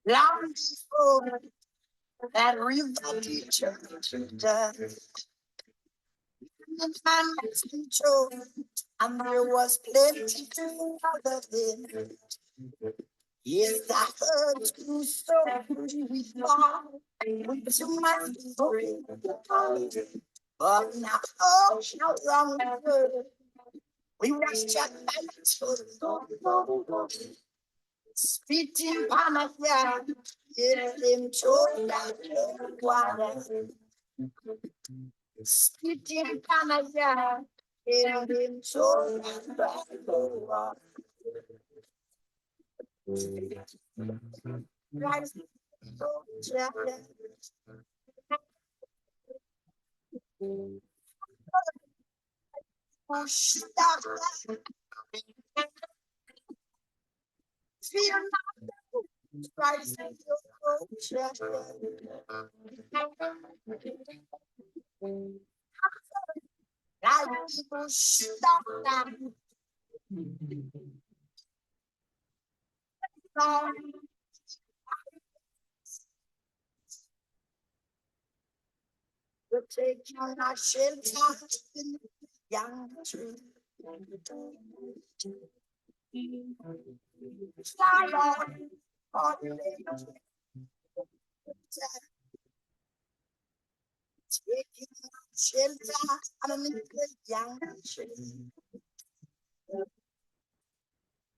Long before that river teacher does. And there was plenty to other than. Yes, I heard two stories we thought with too much story. But now, oh, how long we was just by spitting Panaya, get him choked out of water. Spitting Panaya, get him choked out of water. Right, so stop that. Fear not. Try to save your like people stop that. We'll take on our shelter in the young tree. Fly on the taking our shelter underneath the young tree.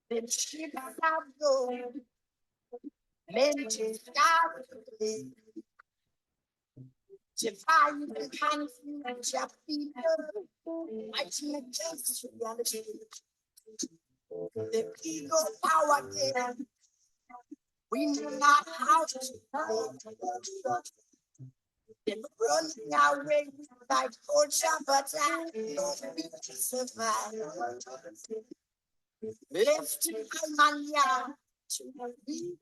Then she got out gold, men to sky to find the confused people, fighting against reality. The ego power game. We know not how to been running our way like torture, but I know we can survive. Left in Almania to be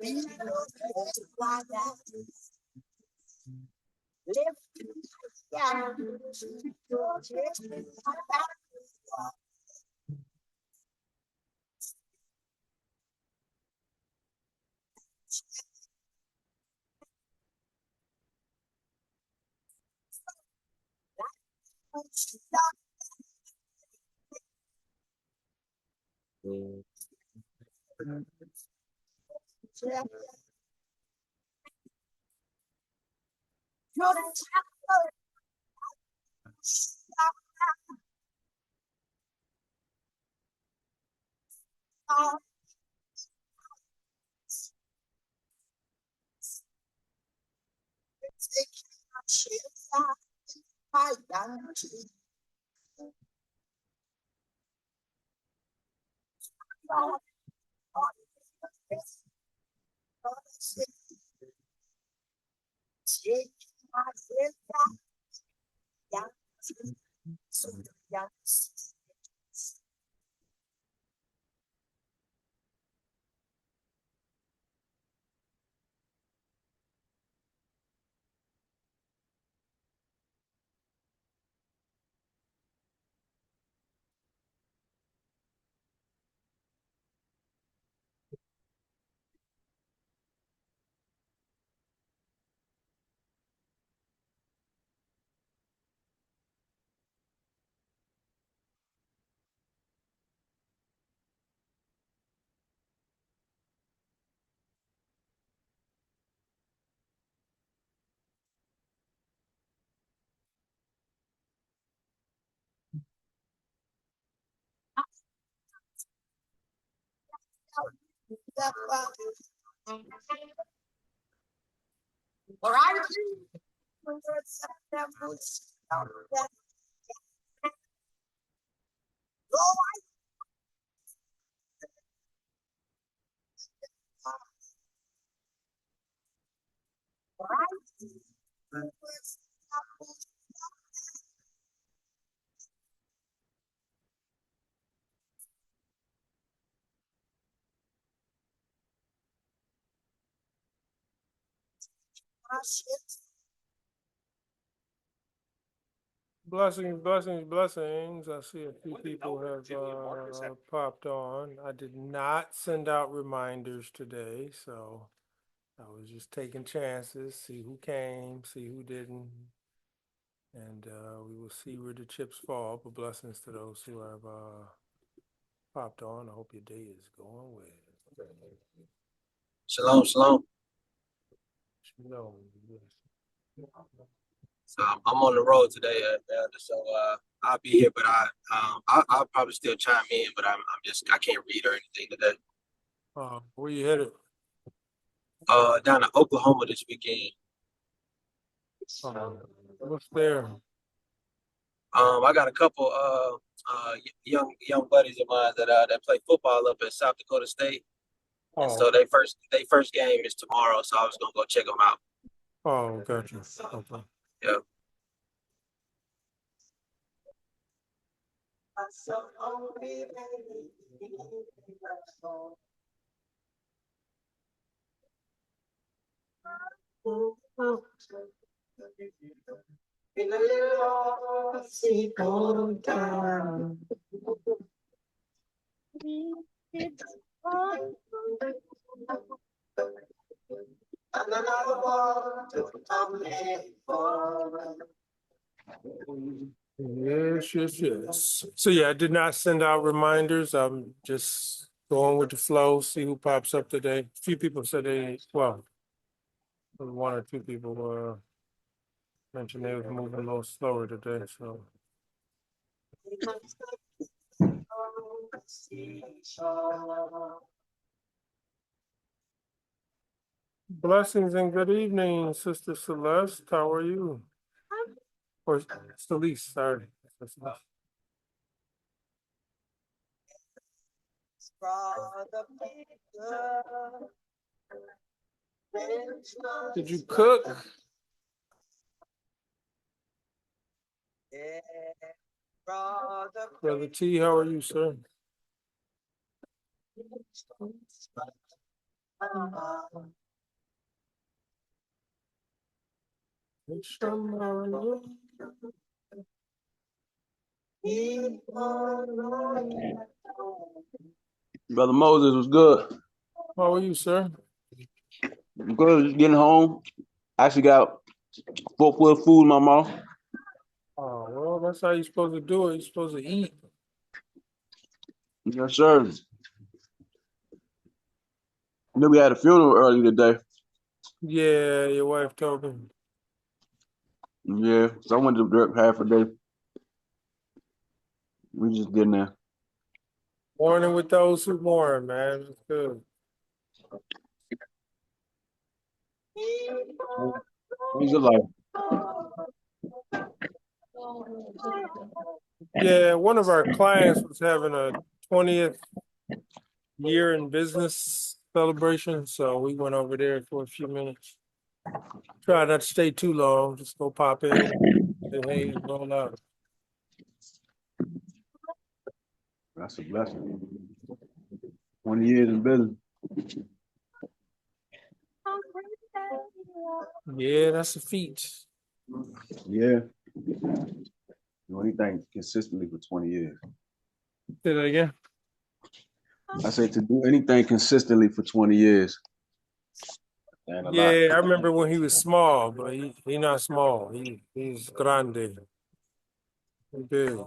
why that left in Almania to stop. Blessings, blessings, blessings. I see a few people have popped on. I did not send out reminders today, so I was just taking chances, see who came, see who didn't, and we will see where the chips fall. But blessings to those who have popped on. I hope your day is going well. Shalom, shalom. Shalom. So I'm on the road today, so I'll be here, but I'll probably still chime in, but I can't read or anything today. Where you headed? Down to Oklahoma this weekend. What's there? I got a couple young buddies of mine that play football up at South Dakota State, and so they first game is tomorrow, so I was gonna go check them out. Oh, gotcha. Okay. Yeah. Yes. So yeah, I did not send out reminders. I'm just going with the flow, see who pops up today. A few people said one or two people mentioned they was moving a little slower today. So blessings and good evening, Sister Celeste. How are you? Or Celeste, sorry. Did you cook? Brother T, how are you, sir? Brother Moses was good. How are you, sir? Good, just getting home. Actually got full of food in my mouth. Oh, well, that's how you're supposed to do it. You're supposed to eat. Yes, sir. Then we had a funeral early today. Yeah, your wife told me. Yeah, so I went to work half a day. We just getting there. Mourning with those who mourn, man. It's good. Things of life. Yeah, one of our clients was having a 20th year in business celebration, so we went over there for a few minutes. Try not to stay too long, just go pop in, say hey, and roll out. That's a blessing. 20 years in business. Yeah, that's a feat. Yeah. Do anything consistently for 20 years. Say that again. I said to do anything consistently for 20 years. And a lot. Yeah, I remember when he was small, but he not small. He's grande. He's big.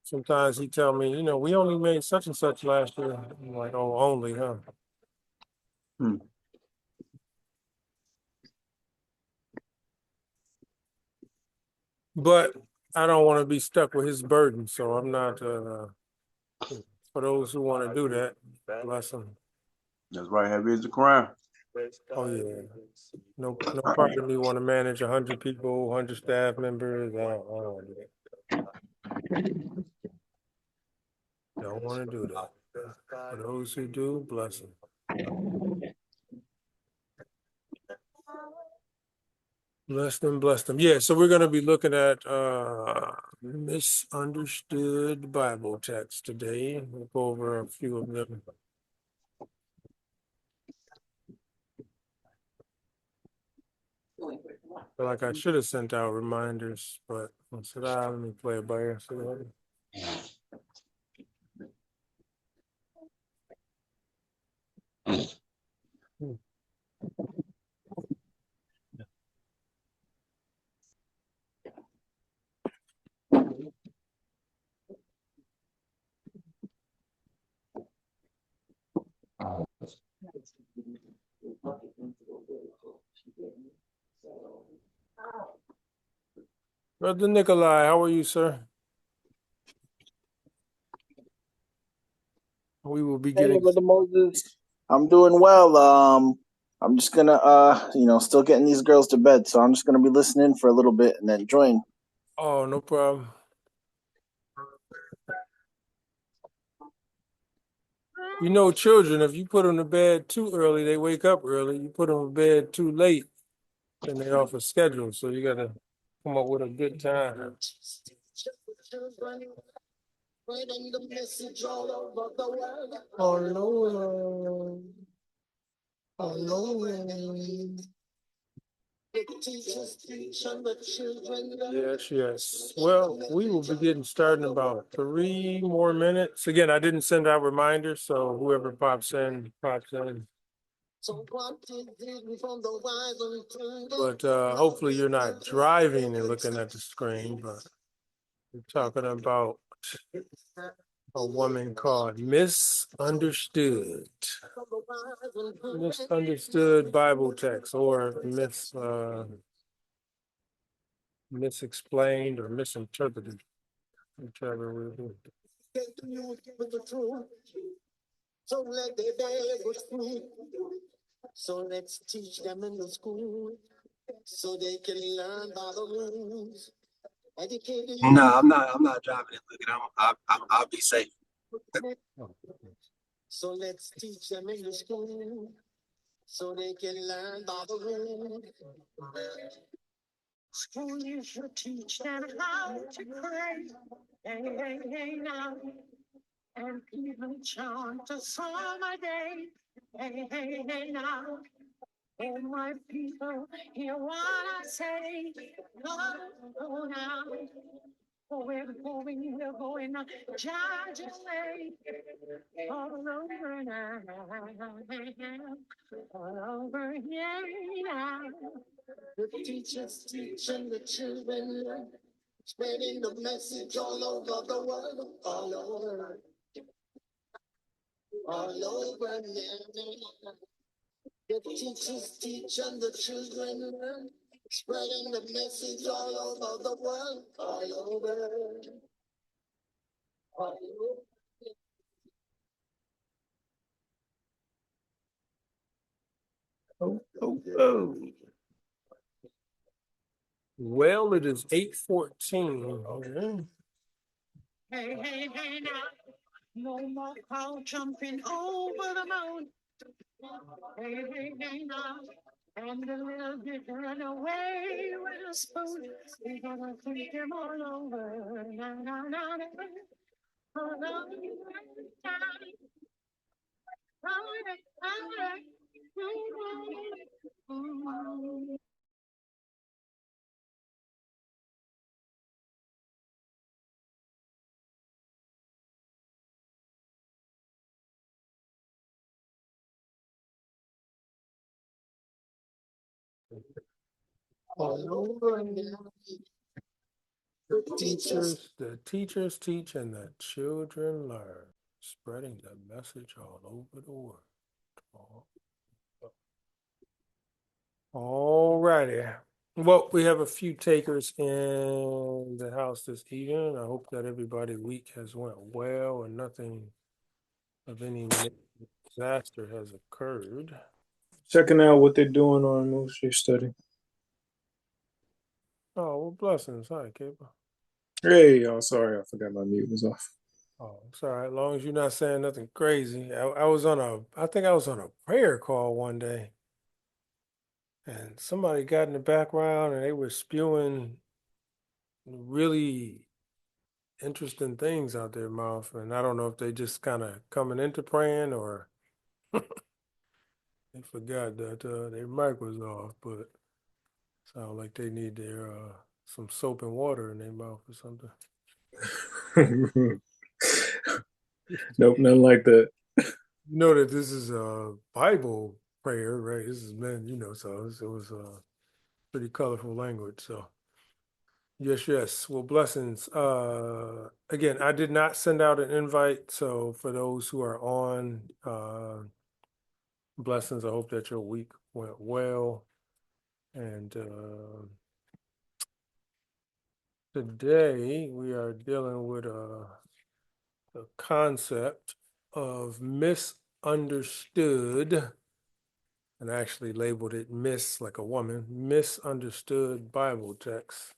Sometimes he tell me, we only made such and such last year. I'm like, oh, only, huh? But I don't want to be stuck with his burden, so I'm not. For those who want to do that, bless them. That's right. Heavy is the crown. Oh yeah. No part of me want to manage 100 people, 100 staff members. I don't want to do that. Don't want to do that. For those who do, bless them. Bless them, bless them. Yeah, so we're going to be looking at misunderstood Bible texts today. We'll go over a few of them. Feel like I should have sent out reminders, but I said, let me play it by ear. Brother Nikolai, how are you, sir? We will be Hey, getting. Brother Moses. I'm doing well. I'm just gonna still getting these girls to bed, so I'm just gonna be listening for a little bit and then join. Oh, no problem. You know, children, if you put them to bed too early, they wake up early. You put them to bed too late, then they're off a schedule. So you got to come up with a good time. Oh, Lord. Oh, Lord. Yes, yes. Well, we will be getting started in about 3 more minutes. Again, I didn't send out reminders, so whoever pops in, pops in. But hopefully you're not driving and looking at the screen, but we're talking about a woman called Misunderstood. Misunderstood Bible text or misexplained or misinterpreted, whichever we do. So let they beg with food. So let's teach them in the school so they can learn by the rules. Educate the No, youth. I'm not driving it. Look, I'll be safe. So let's teach them in the school so they can learn by the rules. School, you should teach them how to pray. Hey, hey, hey, now. And even chant a psalm a day. Hey, hey, hey, now. Oh, my people, hear what I say. Go now. For we're going to judge away. All over now. All over here now. The teachers teaching the children, spreading the message all over the world, all over now. The teachers teaching the children, spreading the message all over the world, all over, all over. Oh, oh, oh. Well, it is 8:14. Okay. Hey, hey, hey, now. No more cow jumping over the moon. Hey, hey, hey, now. And the little bit run away with a spoon. We gonna take them all over. Na, na, na, na. All over. The teachers teach and the children learn, spreading the message all over the world. All righty. Well, we have a few takers in the house this evening. I hope that everybody's week has went well and nothing of any disaster has occurred. Checking out what they're doing on Moose Study. Oh, well, blessings. Hi, Cable. Hey, y'all. Sorry, I forgot my mute was off. Oh, it's all right. As long as you're not saying nothing crazy. I think I was on a prayer call one day, and somebody got in the background and they were spewing really interesting things out their mouth. And I don't know if they just kind of coming into praying or they forgot that their mic was off, but sound like they need their some soap and water in their mouth or something. Nope, nothing like that. You know that this is a Bible prayer, right? This is men, so it was pretty colorful language. So yes, yes. Well, blessings. Again, I did not send out an invite, so for those who are on, blessings. I hope that your week went well, and Today we are dealing with the concept of misunderstood, and I actually labeled it miss like a woman, misunderstood Bible texts.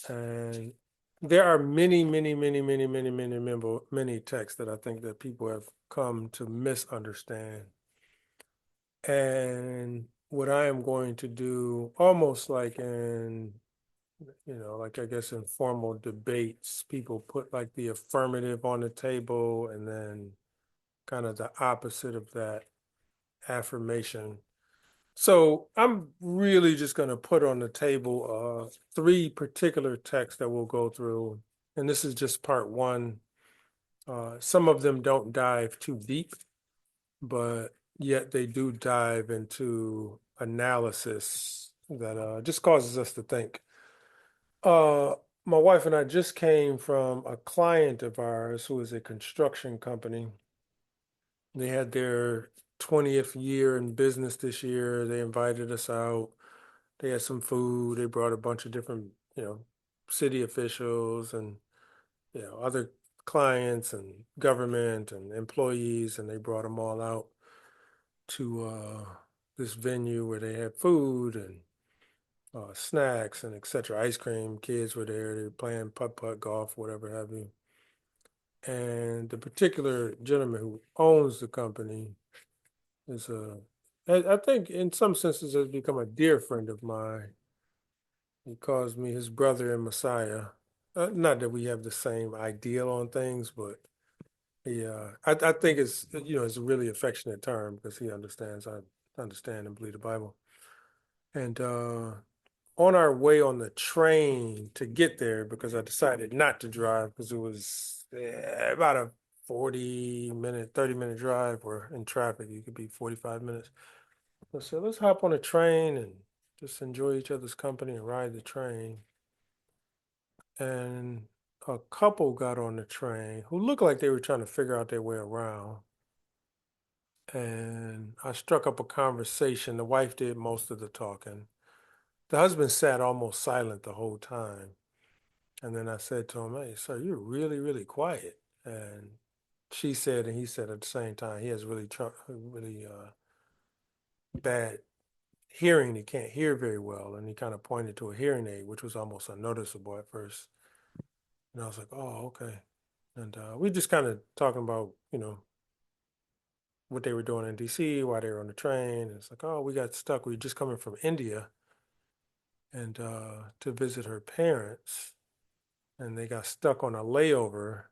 And there are many texts that I think that people have come to misunderstand. And what I am going to do, almost like in, like I guess in formal debates, people put like the affirmative on the table and then kind of the opposite of that, affirmation. So I'm really just going to put on the table three particular texts that we'll go through. And this is just part one. Some of them don't dive too deep, but yet they do dive into analysis that just causes us to think. Uh, my wife and I just came from a client of ours who is a construction company. They had their 20th year in business this year. They invited us out. They had some food. They brought a bunch of different, city officials and, other clients and government and employees, and they brought them all out to this venue where they had food and snacks and etc. Ice cream. Kids were there. They were playing putt-putt, golf, whatever have you. And the particular gentleman who owns the company is I think in some senses has become a dear friend of mine. He calls me his brother in Messiah. Not that we have the same ideal on things, but I think it's a really affectionate term because he understands. I understand and believe the Bible. And on our way on the train to get there, because I decided not to drive because it was about a 40-minute, 30-minute drive, or in traffic, you could be 45 minutes. So let's hop on a train and just enjoy each other's company and ride the train. And a couple got on the train who looked like they were trying to figure out their way around. And I struck up a conversation. The wife did most of the talking. The husband sat almost silent the whole time. And then I said to him, "Hey, sir, you're really, really quiet." And she said, and he said at the same time, he has really bad hearing. He can't hear very well. And he kind of pointed to a hearing aid, which was almost unnoticeable at first. And I was like, "Oh, okay." And we just kind of talking about, what they were doing in DC, why they were on the train. And it's like, "Oh, we got stuck. We were just coming from India and to visit her parents. And they got stuck on a layover.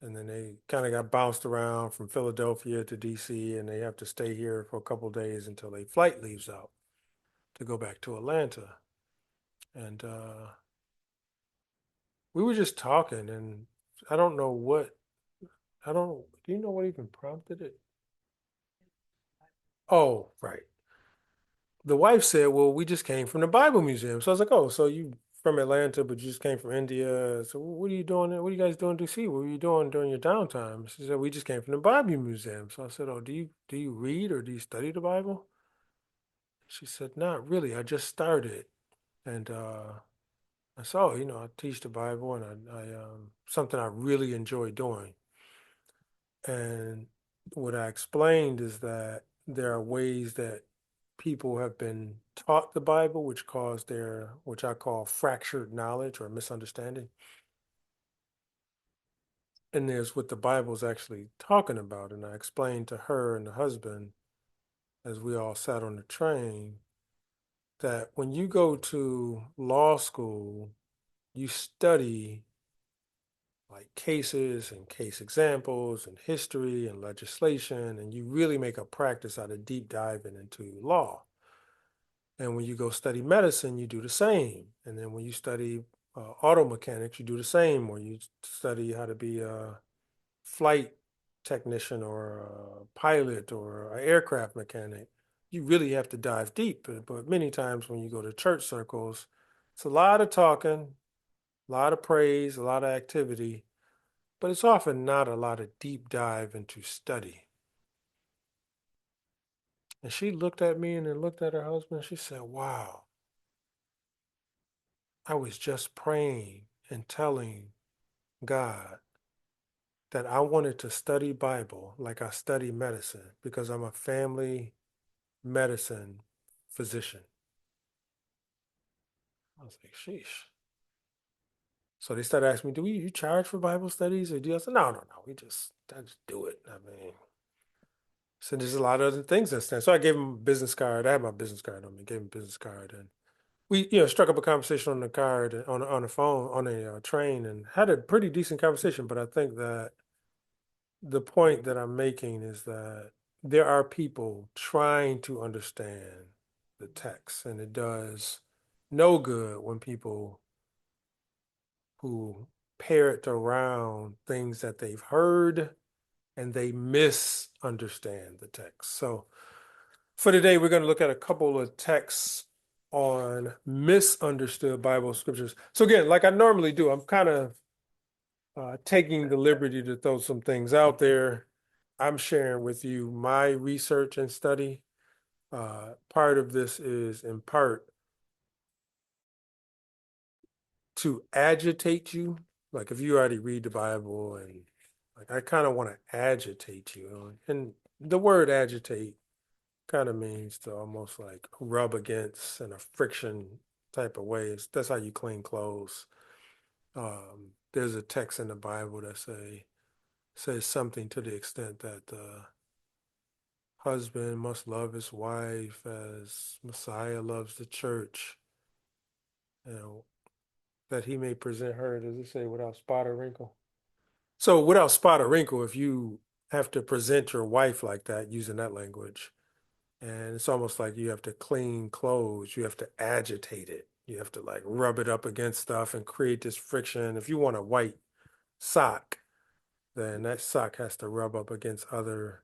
And then they kind of got bounced around from Philadelphia to DC, and they have to stay here for a couple of days until their flight leaves out to go back to Atlanta." And we were just talking, and I don't know what, do you know what even prompted it? Oh, right. The wife said, "Well, we just came from the Bible Museum." So I was like, "Oh, so you from Atlanta, but you just came from India. So what are you doing there? What are you guys doing in DC? What were you doing during your downtime?" She said, "We just came from the Bible Museum." So I said, "Oh, do you read or do you study the Bible?" She said, "Not really. I just started." And I said, "Oh, I teach the Bible, and I something I really enjoy doing." And what I explained is that there are ways that people have been taught the Bible, which I call fractured knowledge or misunderstanding. And there's what the Bible's actually talking about. And I explained to her and the husband, as we all sat on the train, that when you go to law school, you study like cases and case examples and history and legislation, and you really make a practice out of deep diving into law. And when you go study medicine, you do the same. And then when you study auto mechanics, you do the same, or you study how to be a flight technician or a pilot or an aircraft mechanic. You really have to dive deep. But many times when you go to church circles, it's a lot of talking, a lot of praise, a lot of activity, but it's often not a lot of deep dive into study. And she looked at me and then looked at her husband. She said, "Wow." I was just praying and telling God that I wanted to study Bible like I study medicine because I'm a family medicine physician. I was like, sheesh. So they started asking me, do you charge for Bible studies or do you? I said, no. I just do it. I mean, so there's a lot of other things that stand. So I gave him a business card. I had my business card on me. Gave him a business card, and we, struck up a conversation on the card, on the phone, on a train, and had a pretty decent conversation. But I think that the point that I'm making is that there are people trying to understand the text, and it does no good when people who parrot around things that they've heard and they misunderstand the text. So for today, we're going to look at a couple of texts on misunderstood Bible scriptures. So again, like I normally do, I'm kind of taking the liberty to throw some things out there. I'm sharing with you my research and study. Part of this is in part to agitate you. Like if you already read the Bible and like I kind of want to agitate you. And the word agitate kind of means to almost like rub against in a friction type of way. That's how you clean clothes. There's a text in the Bible that says something to the extent that the husband must love his wife as Messiah loves the church, you know, that he may present her, does it say, without spot or wrinkle? So without spot or wrinkle, if you have to present your wife like that using that language, and it's almost like you have to clean clothes, you have to agitate it, you have to like rub it up against stuff and create this friction. If you want a white sock, then that sock has to rub up against other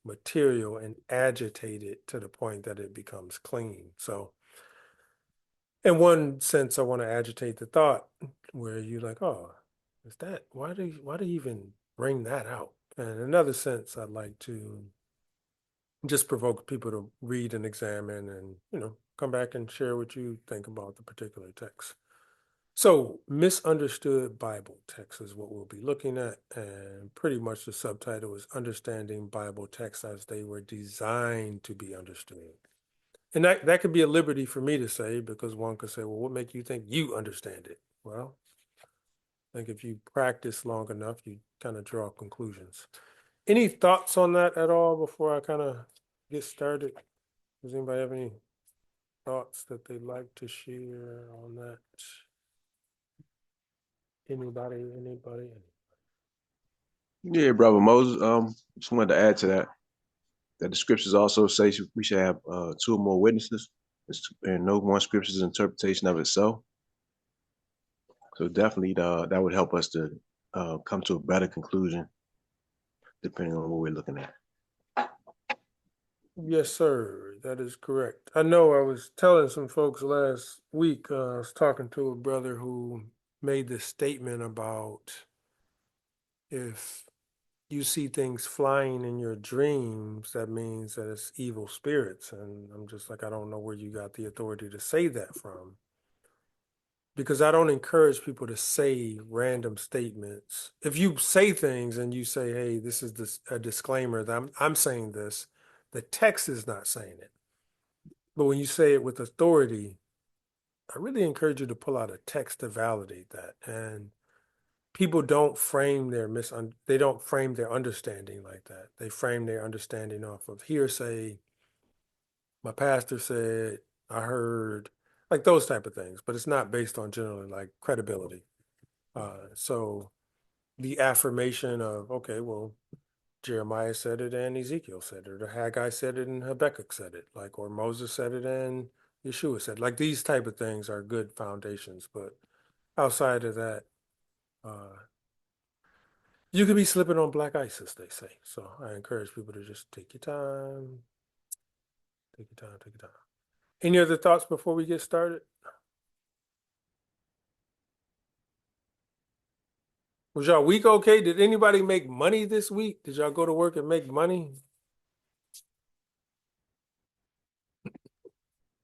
material and agitate it to the point that it becomes clean. So in one sense, I want to agitate the thought where you're like, oh, is that why do you even bring that out? And in another sense, I'd like to just provoke people to read and examine and, come back and share what you think about the particular text. So misunderstood Bible text is what we'll be looking at. And pretty much the subtitle is Understanding Bible Texts as They Were Designed to Be Understood. And that could be a liberty for me to say, because one could say, well, what makes you think you understand it? Well, I think if you practice long enough, you kind of draw conclusions. Any thoughts on that at all before I kind of get started? Does anybody have any thoughts that they'd like to share on that? Anybody? Yeah, brother Moses. Just wanted to add to that the scriptures also say we should have two or more witnesses, and no one scripture's interpretation of itself. So definitely that would help us to come to a better conclusion, depending on what we're looking at. Yes, sir. That is correct. I know I was telling some folks last week, I was talking to a brother who made this statement about if you see things flying in your dreams, that means that it's evil spirits. And I'm just like, I don't know where you got the authority to say that from. Because I don't encourage people to say random statements. If you say things and you say, hey, this is a disclaimer that I'm saying this, the text is not saying it. But when you say it with authority, I really encourage you to pull out a text to validate that. And people don't frame they don't frame their understanding like that. They frame their understanding off of hearsay. My pastor said, I heard, like those type of things, but it's not based on generally like credibility. So the affirmation of, okay, well, Jeremiah said it and Ezekiel said it, or Haggai said it and Habakkuk said it, like, or Moses said it and Yeshua said, like these type of things are good foundations. But outside of that, you could be slipping on black ice, as they say. So I encourage people to just take your time, take your time, take your time. Any other thoughts before we get started? Was y'all week okay? Did anybody make money this week? Did y'all go to work and make money?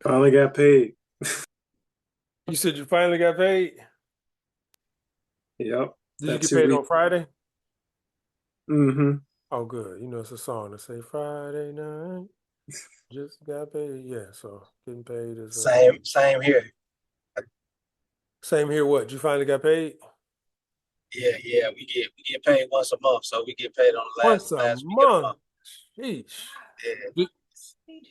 Finally got paid. You said you finally got paid? Yep. Did you That get two paid week. on Friday? Mm-hmm. Oh, good. You know, it's a song that say Friday night, just got paid. Yeah, so getting paid is Same here. same here. What? You finally got paid? Yeah. We get paid once a month, so we get paid on the Once a last week of the month. month. Sheesh. Yeah, Do,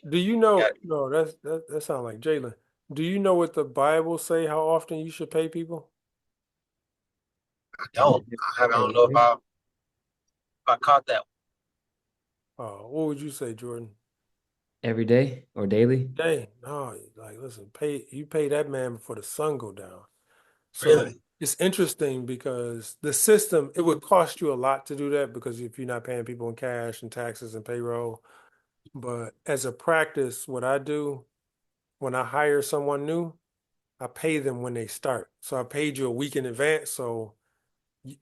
do you know? got. No, that sounds like Jalen. Do you know what the Bible say? How often you should pay people? I don't. I don't Every know if day. I caught that. What would you say, Jordan? Every day or daily? Day? No, like listen, pay that man before the sun go down. So Really? it's interesting because the system, it would cost you a lot to do that because if you're not paying people in cash and taxes and payroll. But as a practice, what I do when I hire someone new, I pay them when they start. So I paid you a week in advance. So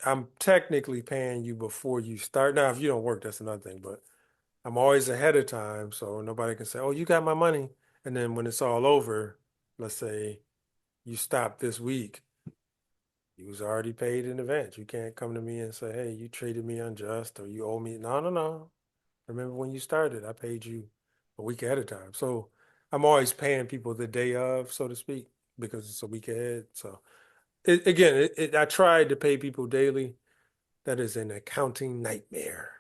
I'm technically paying you before you start. Now, if you don't work, that's another thing, but I'm always ahead of time. So nobody can say, oh, you got my money. And then when it's all over, let's say you stop this week, you was already paid in advance. You can't come to me and say, hey, you treated me unjust or you owe me. No, no, no. Remember when you started, I paid you a week ahead of time. So I'm always paying people the day of, so to speak, because it's a week ahead. So I tried to pay people daily. That is an accounting nightmare.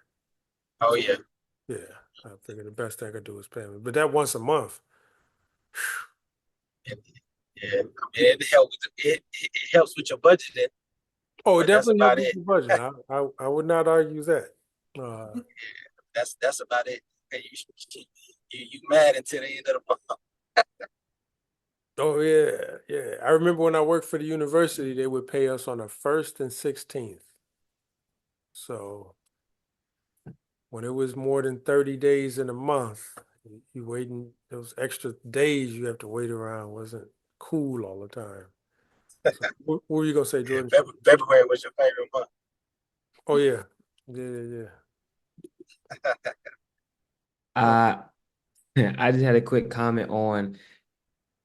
Oh So yeah. yeah, I figured the best thing I could do is pay them. But that once a month, Yeah. I mean, it helps with your budgeting, oh, it but that's definitely helped about with it. the budget. I would not argue that. Uh, That's about it. Hey, you mad until the end of the month. oh yeah, yeah. I remember when I worked for the university, they would pay us on the 1st and 16th. So when it was more than 30 days in a month, you waiting those extra days you have to wait around wasn't cool all the time. So what were you gonna say, Yeah, Jordan? February was your favorite month. Oh yeah. Yeah, yeah, yeah. Uh I just had a quick comment on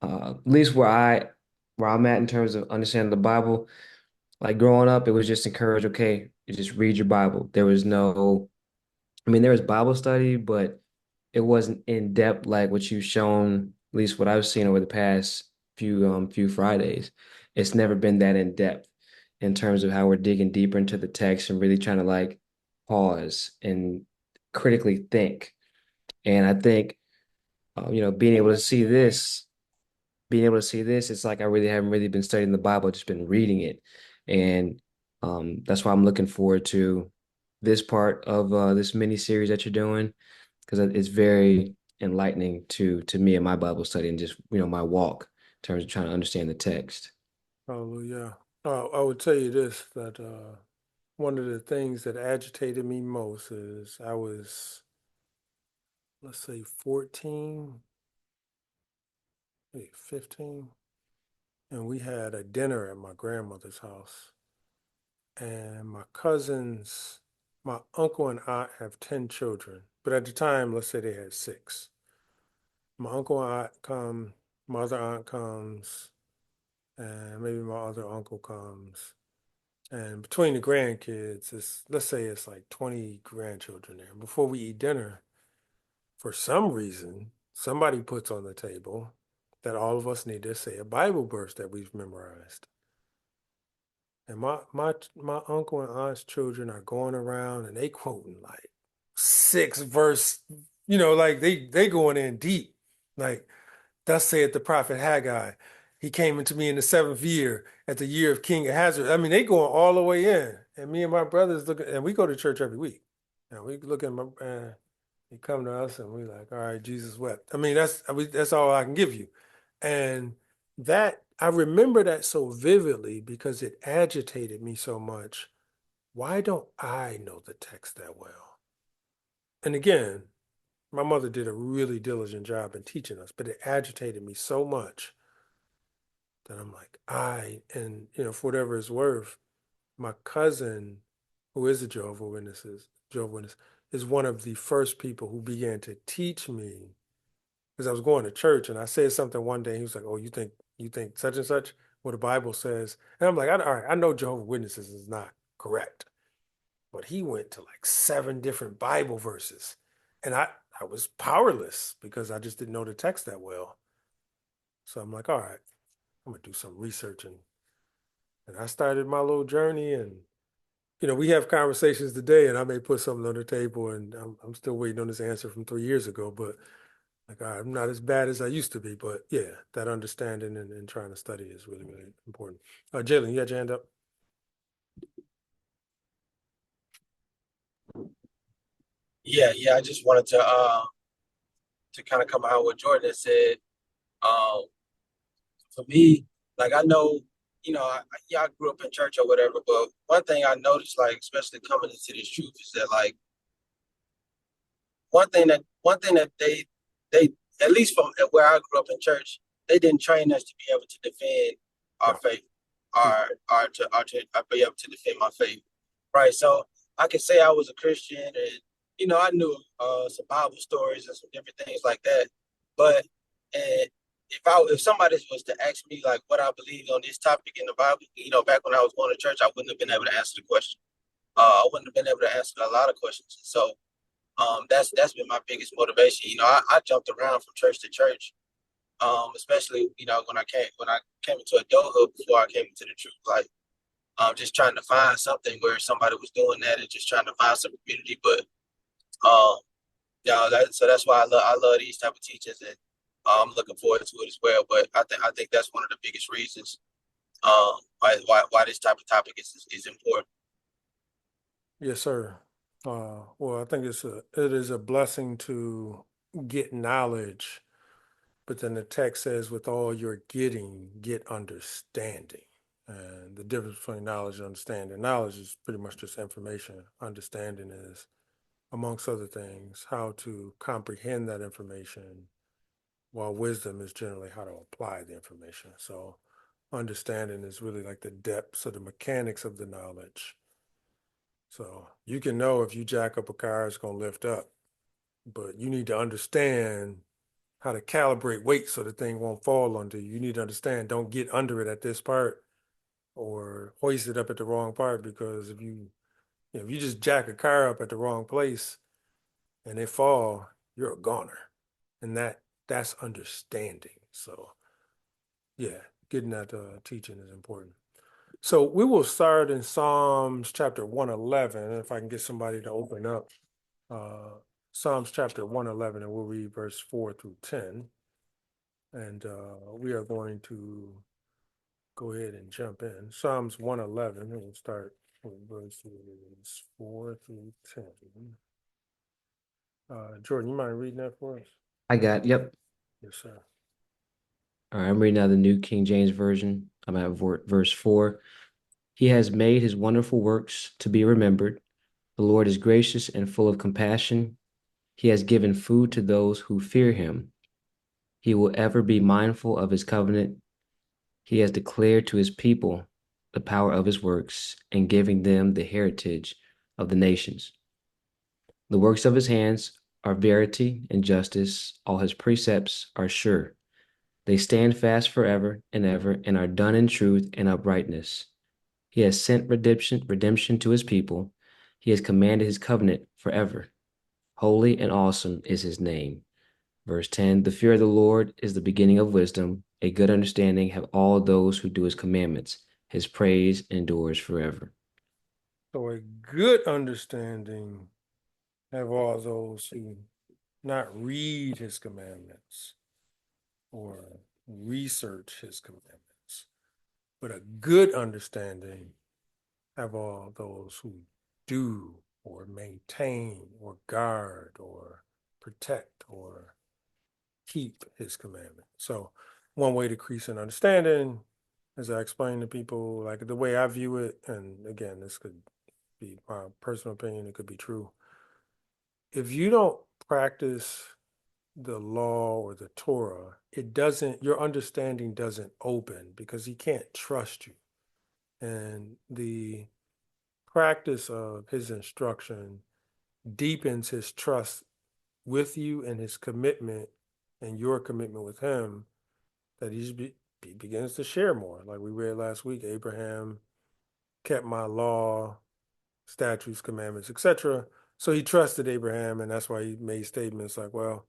at least where I'm at in terms of understanding the Bible. Like growing up, it was just encouraged, okay, you just read your Bible. There was no, I mean, there was Bible study, but it wasn't in depth like what you've shown, at least what I've seen over the past few Fridays. It's never been that in depth in terms of how we're digging deeper into the text and really trying to like pause and critically think. And I think being able to see this, it's like I really haven't really been studying the Bible, just been reading it. And that's why I'm looking forward to this part of this mini series that you're doing because it's very enlightening to me in my Bible study and just my walk in terms of trying to understand the text. Hallelujah. I would tell you this that one of the things that agitated me most is I was, let's say, 14, maybe 15, and we had a dinner at my grandmother's house. And my uncle and aunt have 10 children, but at the time, let's say they had six. My uncle and aunt come, my other aunt comes, and maybe my other uncle comes. And between the grandkids, let's say it's like 20 grandchildren there. Before we eat dinner, for some reason, somebody puts on the table that all of us need to say a Bible verse that we've memorized. And my uncle and aunt's children are going around and they quoting like 6 verse, like they going in deep. Like, thus saith the prophet Haggai. He came into me in the 7th year, at the year of King Ahasuerus. I mean, they going all the way in. And me and my brothers look, and we go to church every week. And we look at he come to us and we like, all right, Jesus wept. I mean, that's all I can give you. And that I remember that so vividly because it agitated me so much. Why don't I know the text that well? And again, my mother did a really diligent job in teaching us, but it agitated me so much that I'm like, and for whatever it's worth, my cousin, who is a Jehovah Witness, is one of the first people who began to teach me because I was going to church and I said something one day. He was like, "Oh, you think You think such and such, what the Bible says. And I'm like, all right, I know Jehovah's Witnesses is not correct. But he went to like 7 different Bible verses. And I was powerless because I just didn't know the text that well. So I'm like, all right, I'm gonna do some research and I started my little journey. And we have conversations today, and I may put something on the table, and I'm still waiting on this answer from 3 years ago. But like, all right, I'm not as bad as I used to be. But yeah, that understanding and trying to study is really, really important. Jalen, you got your hand up? Yeah. I just wanted to kind of come out what Jordan said. Um, for me, like I know, yeah, I grew up in church or whatever, but one thing I noticed, like especially coming into this truth, is that like one thing that they at least from where I grew up in church, they didn't train us to be able to defend our No. faith, or to be able to defend my faith, right? So I can say I was a Christian, and I knew some Bible stories and some different things like that, but and if somebody was to ask me like what I believe on this topic in the Bible, back when I was going to church, I wouldn't have been able to answer the question. I wouldn't have been able to answer a lot of questions. So that's been my biggest motivation. I jumped around from church to church, especially when I came into adulthood before I came into the truth. Like just trying to find something where somebody was doing that and just trying to find some community. But um, so that's why I love these type of teachings, and I'm looking forward to it as well. But I think that's one of the biggest reasons why this type of topic is important. Yes, sir. Well, I think it is a blessing to get knowledge, but then the text says, with all you're getting, get understanding. And the difference between knowledge and understanding. Knowledge is pretty much just information. Understanding is, amongst other things, how to comprehend that information, while wisdom is generally how to apply the information. So understanding is really like the depths of the mechanics of the knowledge. So you can know if you jack up a car, it's going to lift up, but you need to understand how to calibrate weight so the thing won't fall under you. You need to understand, don't get under it at this part or hoist it up at the wrong part, because if you just jack a car up at the wrong place and it fall, you're a goner. And that's understanding. So yeah, getting that teaching is important. So we will start in Psalms chapter 111, if I can get somebody to open up. Psalms chapter 111, and we'll read verse 4 through 10. And we are going to go ahead and jump in. Psalms 111, and we'll start with verses 4 through 10. Jordan, you mind reading that for us? Yep. Yes, sir. All right, I'm reading out the New King James Version. I'm at verse 4. He has made his wonderful works to be remembered. The Lord is gracious and full of compassion. He has given food to those who fear him. He will ever be mindful of his covenant. He has declared to his people the power of his works and giving them the heritage of the nations. The works of his hands are verity and justice. All his precepts are sure. They stand fast forever and ever and are done in truth and uprightness. He has sent redemption to his people. He has commanded his covenant forever. Holy and awesome is his name. Verse 10, the fear of the Lord is the beginning of wisdom. A good understanding have all those who do his commandments. His praise endures forever. So a good understanding have all those who not read his commandments or research his commandments, but a good understanding have all those who do or maintain or guard or protect or keep his commandment. So one way to increase in understanding, as I explain to people, like the way I view it, and again, this could be my personal opinion, it could be true. If you don't practice the law or the Torah, your understanding doesn't open because he can't trust you. And the practice of his instruction deepens his trust with you and his commitment and your commitment with him, that he's he begins to share more. Like we read last week, Abraham kept my law, statutes, commandments, etc. So he trusted Abraham, and that's why he made statements like, well,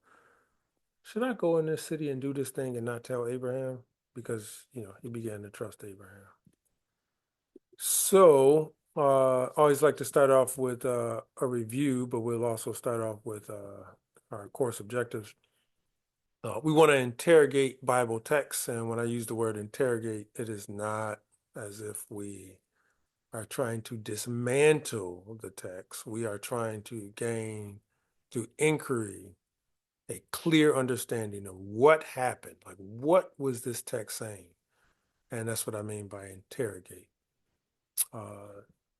should I go in this city and do this thing and not tell Abraham? Because, he began to trust Abraham. So, always like to start off with a review, but we'll also start off with our course objectives. We want to interrogate Bible texts, and when I use the word interrogate, it is not as if we are trying to dismantle the text. We are trying to gain, through inquiry, a clear understanding of what happened. Like, what was this text saying? And that's what I mean by interrogate.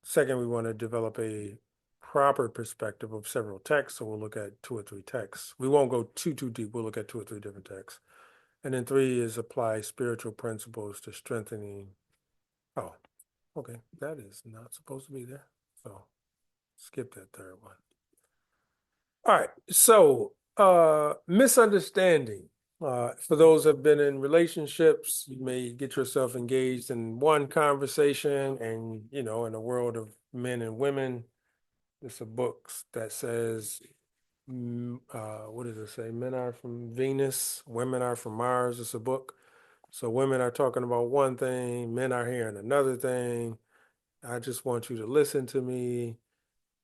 Second, we want to develop a proper perspective of several texts. So we'll look at 2 or 3 texts. We won't go too deep. We'll look at 2 or 3 different texts. And then 3 is apply spiritual principles to strengthening. Oh, okay. That is not supposed to be there. So skip that third one. All right. So misunderstanding. For those who have been in relationships, you may get yourself engaged in one conversation, and in a world of men and women, there's a book that says, what does it say? Men are from Venus, women are from Mars. It's a book. So women are talking about one thing, men are hearing another thing. I just want you to listen to me.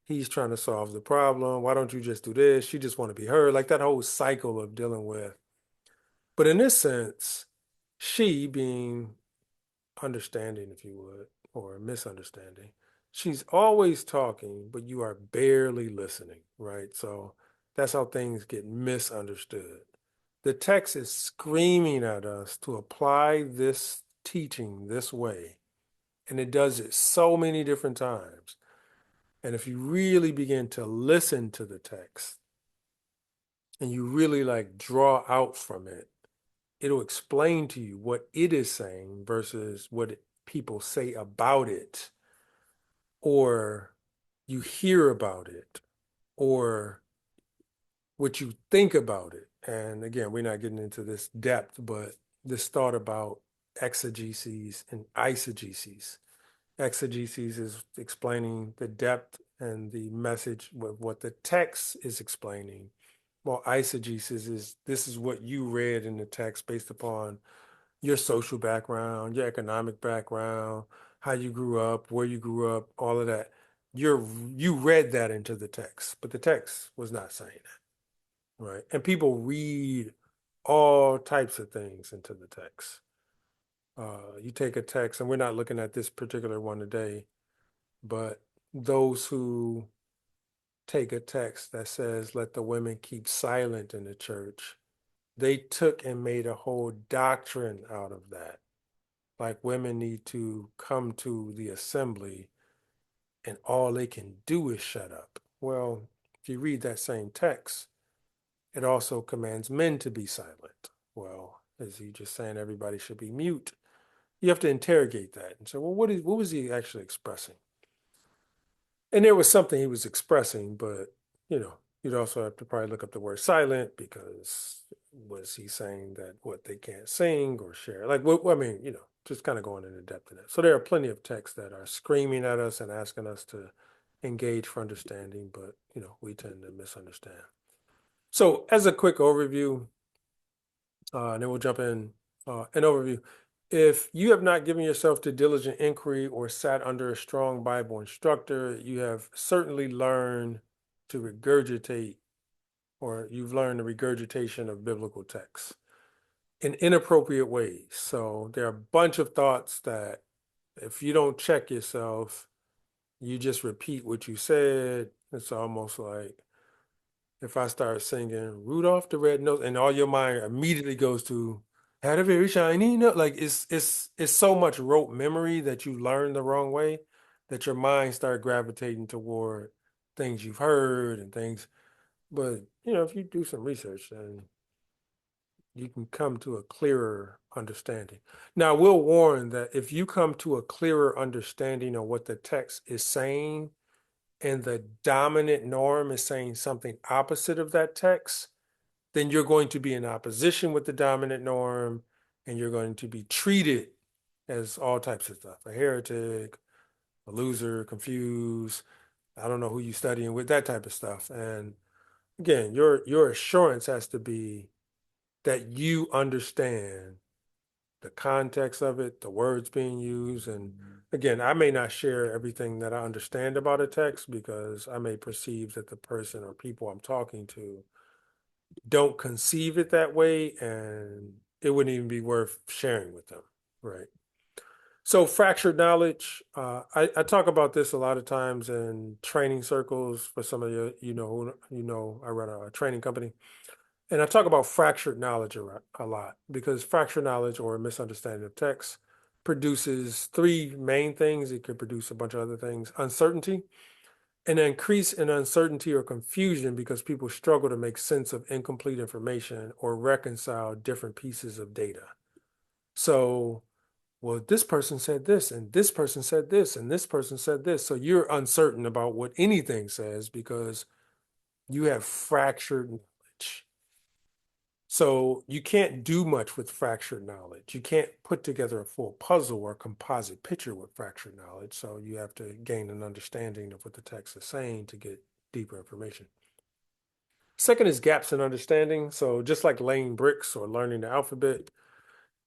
He's trying to solve the problem. Why don't you just do this? You just want to be heard. Like that whole cycle of dealing with. But in this sense, she being understanding, if you would, or misunderstanding, she's always talking, but you are barely listening, right? So that's how things get misunderstood. The text is screaming at us to apply this teaching this way, and it does it so many different times. And if you really begin to listen to the text and you really like draw out from it, it'll explain to you what it is saying versus what people say about it, or you hear about it, or what you think about it. And again, we're not getting into this depth, but this thought about exegeses and eisegeses. Exegeses is explaining the depth and the message with what the text is explaining. Well, eisegesis is this is what you read in the text based upon your social background, your economic background, how you grew up, where you grew up, all of that. You read that into the text, but the text was not saying that, right? And people read all types of things into the text. You take a text, and we're not looking at this particular one today, but those who take a text that says, let the women keep silent in the church, they took and made a whole doctrine out of that. Like women need to come to the assembly and all they can do is shut up. Well, if you read that same text, it also commands men to be silent. Well, is he just saying everybody should be mute? You have to interrogate that and say, well, what was he actually expressing? And there was something he was expressing, but you'd also have to probably look up the word silent, because was he saying that what they can't sing or share? Like, what I mean, just kind of going into depth in it. So there are plenty of texts that are screaming at us and asking us to engage for understanding, but we tend to misunderstand. So as a quick overview, and then we'll jump in an overview. If you have not given yourself to diligent inquiry or sat under a strong Bible instructor, you have certainly learned to regurgitate, or you've learned the regurgitation of biblical texts in inappropriate ways. So there are a bunch of thoughts that if you don't check yourself, you just repeat what you said. It's almost like if I start singing Rudolph the Red-Nosed, and all your mind immediately goes to had a very shiny nose. Like it's so much rote memory that you learn the wrong way that your mind start gravitating toward things you've heard and things. But if you do some research, then you can come to a clearer understanding. Now, we'll warn that if you come to a clearer understanding of what the text is saying, and the dominant norm is saying something opposite of that text, then you're going to be in opposition with the dominant norm, and you're going to be treated as all types of stuff, a heretic, a loser, confused, I don't know who you studying with, that type of stuff. And again, your assurance has to be that you understand the context of it, the words being used. And again, I may not share everything that I understand about a text because I may perceive that the person or people I'm talking to don't conceive it that way, and it wouldn't even be worth sharing with them, right? So fractured knowledge, I talk about this a lot of times in training circles for some of I run a training company. And I talk about fractured knowledge a lot because fractured knowledge or misunderstanding of text produces three main things. It could produce a bunch of other things. Uncertainty, an increase in uncertainty or confusion because people struggle to make sense of incomplete information or reconcile different pieces of data. So, well, this person said this, and this person said this, and this person said this. So you're uncertain about what anything says because you have fractured knowledge. So you can't do much with fractured knowledge. You can't put together a full puzzle or composite picture with fractured knowledge. So you have to gain an understanding of what the text is saying to get deeper information. Second is gaps in understanding. So just like laying bricks or learning the alphabet,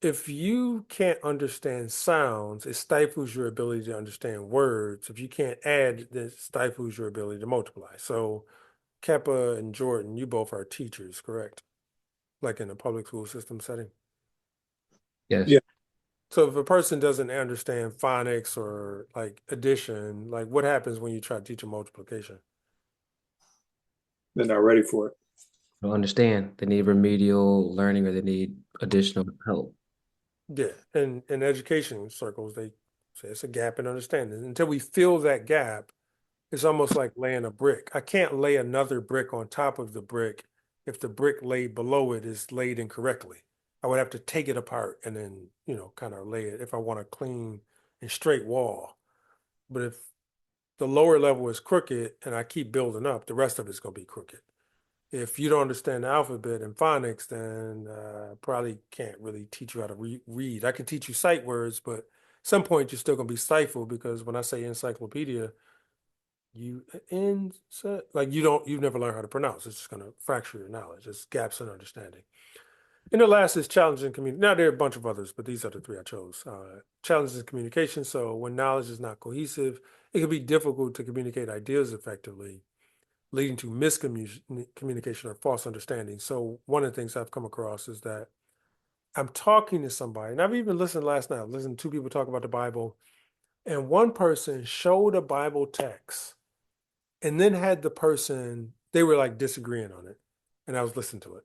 if you can't understand sounds, it stifles your ability to understand words. If you can't add, it stifles your ability to multiply. So Kappa and Jordan, you both are teachers, correct? Like in a public school system setting. Yes. Yeah. So if a person doesn't understand phonics or like addition, like what happens when you try to teach them multiplication? They're not ready for it. Don't understand. They need remedial learning or they need additional help. Yeah, and in education circles, they say it's a gap in understanding. Until we fill that gap, it's almost like laying a brick. I can't lay another brick on top of the brick if the brick laid below it is laid incorrectly. I would have to take it apart and then, kind of lay it if I want a clean and straight wall. But if the lower level is crooked and I keep building up, the rest of it's going to be crooked. If you don't understand the alphabet and phonics, then probably can't really teach you how to read. I can teach you sight words, but at some point you're still going to be stifled because when I say encyclopedia, you've never learned how to pronounce. It's just going to fracture your knowledge. It's gaps in understanding. And the last is challenging communication. Now, there are a bunch of others, but these are the three I chose. Challenges in communication. So when knowledge is not cohesive, it can be difficult to communicate ideas effectively, leading to miscommunication or false understanding. So one of the things I've come across is that I'm talking to somebody, and I've even listened last night, I listened to two people talk about the Bible, and one person showed a Bible text and then had they were like disagreeing on it, and I was listening to it.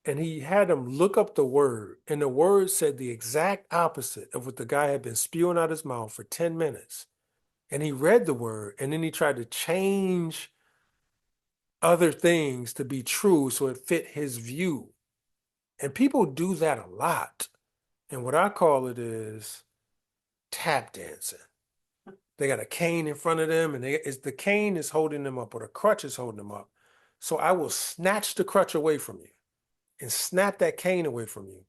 And he had them look up the word, and the word said the exact opposite of what the guy had been spewing out his mouth for 10 minutes. And he read the word, and then he tried to change other things to be true so it fit his view. And people do that a lot. And what I call it is tap dancing. They got a cane in front of them, and the cane is holding them up, or the crutch is holding them up. So I will snatch the crutch away from you and snap that cane away from you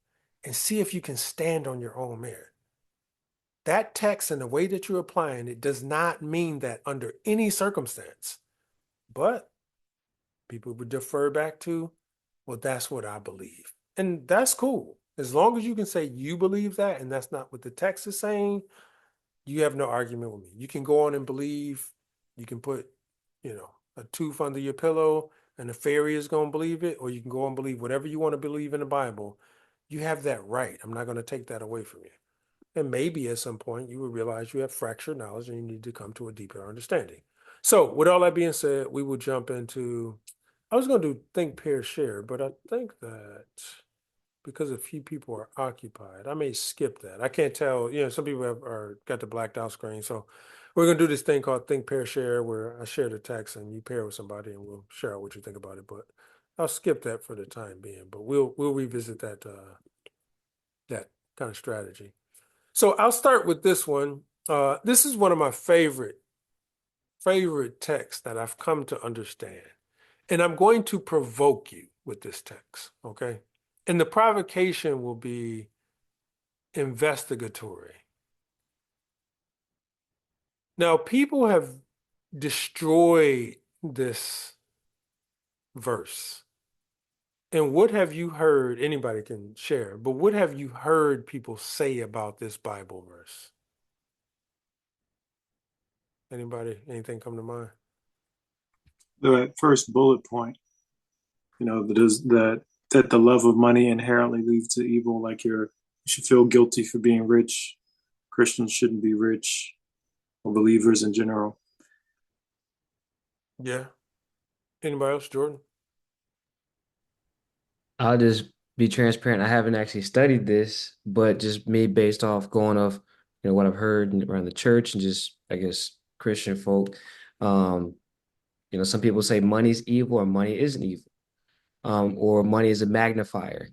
and see if you can stand on your own merit. That text and the way that you're applying it does not mean that under any circumstance, but people would defer back to, well, that's what I believe. And that's cool. As long as you can say you believe that and that's not what the text is saying, you have no argument with me. You can go on and believe, you can put, a tooth under your pillow and the fairy is going to believe it, or you can go and believe whatever you want to believe in the Bible. You have that right. I'm not going to take that away from you. And maybe at some point you will realize you have fractured knowledge and you need to come to a deeper understanding. So with all that being said, we will jump into, I was going to do think, pair, share, but I think that because a few people are occupied, I may skip that. I can't tell, some people got the blacked out screen. So we're going to do this thing called think, pair, share, where I share the text and you pair with somebody and we'll share out what you think about it. But I'll skip that for the time being, but we'll revisit that kind of strategy. So I'll start with this one. This is one of my favorite texts that I've come to understand. And I'm going to provoke you with this text, okay? And the provocation will be investigatory. Now, people have destroyed this verse. And what have you heard? Anybody can share, but what have you heard people say about this Bible verse? Anybody, anything come to mind? The first bullet point, that the love of money inherently leads to evil. Like you should feel guilty for being rich. Christians shouldn't be rich, or believers in general. Yeah. Anybody else, Jordan? I'll just be transparent. I haven't actually studied this, but just me based off going off, what I've heard around the church and just, I guess, Christian folk. Um, some people say money's evil or money isn't evil, or money is a magnifier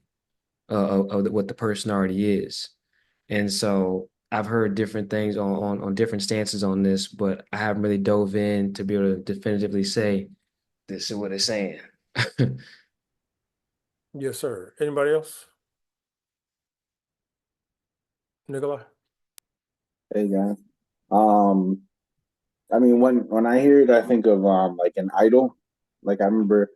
of what the person already is. And so I've heard different things on different stances on this, but I haven't really dove in to be able to definitively say this is what it's saying. Yes, sir. Anybody else? Nikolai? Hey guys. Um, I mean, when I hear it, I think of like an idol. Like I remember,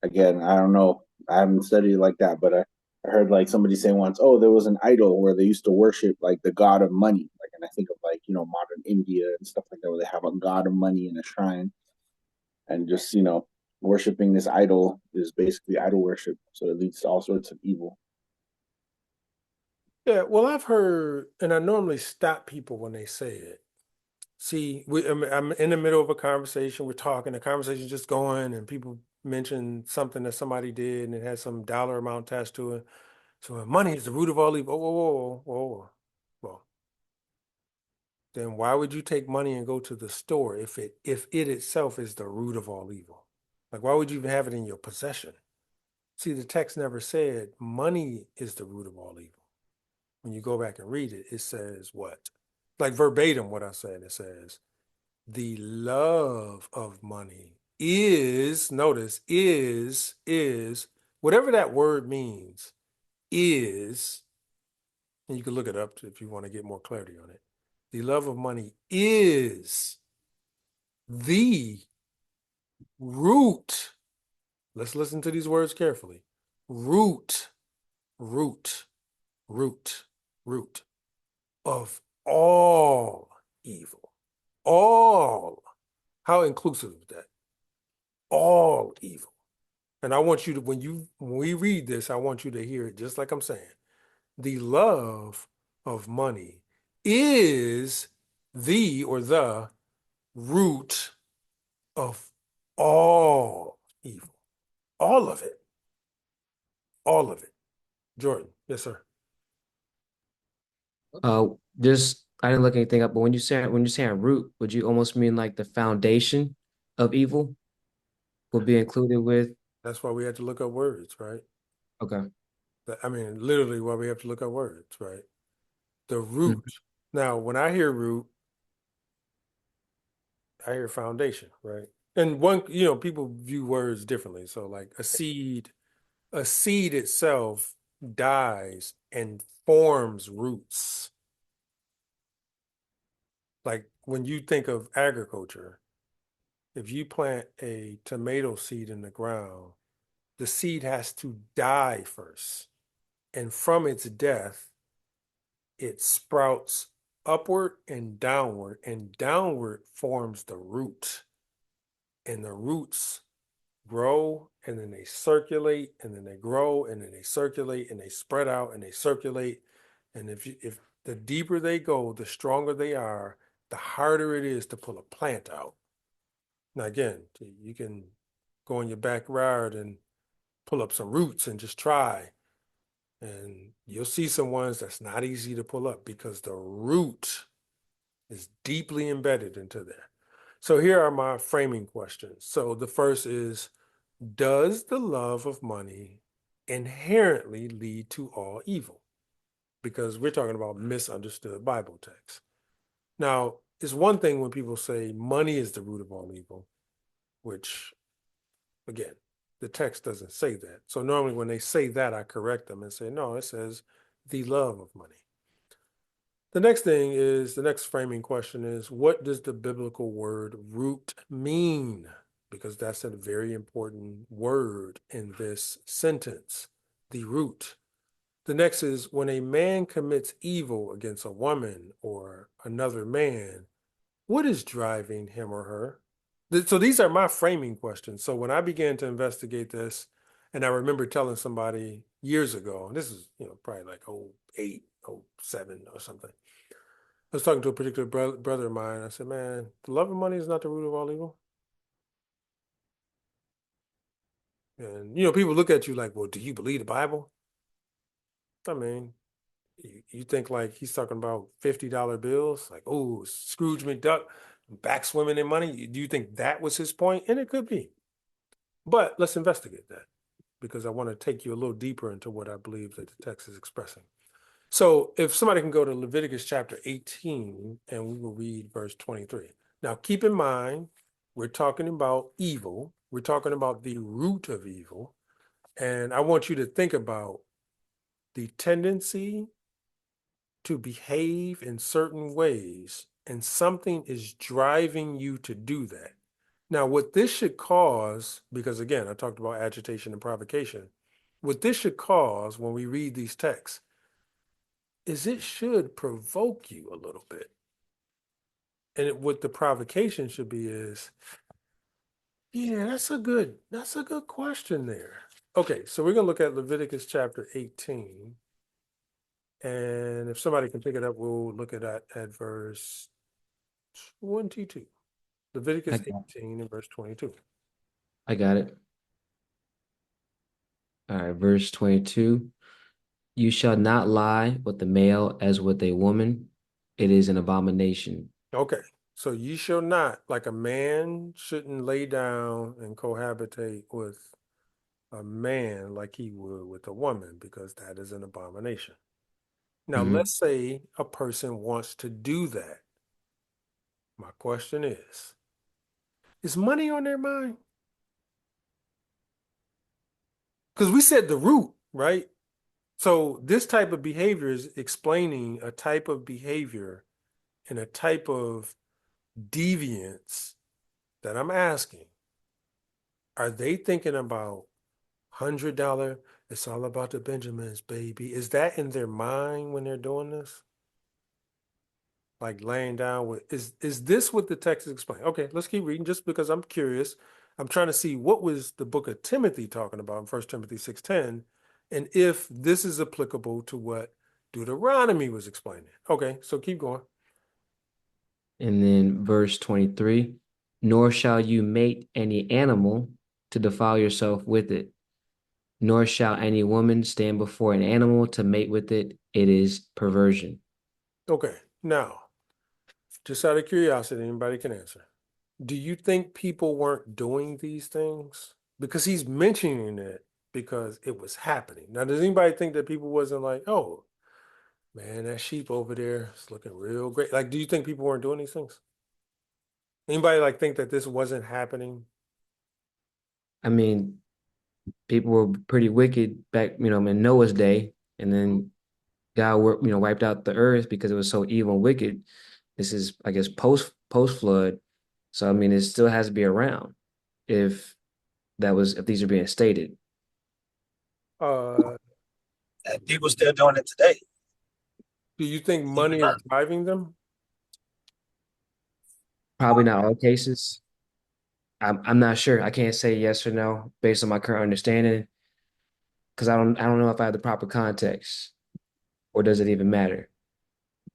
again, I don't know, I haven't studied it like that, but I heard like somebody say once, oh, there was an idol where they used to worship like the god of money. Like, and I think of like modern India and stuff like that, where they have a god of money in a shrine, and just worshiping this idol is basically idol worship. So it leads to all sorts of evil. Yeah, well, I've heard, and I normally stop people when they say it. See, I'm in the middle of a conversation. We're talking, the conversation's just going, and people mention something that somebody did, and it has some dollar amount attached to it. So money is the root of all evil. Whoa, whoa, whoa, whoa, whoa. Well, then why would you take money and go to the store if it itself is the root of all evil? Like, why would you even have it in your possession? See, the text never said money is the root of all evil. When you go back and read it, it says what? Like verbatim what I said, it says, the love of money is, notice, is, whatever that word means, is, and you can look it up if you want to get more clarity on it. The love of money is the root. Let's listen to these words carefully. Root, root, root, root of all evil. All. How inclusive is that? All evil. And I want you to, when we read this, I want you to hear it just like I'm saying. The love of money is the root of all evil. All of it. All of it. Jordan, yes, sir. Uh, just I didn't look anything up, but when you're saying root, would you almost mean like the foundation of evil will be included with? That's why we had to look up words, right? Okay. I mean, literally why we have to look up words, right? The root. Mhm. Now, when I hear root, I hear foundation, right? And people view words differently. So like a seed itself dies and forms roots. Like when you think of agriculture, if you plant a tomato seed in the ground, the seed has to die first. And from its death, it sprouts upward, and downward forms the root. And the roots grow, and then they circulate, and then they grow, and then they circulate, and they spread out, and they circulate. And if the deeper they go, the stronger they are, the harder it is to pull a plant out. Now again, you can go in your backyard and pull up some roots and just try. And you'll see some ones that's not easy to pull up because the root is deeply embedded into there. So here are my framing questions. So the first is, does the love of money inherently lead to all evil? Because we're talking about misunderstood Bible text. Now, it's one thing when people say money is the root of all evil, which, again, the text doesn't say that. So normally when they say that, I correct them and say, no, it says the love of money. The next thing is, the next framing question is, what does the biblical word root mean? Because that's a very important word in this sentence, the root. The next is, when a man commits evil against a woman or another man, what is driving him or her? So these are my framing questions. So when I began to investigate this, and I remember telling somebody years ago, and this is, probably like 08, 07 or something. I was talking to a particular brother of mine. I said, man, the love of money is not the root of all evil. And, people look at you like, well, do you believe the Bible? I mean, you think like he's talking about $50 bills, like, oh, Scrooge McDuck back swimming in money. Do you think that was his point? And it could be. But let's investigate that, because I want to take you a little deeper into what I believe that the text is expressing. So if somebody can go to Leviticus chapter 18, and we will read verse 23. Now, keep in mind, we're talking about evil. We're talking about the root of evil. And I want you to think about the tendency to behave in certain ways, and something is driving you to do that. Now, what this should cause, because again, I talked about agitation and provocation, what this should cause when we read these texts is it should provoke you a little bit. And what the provocation should be is, yeah, that's a good question there. Okay, so we're gonna look at Leviticus chapter 18. And if somebody can pick it up, we'll look at verse 22. I Leviticus got, 18 and verse 22. I got it. All right, verse 22. You shall not lie with the male as with a woman. It is an abomination. Okay, so ye shall not, like a man shouldn't lay down and cohabitate with a man like he would with a woman, because that is an abomination. Now, Mhm. let's say a person wants to do that. My question is money on their mind? Because we said the root, right? So this type of behavior is explaining a type of behavior and a type of deviance that I'm asking. Are they thinking about $100? It's all about the Benjamins, baby. Is that in their mind when they're doing this? Like laying down with, is this what the text is explaining? Okay, let's keep reading, just because I'm curious. I'm trying to see what was the book of Timothy talking about in 1 Timothy 6:10, and if this is applicable to what Deuteronomy was explaining. Okay, so keep going. And then verse 23. Nor shall you mate any animal to defile yourself with it, nor shall any woman stand before an animal to mate with it. It is perversion. Okay, now, just out of curiosity, anybody can answer. Do you think people weren't doing these things? Because he's mentioning it because it was happening. Now, does anybody think that people wasn't like, oh, man, that sheep over there is looking real great? Like, do you think people weren't doing these things? Anybody like think that this wasn't happening? I mean, people were pretty wicked back, in Noah's day, and Mhm. then God, wiped out the earth because it was so evil and wicked. This is, I guess, post flood. So I mean, it still has to be around if if these are being stated. Uh, And people still doing it today. do you think Even money is now. driving them? Probably not all cases. I'm not sure. I can't say yes or no based on my current understanding because I don't know if I have the proper context or does it even matter?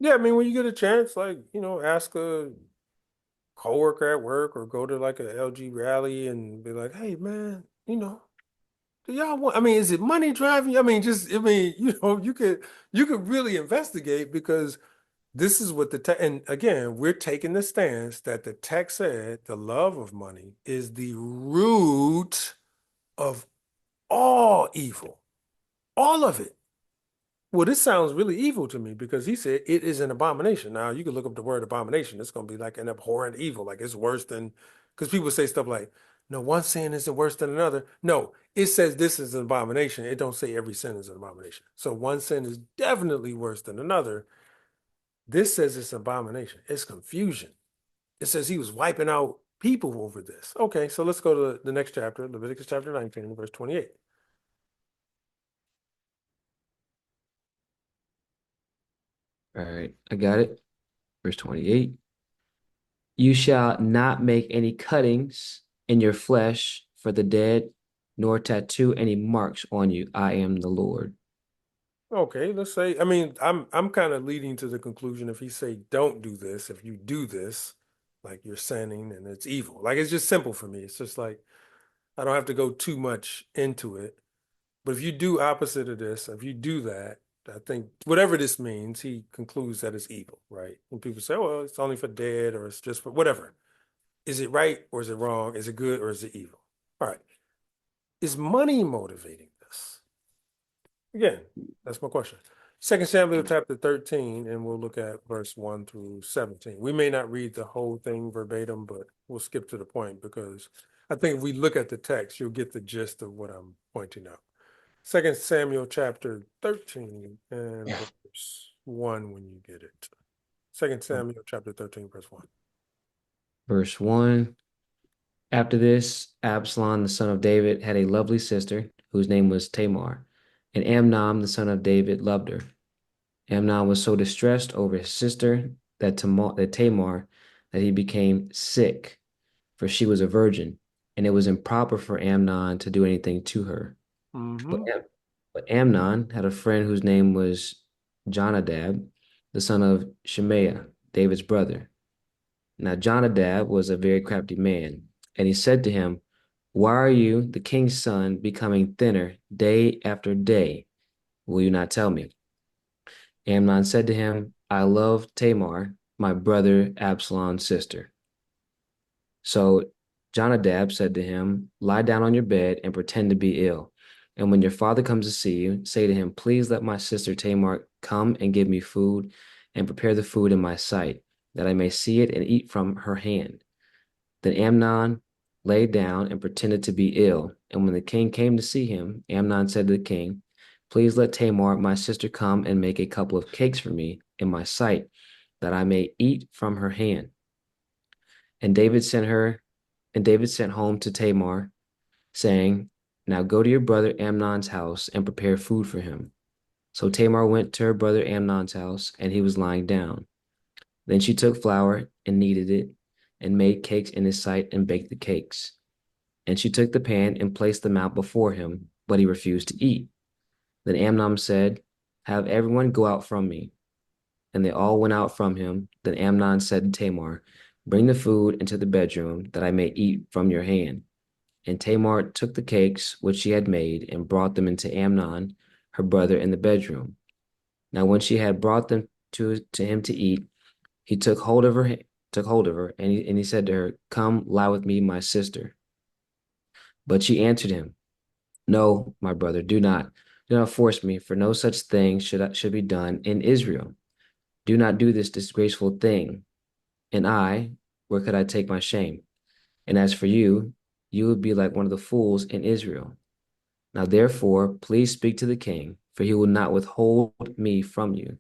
Yeah, I mean, when you get a chance, like, ask a coworker at work or go to like a LG rally and be like, hey, man, do y'all want, I mean, is it money driving you? I mean, you could really investigate, because this is what the text, and again, we're taking the stance that the text said the love of money is the root of all evil, all of it. Well, this sounds really evil to me, because he said it is an abomination. Now, you can look up the word abomination. It's going to be like an abhorrent evil, like it's worse than, because people say stuff like, no, one sin isn't worse than another. No, it says this is an abomination. It don't say every sin is an abomination. So one sin is definitely worse than another. This says it's abomination. It's confusion. It says he was wiping out people over this. Okay, so let's go to the next chapter, Leviticus chapter 19, verse 28. All right, I got it. Verse 28. You shall not make any cuttings in your flesh for the dead, nor tattoo any marks on you. I am the Lord. Okay, let's say, I mean, I'm kind of leading to the conclusion if he say don't do this, if you do this, like you're sinning and it's evil. Like it's just simple for me. It's just like I don't have to go too much into it. But if you do opposite of this, if you do that, I think whatever this means, he concludes that it's evil, right? And people say, well, it's only for dead or it's just for whatever. Is it right or is it wrong? Is it good or is it evil? All right. Is money motivating this? Again, that's my question. Second Samuel chapter 13, and we'll look at verse 1 through 17. We may not read the whole thing verbatim, but we'll skip to the point because I think if we look at the text, you'll get the gist of what I'm pointing out. Second Samuel chapter 13 and verse 1 when you get it. Second Samuel chapter 13, verse 1. Verse 1. After this, Absalom, the son of David, had a lovely sister whose name was Tamar, and Amnon, the son of David, loved her. Amnon was so distressed over his sister Tamar that he became sick, for she was a virgin, and it was improper for Amnon to do anything to her. But, Mm-hmm. but Amnon had a friend whose name was Jonadab, the son of Shemaiah, David's brother. Now Jonadab was a very crafty man, and he said to him, why are you, the king's son, becoming thinner day after day? Will you not tell me? Amnon said to him, I love Tamar, my brother Absalom's sister. So Jonadab said to him, lie down on your bed and pretend to be ill. And when your father comes to see you, say to him, please let my sister Tamar come and give me food and prepare the food in my sight, that I may see it and eat from her hand. Then Amnon lay down and pretended to be ill. And when the king came to see him, Amnon said to the king, please let Tamar, my sister, come and make a couple of cakes for me in my sight, that I may eat from her hand. And David sent home to Tamar, saying, now go to your brother Amnon's house and prepare food for him. So Tamar went to her brother Amnon's house, and he was lying down. Then she took flour and kneaded it, and made cakes in his sight and baked the cakes. And she took the pan and placed them out before him, but he refused to eat. Then Amnon said, have everyone go out from me. And they all went out from him. Then Amnon said to Tamar, bring the food into the bedroom, that I may eat from your hand. And Tamar took the cakes which she had made and brought them into Amnon, her brother, in the bedroom. Now when she had brought them to him to eat, he took hold of her, and he said to her, come lie with me, my sister. But she answered him, no, my brother, do not force me, for no such thing should be done in Israel. Do not do this disgraceful thing. And I, where could I take my shame? And as for you, you would be like one of the fools in Israel. Now therefore, please speak to the king, for he will not withhold me from you.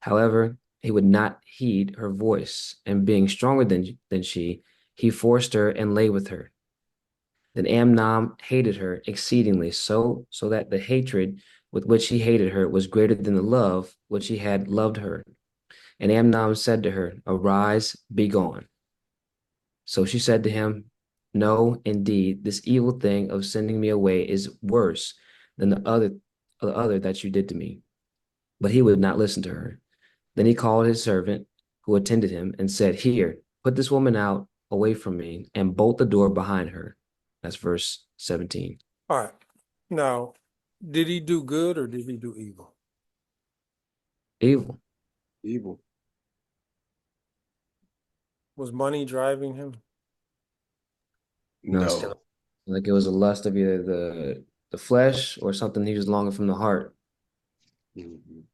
However, he would not heed her voice, and being stronger than she, he forced her and lay with her. Then Amnon hated her exceedingly, so that the hatred with which he hated her was greater than the love which he had loved her. And Amnon said to her, arise, be gone. So she said to him, no, indeed, this evil thing of sending me away is worse than the other that you did to me. But he would not listen to her. Then he called his servant who attended him and said, here, put this woman out away from me and bolt the door behind her. That's verse 17. All right. Now, did he do good or did he do evil? Evil. Evil. Was money driving him? No, still No. like it was a lust of either the flesh or something he was longing from the heart. Mhm.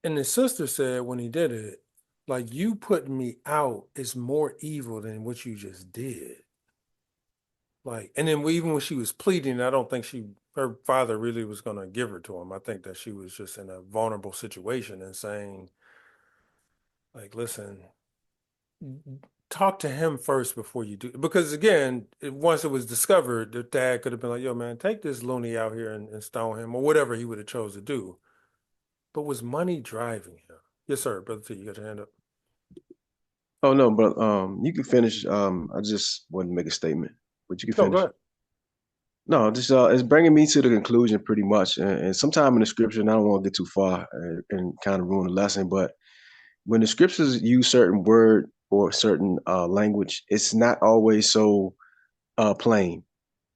And his sister said when he did it, like you putting me out is more evil than what you just did. Like, and then even when she was pleading, I don't think her father really was going to give her to him. I think that she was just in a vulnerable situation and saying, like, listen, talk to him first before you do, because again, once it was discovered, the dad could have been like, yo, man, take this loony out here and stone him or whatever he would have chose to do. But was money driving him? Yes, sir, brother T, you got your hand up. Oh no, but you can finish. I just wanted to make a statement, but you can No, go finish. ahead. No, just it's bringing me to the conclusion pretty much, and sometime in the scripture, and I don't want to get too far and kind of ruin the lesson, but when the scriptures use certain word or certain language, it's not always so plain.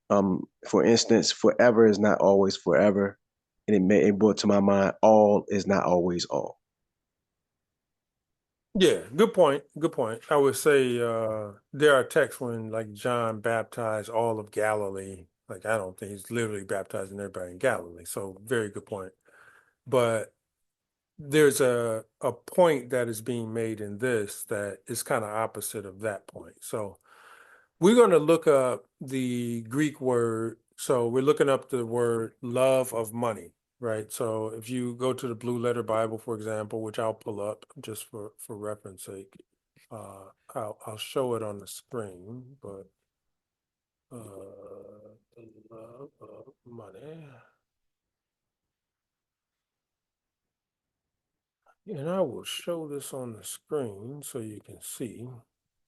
For instance, forever is not always forever, and it brought to my mind, all is not always all. Yeah, good point. Good point. I would say there are texts when like John baptized all of Galilee. Like I don't think he's literally baptizing everybody in Galilee. So very good point. But there's a point that is being made in this that is kind of opposite of that point. So we're going to look up the Greek word. So we're looking up the word love of money, right? So if you go to the Blue Letter Bible, for example, which I'll pull up just for reference sake, I'll show it on the screen, but the love of money. And I will show this on the screen so you can see,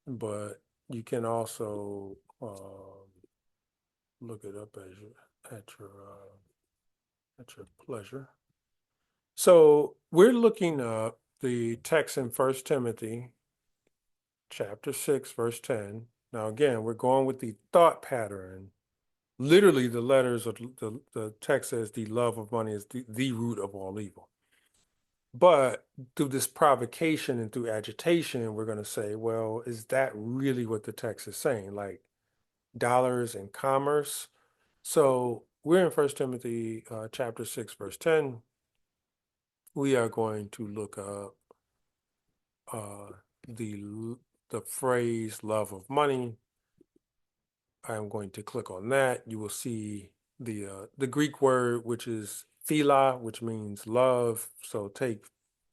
but you can also look it up as at your pleasure. So we're looking up the text in 1 Timothy chapter 6, verse 10. Now again, we're going with the thought pattern. Literally, the letters of the text says the love of money is the root of all evil. But through this provocation and through agitation, we're going to say, well, is that really what the text is saying? Like dollars and commerce? So we're in 1 Timothy chapter 6, verse 10. We are going to look up the phrase love of money. I'm going to click on that. You will see the Greek word, which is phila, which means love. So take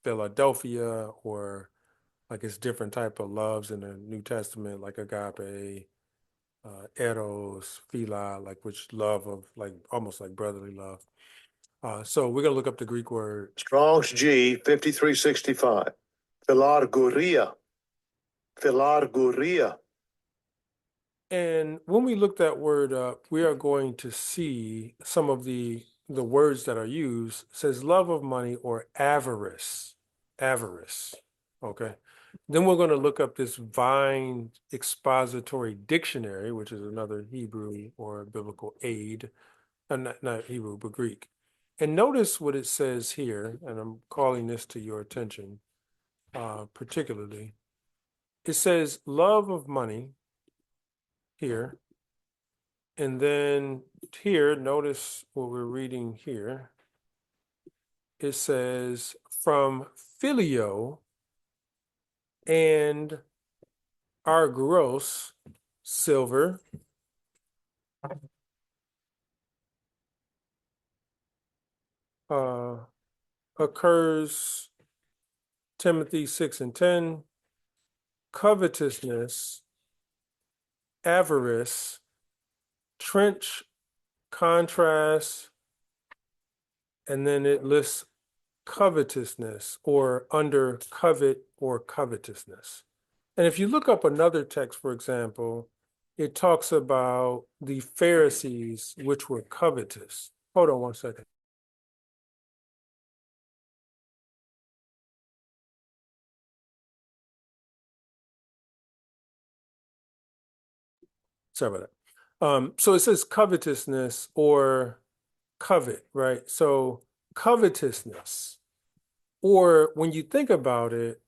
Philadelphia, or like it's different type of loves in the New Testament, like agape, eros, phila, like which love of like almost like brotherly love. So we're gonna look up the Greek word. Strong's G 5365. Philarguria. Philarguria. And when we look that word up, we are going to see some of the words that are used. It says love of money or avarice. Avarice. Okay. Then we're going to look up this Vine Expository Dictionary, which is another Hebrew or biblical aid. Not Hebrew, but Greek. And notice what it says here, and I'm calling this to your attention particularly. It says love of money here. And then here, notice what we're reading here. It says from filio and argyros, silver, occurs Timothy 6 and 10, covetousness, avarice, trench, contrast, and then it lists covetousness or under covet or covetousness. And if you look up another text, for example, it talks about the Pharisees, which were covetous. Hold on one second. Sorry about that. So it says covetousness or covet, right? So covetousness, or when you think about it,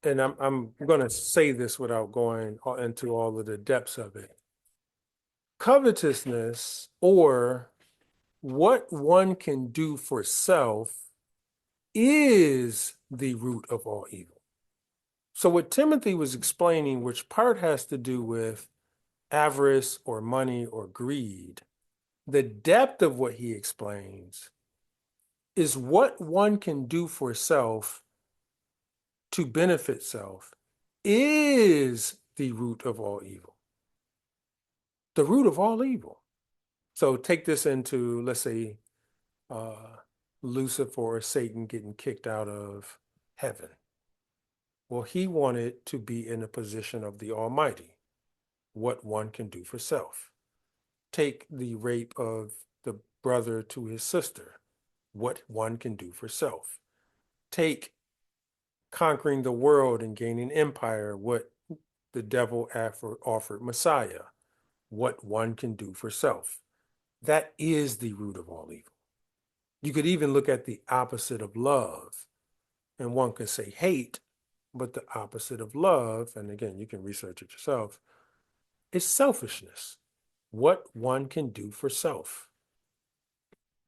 and I'm going to say this without going into all of the depths of it. Covetousness, or what one can do for self, is the root of all evil. So what Timothy was explaining, which part has to do with avarice or money or greed, the depth of what he explains is what one can do for self to benefit self is the root of all evil. The root of all evil. So take this into, let's say, Lucifer or Satan getting kicked out of heaven. Well, he wanted to be in a position of the Almighty, what one can do for self. Take the rape of the brother to his sister, what one can do for self. Take conquering the world and gaining empire, what the devil offered Messiah, what one can do for self. That is the root of all evil. You could even look at the opposite of love, and one could say hate, but the opposite of love, and again, you can research it yourself, is selfishness. What one can do for self.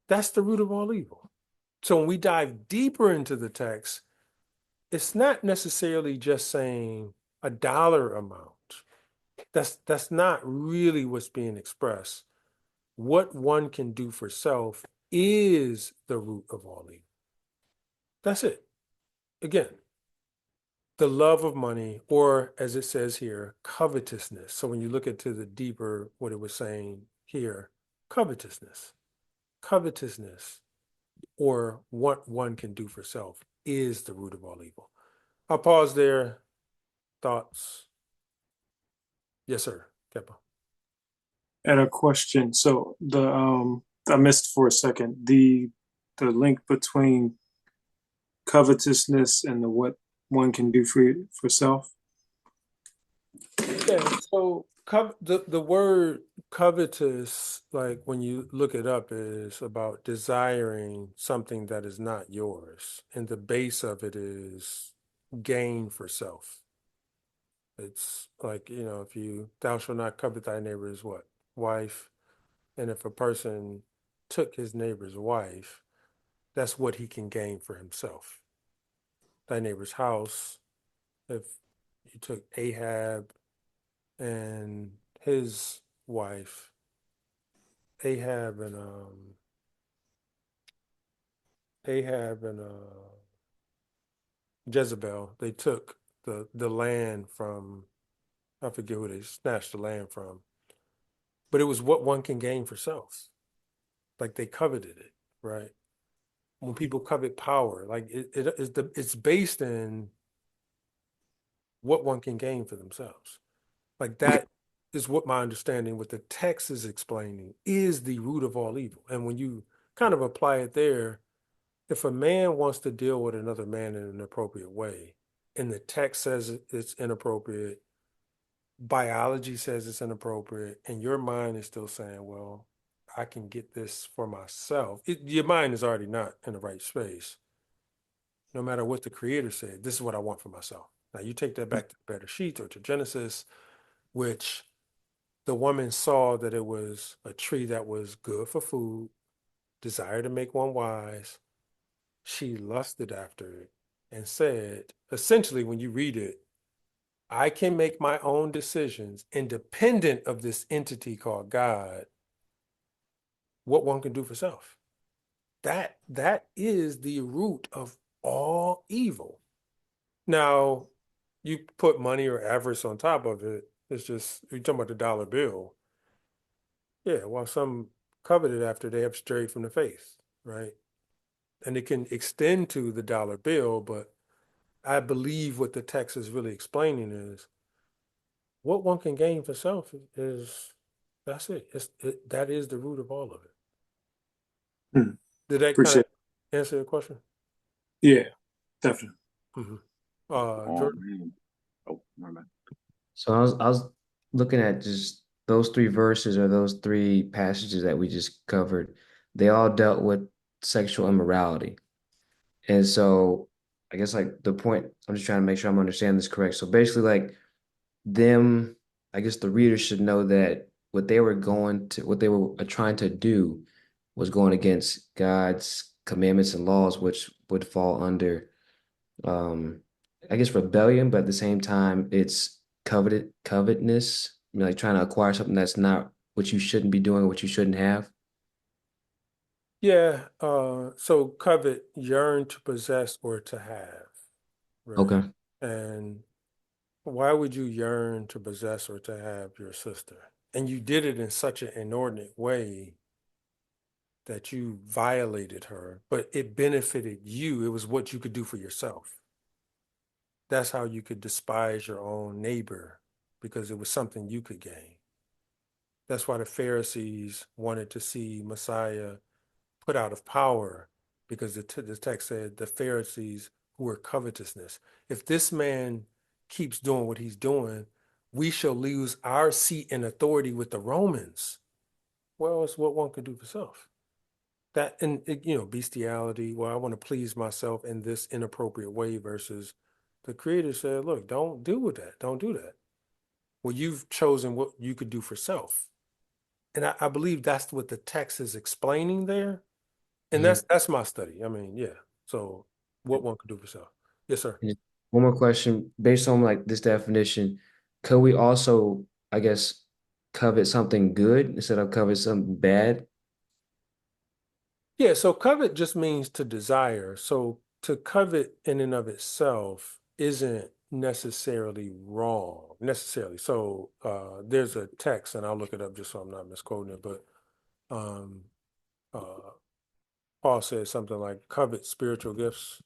That's the root of all evil. So when we dive deeper into the text, it's not necessarily just saying a dollar amount. That's not really what's being expressed. What one can do for self is the root of all evil. That's it. Again, the love of money, or as it says here, covetousness. So when you look into the deeper, what it was saying here, covetousness, or what one can do for self is the root of all evil. I'll pause there. Thoughts? Yes, sir. Kepa. And a question. So I missed for a second the link between covetousness and the what one can do for self. Yeah, so the word covetous, like when you look it up, is about desiring something that is not yours. And the base of it is gain for self. It's like, if thou shalt not covet thy neighbor's what? Wife. And if a person took his neighbor's wife, that's what he can gain for himself. Thy neighbor's house, if you took Ahab and his wife, Ahab and Jezebel, they took the land from, I forget who they snatched the land from, but it was what one can gain for self. Like they coveted it, right? When people covet power, like it's based in what one can gain for themselves. Like that is what my understanding, what the text is explaining, is the root of all evil. And when you kind of apply it there, if a man wants to deal with another man in an appropriate way, and the text says it's inappropriate, biology says it's inappropriate, and your mind is still saying, well, I can get this for myself. Your mind is already not in the right space. No matter what the creator said, this is what I want for myself. Now you take that back to Better Sheets or to Genesis, which the woman saw that it was a tree that was good for food, desire to make one wise. She lusted after it and said, essentially, when you read it, I can make my own decisions independent of this entity called God, what one can do for self. That is the root of all evil. Now, you put money or avarice on top of it, it's just, you're talking about the dollar bill. Yeah, well, some coveted after they have strayed from the faith, right? And it can extend to the dollar bill, but I believe what the text is really explaining is what one can gain for self is that's it. That is the root of all of it. Hmm. Did that kind of Appreciate answer your question? it. Yeah, definitely. Mm-hmm. Oh Jordan? man. Oh, my bad. So I was looking at just those three verses or those three passages that we just covered. They all dealt with sexual immorality. And so I guess like the point, I'm just trying to make sure I'm understanding this correct. So basically like them, I guess the reader should know that what they were trying to do was going against God's commandments and laws, which would fall under um I guess rebellion, but at the same time it's covetousness, like trying to acquire something that's not what you shouldn't be doing, what you shouldn't have. Yeah. So covet, yearn to possess or to have, right? Okay. And why would you yearn to possess or to have your sister? And you did it in such an inordinate way that you violated her, but it benefited you. It was what you could do for yourself. That's how you could despise your own neighbor, because it was something you could gain. That's why the Pharisees wanted to see Messiah put out of power, because the text said the Pharisees who were covetousness. If this man keeps doing what he's doing, we shall lose our seat and authority with the Romans. Well, it's what one could do for self. That, and bestiality. Well, I want to please myself in this inappropriate way, versus the Creator said, look, don't deal with that. Don't do that. Well, you've chosen what you could do for self. And I believe that's what the text is explaining there. And Mhm. that's my study. I mean, yeah. So what one could do for self. Yes, sir. And one more question, based on like this definition, could we also, I guess, covet something good instead of covet something bad? Yeah, so covet just means to desire. So to covet in and of itself isn't necessarily wrong, necessarily. So there's a text, and I'll look it up just so I'm not misquoting it, but um, uh, Paul says something like covet spiritual gifts.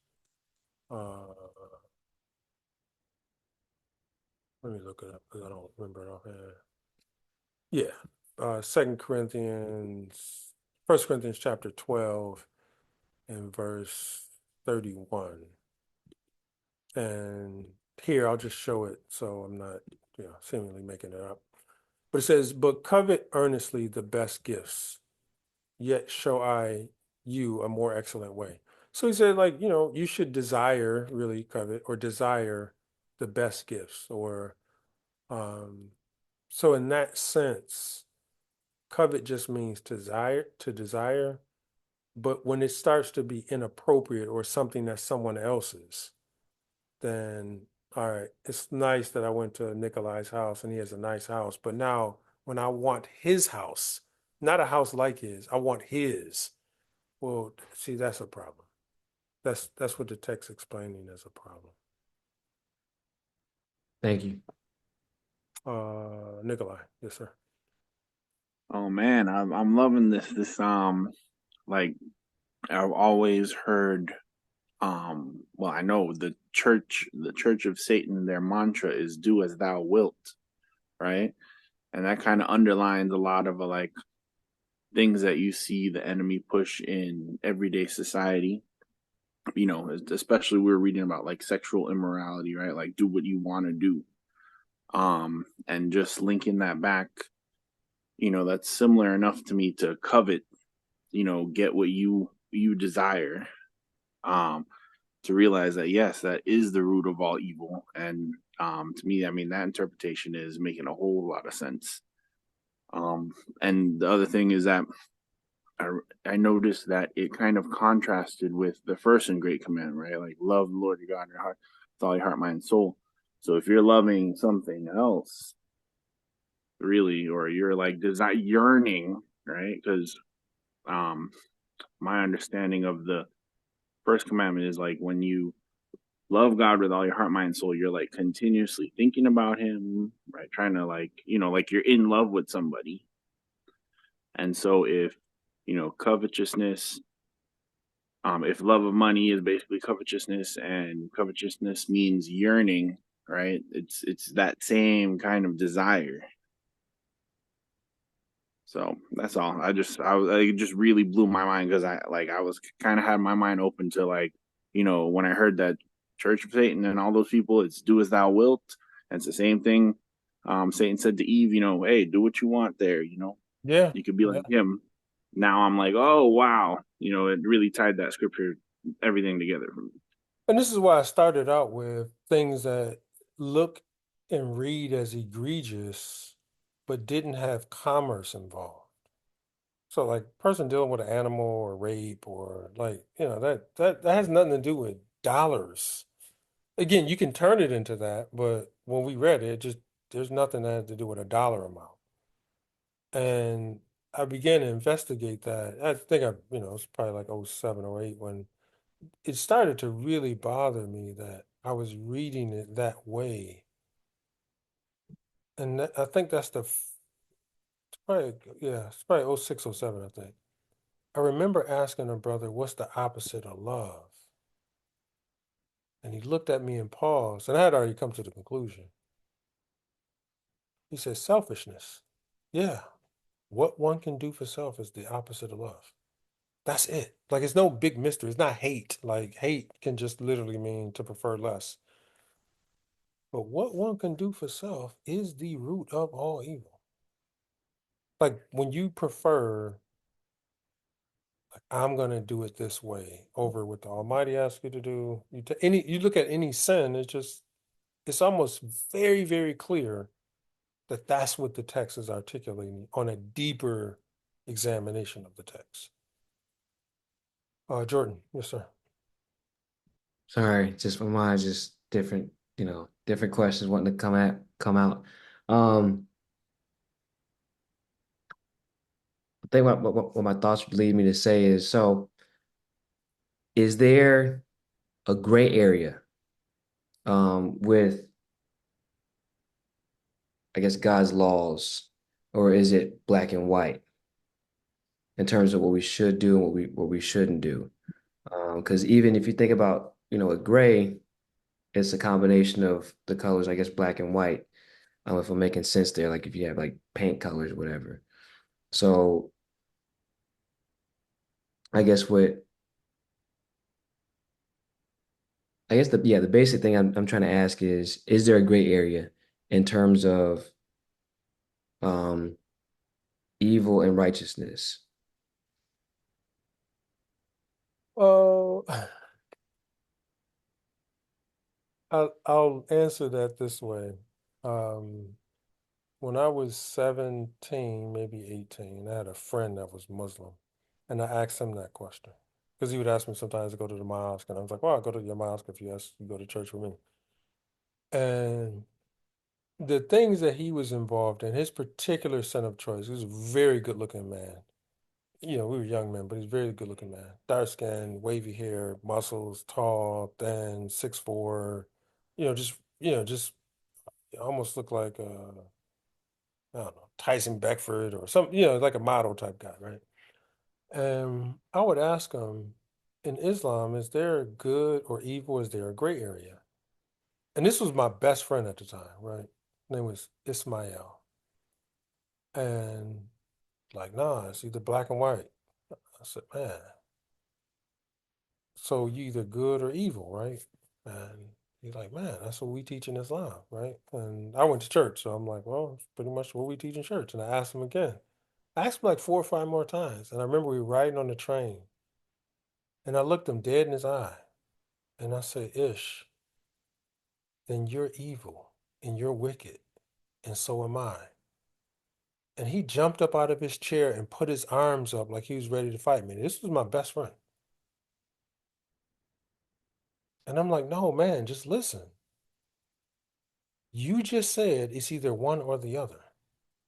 Uh, let me look it up because I don't remember it offhand. Yeah. 2 Corinthians, 1 Corinthians chapter 12 and verse 31. And here I'll just show it so I'm not, seemingly making it up. But it says, but covet earnestly the best gifts, yet show I you a more excellent way. So he said, like, you should desire, really covet, or desire the best gifts, or so in that sense, covet just means to desire, but when it starts to be inappropriate or something that's someone else's, then all right, it's nice that I went to Nikolai's house and he has a nice house, but now when I want his house, not a house like his, I want his. Well, see, that's a problem. That's what the text explaining as a problem. Thank you. Nikolai, yes, sir. Oh man, I'm loving this like I've always heard well, I know the church of Satan, their mantra is do as thou wilt, right? And that kind of underlines a lot of like things that you see the enemy push in everyday society. Especially we're reading about like sexual immorality, right? Like do what you want to do. And just linking that back, that's similar enough to me to covet, get what you desire. Um, to realize that yes, that is the root of all evil. And to me, I mean that interpretation is making a whole lot of sense. And the other thing is that I, I noticed that it kind of contrasted with the first and great commandment, right? Like love the Lord your God in your heart with all your heart, mind, and soul. So if you're loving something else, really, or you're like yearning, right? Because um, my understanding of the first commandment is like when you love God with all your heart, mind, and soul, you're like continuously thinking about Him, right? Trying to like, like you're in love with somebody. And so if, covetousness, if love of money is basically covetousness and covetousness means yearning, right? It's that same kind of desire. So that's all. It just really blew my mind because I was kind of had my mind open to like, when I heard that Church of Satan and all those people, it's do as thou wilt. And it's the same thing. Satan said to Eve, hey, do what you want there. Yeah, You could be yeah. like him. Now I'm like, oh wow, it really tied that scripture, everything together for me. And this is why I started out with things that look and read as egregious, but didn't have commerce involved. So like person dealing with an animal or rape or like, that has nothing to do with dollars. Again, you can turn it into that, but when we read it, just there's nothing that had to do with a dollar amount. And I began to investigate that. I think it's probably like '07 or '08 when it started to really bother me that I was reading it that way. And I think that's it's probably oh 06, oh 07, I think. I remember asking a brother, what's the opposite of love? And he looked at me and paused, and I had already come to the conclusion. He said, selfishness. Yeah, what one can do for self is the opposite of love. That's it. Like, it's no big mystery. It's not hate. Like, hate can just literally mean to prefer less. But what one can do for self is the root of all evil. Like, when you prefer, like, I'm going to do it this way over what the Almighty asks you to do, you look at any sin, it's almost very, very clear that that's what the text is articulating on a deeper examination of the text. Jordan, yes, sir. Sorry, just my mind just different, different questions wanting to come out. Um, I think what my thoughts would lead me to say is, so is there a gray area with, I guess, God's laws, or is it black and white in terms of what we should do and what we shouldn't do? Because even if you think about, a gray, it's a combination of the colors, I guess, black and white. If I'm making sense there, like if you have like paint colors, whatever. So I guess what I guess the basic thing I'm trying to ask is there a gray area in terms of um evil and righteousness? Oh, I'll answer that this way. Um, when I was 17, maybe 18, I had a friend that was Muslim, and I asked him that question because he would ask me sometimes to go to the mosque, and I was like, "Well, I'll go to your mosque if you go to church with me." And the things that he was involved in, his particular son of choice, he was a very good-looking man. We were young men, but he's a very good-looking man. Dark skin, wavy hair, muscles, tall, thin, 6'4", just almost looked like I don't know, Tyson Beckford or some, like a model type guy, right? And I would ask him, in Islam, is there good or evil? Is there a gray area? And this was my best friend at the time, right? His name was Ismail. And like, nah, it's either black and white. I said, man, so you either good or evil, right? And he's like, man, that's what we teach in Islam, right? And I went to church, so I'm like, well, it's pretty much what we teach in church. And I asked him again. I asked him like 4 or 5 more times. And I remember we were riding on the train. And I looked him dead in his eye. And I said, Ish, then you're evil and you're wicked. And so am I. And he jumped up out of his chair and put his arms up like he was ready to fight me. This was my best friend. And I'm like, no, man, just listen. You just said it's either one or the other.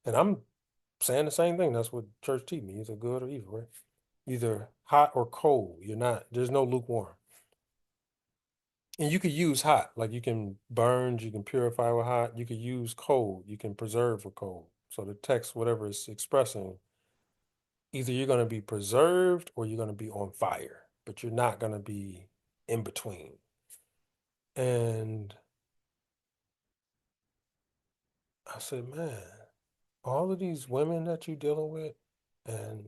And I'm saying the same thing. That's what church teach me. Either good or evil, right? Either hot or cold. There's no lukewarm. And you could use hot, like you can burn, you can purify with hot. You could use cold, you can preserve with cold. So the text, whatever it's expressing, either you're going to be preserved or you're going to be on fire, but you're not going to be in between. And I said, man, all of these women that you're dealing with and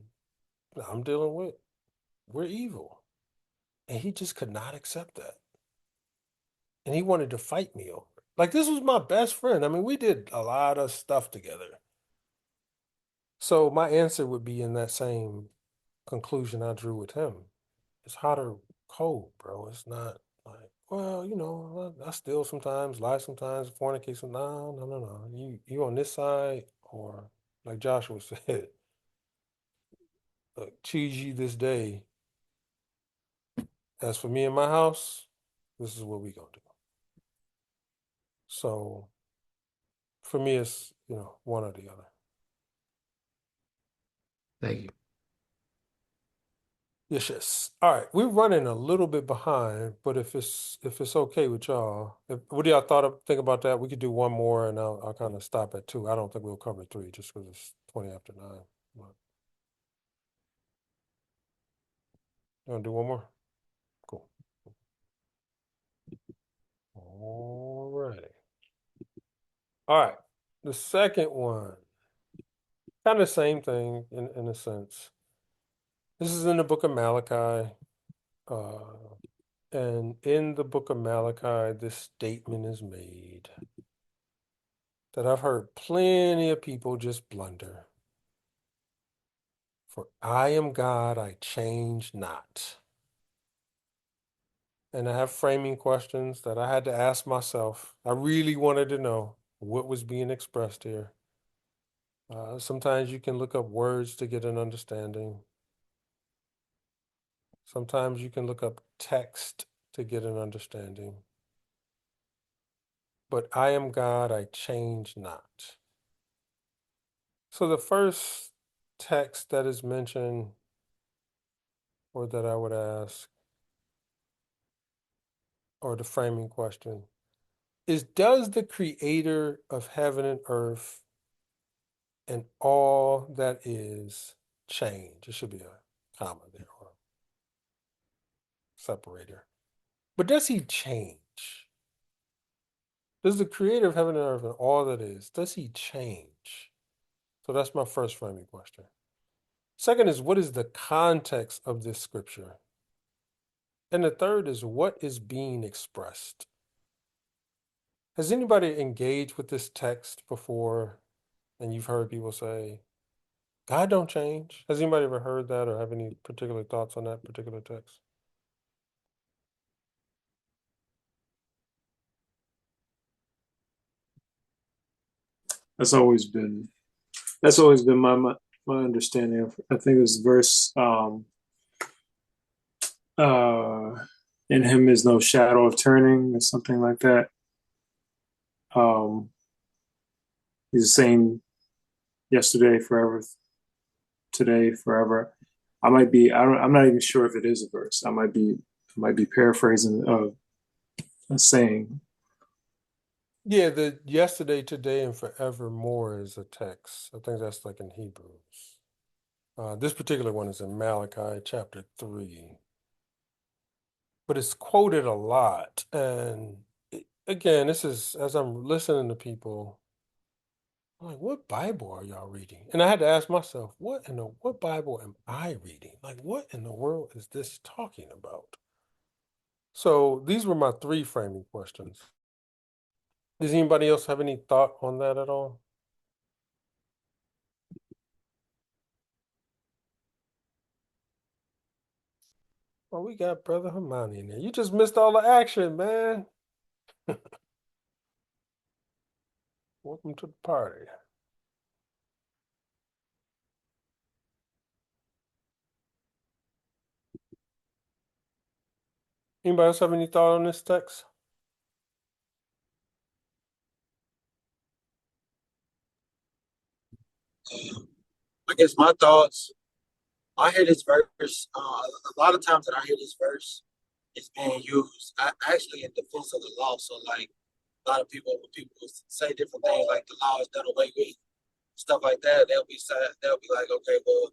I'm dealing with, we're evil. And he just could not accept that. And he wanted to fight me over it. Like, this was my best friend. I mean, we did a lot of stuff together. So my answer would be in that same conclusion I drew with him. It's hot or cold, bro. It's not like, well, I steal sometimes, lie sometimes, fornicate some. No, no, no, no. You on this side, or like Joshua said, choose ye this day. As for me and my house, this is what we gonna do. So for me, it's one or the other. Thank you. Yes, yes. All right, we're running a little bit behind, but if it's okay with y'all, what do y'all think about that? We could do one more, and I'll kind of stop at 2. I don't think we'll cover 3 just because it's 20 after 9. But you want to do one more? Cool. All righty. All right. The second one, kind of the same thing in a sense. This is in the book of Malachi. And in the book of Malachi, this statement is made that I've heard plenty of people just blunder. For I am God, I change not. And I have framing questions that I had to ask myself. I really wanted to know what was being expressed here. Sometimes you can look up words to get an understanding. Sometimes you can look up text to get an understanding. But I am God, I change not. So the first text that is mentioned, or that I would ask, or the framing question, is does the creator of heaven and earth and all that is change? It should be a comma there or separator. But does he change? Does the creator of heaven and earth and all that is, does he change? So that's my first framing question. Second is, what is the context of this scripture? And the third is, what is being expressed? Has anybody engaged with this text before and you've heard people say, God don't change? Has anybody ever heard that or have any particular thoughts on that particular text? That's always been my understanding of. I think it was verse. Uh, in him is no shadow of turning, or something like that. Um, he's the same yesterday, forever, today, forever. I might be. I'm not even sure if it is a verse. I might be paraphrasing a saying. Yeah, the yesterday, today, and forevermore is a text. I think that's like in Hebrews. This particular one is in Malachi chapter 3, but it's quoted a lot. And again, this is as I'm listening to people, I'm like, what Bible are y'all reading? And I had to ask myself, what Bible am I reading? Like, what in the world is this talking about? So these were my 3 framing questions. Does anybody else have any thought on that at all? Oh, we got Brother Hermione in there. You just missed all the action, man. Welcome to the party. Anybody else have any thought on this text? I guess my thoughts. I hear this verse. A lot of times that I hear this verse, it's being used actually in defense of the law. So like a lot of people, when people say different things like the law is done away with, stuff like that, they'll be like, okay, well,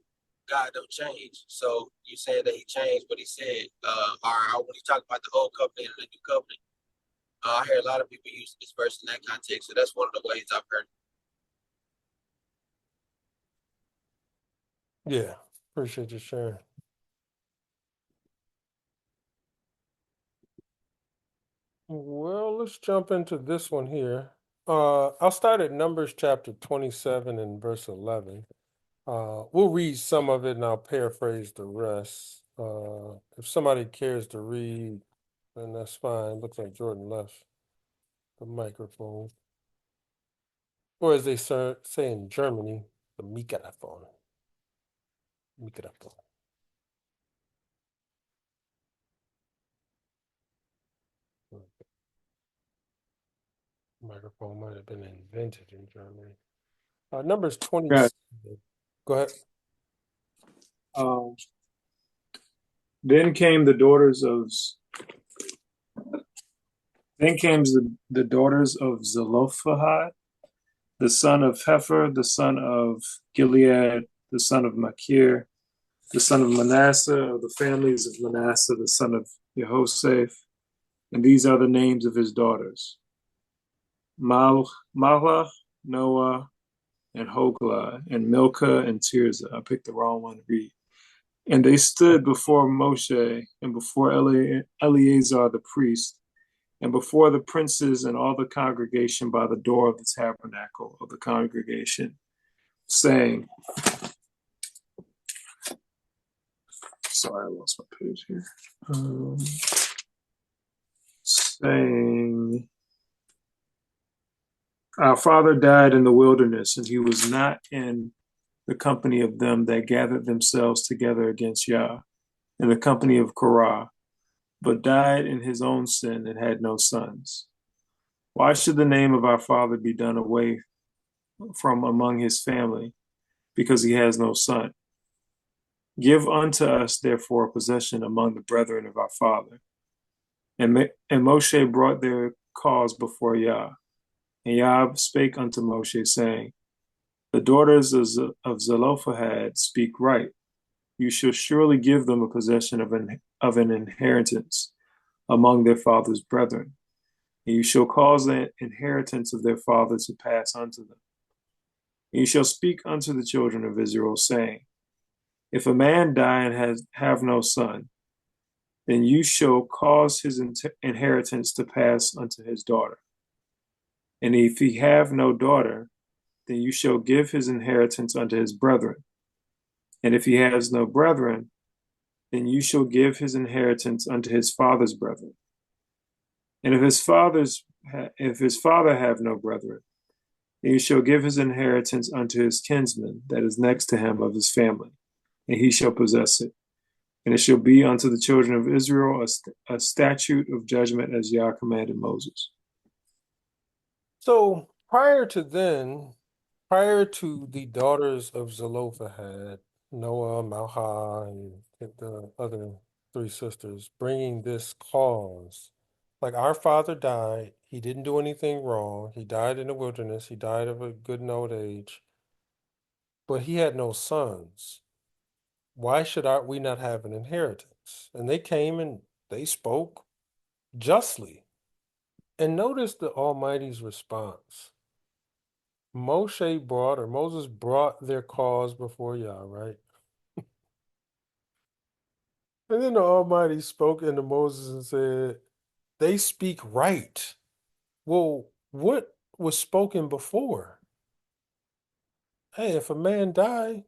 God don't change. So you saying that he changed what he said, or when he talk about the old covenant and the new covenant, I hear a lot of people use this verse in that context. So that's one of the ways I've heard. Yeah, appreciate you sharing. Well, let's jump into this one here. I'll start at Numbers chapter 27 and verse 11. We'll read some of it and I'll paraphrase the rest. If somebody cares to read, then that's fine. Looks like Jordan left the microphone. Or as they say in Germany, the Mikrofon. Mikrofon. Microphone might have been invented in Germany. Numbers 20. Got Go ahead. um, Then came the daughters of the daughters of Zelophehad, the son of Hefer, the son of Gilead, the son of Machir, the son of Manasseh, of the families of Manasseh, the son of Jehosaphat. And these are the names of his daughters: Mahlah, Noah, and Hoglah, and Milcah, and Tirzah. I picked the wrong one to read. And they stood before Moshe and before Eleazar the priest, and before the princes and all the congregation by the door of the tabernacle of the congregation, saying, sorry, I lost my page here. Saying, our father died in the wilderness, and he was not in the company of them that gathered themselves together against Yah, in the company of Korah, but died in his own sin and had no sons. Why should the name of our father be done away from among his family, because he has no son? Give unto us, therefore, a possession among the brethren of our father. And Moshe brought their cause before Yah. And Yah spake unto Moshe, saying, the daughters of Zelophehad speak right. You shall surely give them a possession of an inheritance among their father's brethren. And you shall cause the inheritance of their father to pass unto them. And you shall speak unto the children of Israel, saying, if a man die and have no son, then you shall cause his inheritance to pass unto his daughter. And if he have no daughter, then you shall give his inheritance unto his brethren. And if he has no brethren, then you shall give his inheritance unto his father's brethren. And if his father have no brethren, then you shall give his inheritance unto his kinsman that is next to him of his family, and he shall possess it. And it shall be unto the children of Israel a statute of judgment as Yah commanded Moses. So prior to the daughters of Zelophehad, Noah, Malha, and the other three sisters bringing this cause, like our father died, he didn't do anything wrong. He died in the wilderness. He died of a good and old age, but he had no sons. Why should we not have an inheritance? And they came and they spoke justly. And notice the Almighty's response. Moses brought their cause before Yah, right? And then the Almighty spoke unto Moses and said, they speak right. Well, what was spoken before? Hey, if a man die,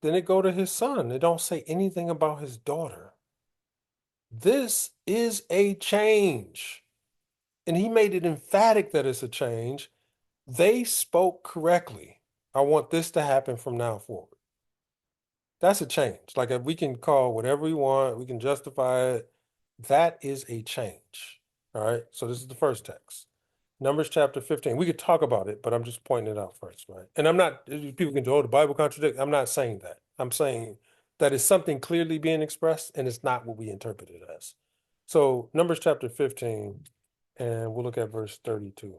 then it go to his son. It don't say anything about his daughter. This is a change. And he made it emphatic that it's a change. They spoke correctly. I want this to happen from now forward. That's a change. Like we can call whatever we want, we can justify it. That is a change. All right. So this is the first text. Numbers chapter 15. We could talk about it, but I'm just pointing it out first, right? And I'm not, people can go, oh, the Bible contradicts. I'm not saying that. I'm saying that is something clearly being expressed and it's not what we interpret it as. So Numbers chapter 15, and we'll look at verse 32.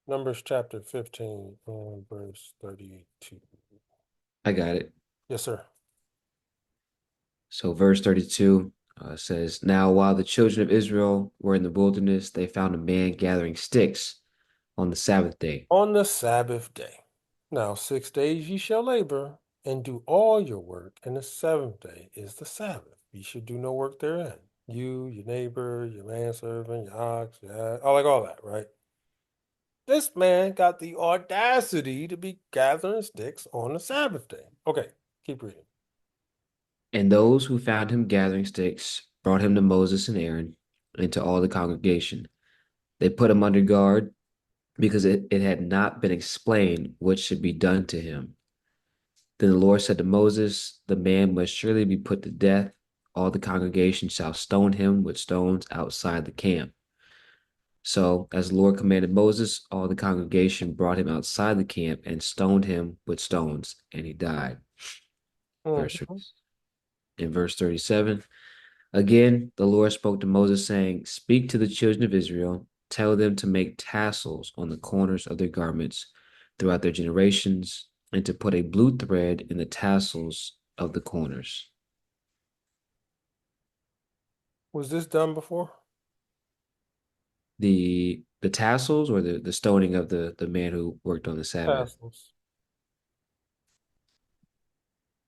Numbers chapter 15 and verse 32. I got it. Yes, sir. So, verse 32 says, now while the children of Israel were in the wilderness, they found a man gathering sticks on the Sabbath day. On the Sabbath day. Now 6 days ye shall labor and do all your work, and the seventh day is the Sabbath. Ye should do no work therein. You, your neighbor, your manservant, your ox, all that, right? This man got the audacity to be gathering sticks on the Sabbath day. Okay, keep reading. And those who found him gathering sticks brought him to Moses and Aaron and to all the congregation. They put him under guard because it had not been explained what should be done to him. Then the Lord said to Moses, the man must surely be put to death. All the congregation shall stone him with stones outside the camp. So, as the Lord commanded Moses, all the congregation brought him outside the camp and stoned him with stones, and he died. Verse Mhm. 3. In verse 37, again, the Lord spoke to Moses, saying, speak to the children of Israel, tell them to make tassels on the corners of their garments throughout their generations, and to put a blue thread in the tassels of the corners. Was this done before? The tassels or the stoning of the man who worked on the Sabbath? Tassels.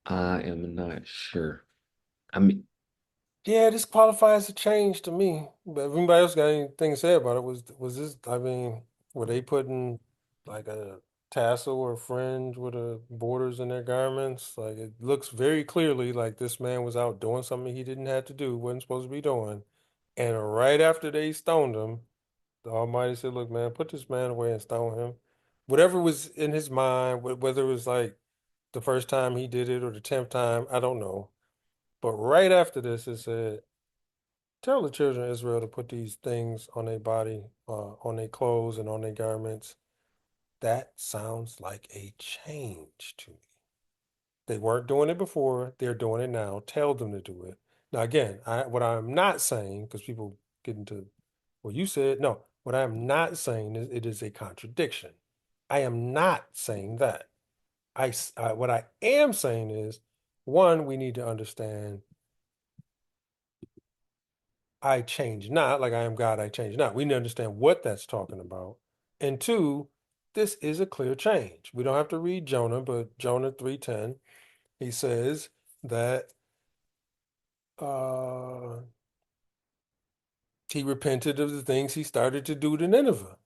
I am not sure. I mean, Yeah, this qualifies a change to me. But if anybody else got anything to say about it, was this, I mean, were they putting like a tassel or fringe with a borders in their garments? Like it looks very clearly like this man was out doing something he didn't have to do, wasn't supposed to be doing. And right after they stoned him, the Almighty said, look, man, put this man away and stone him. Whatever was in his mind, whether it was like the first time he did it or the 10th time, I don't know. But right after this, it said, tell the children of Israel to put these things on their body, on their clothes, and on their garments. That sounds like a change to me. They weren't doing it before, they're doing it now. Tell them to do it. Now, again, what I'm not saying, because people get into, well, you said, no, what I'm not saying is it is a contradiction. I am not saying that. What I am saying is, one, we need to understand I change not, like I am God, I change not. We need to understand what that's talking about. And two, this is a clear change. We don't have to read Jonah, but Jonah 3:10, he says that uh, he repented of the things he started to do to Nineveh.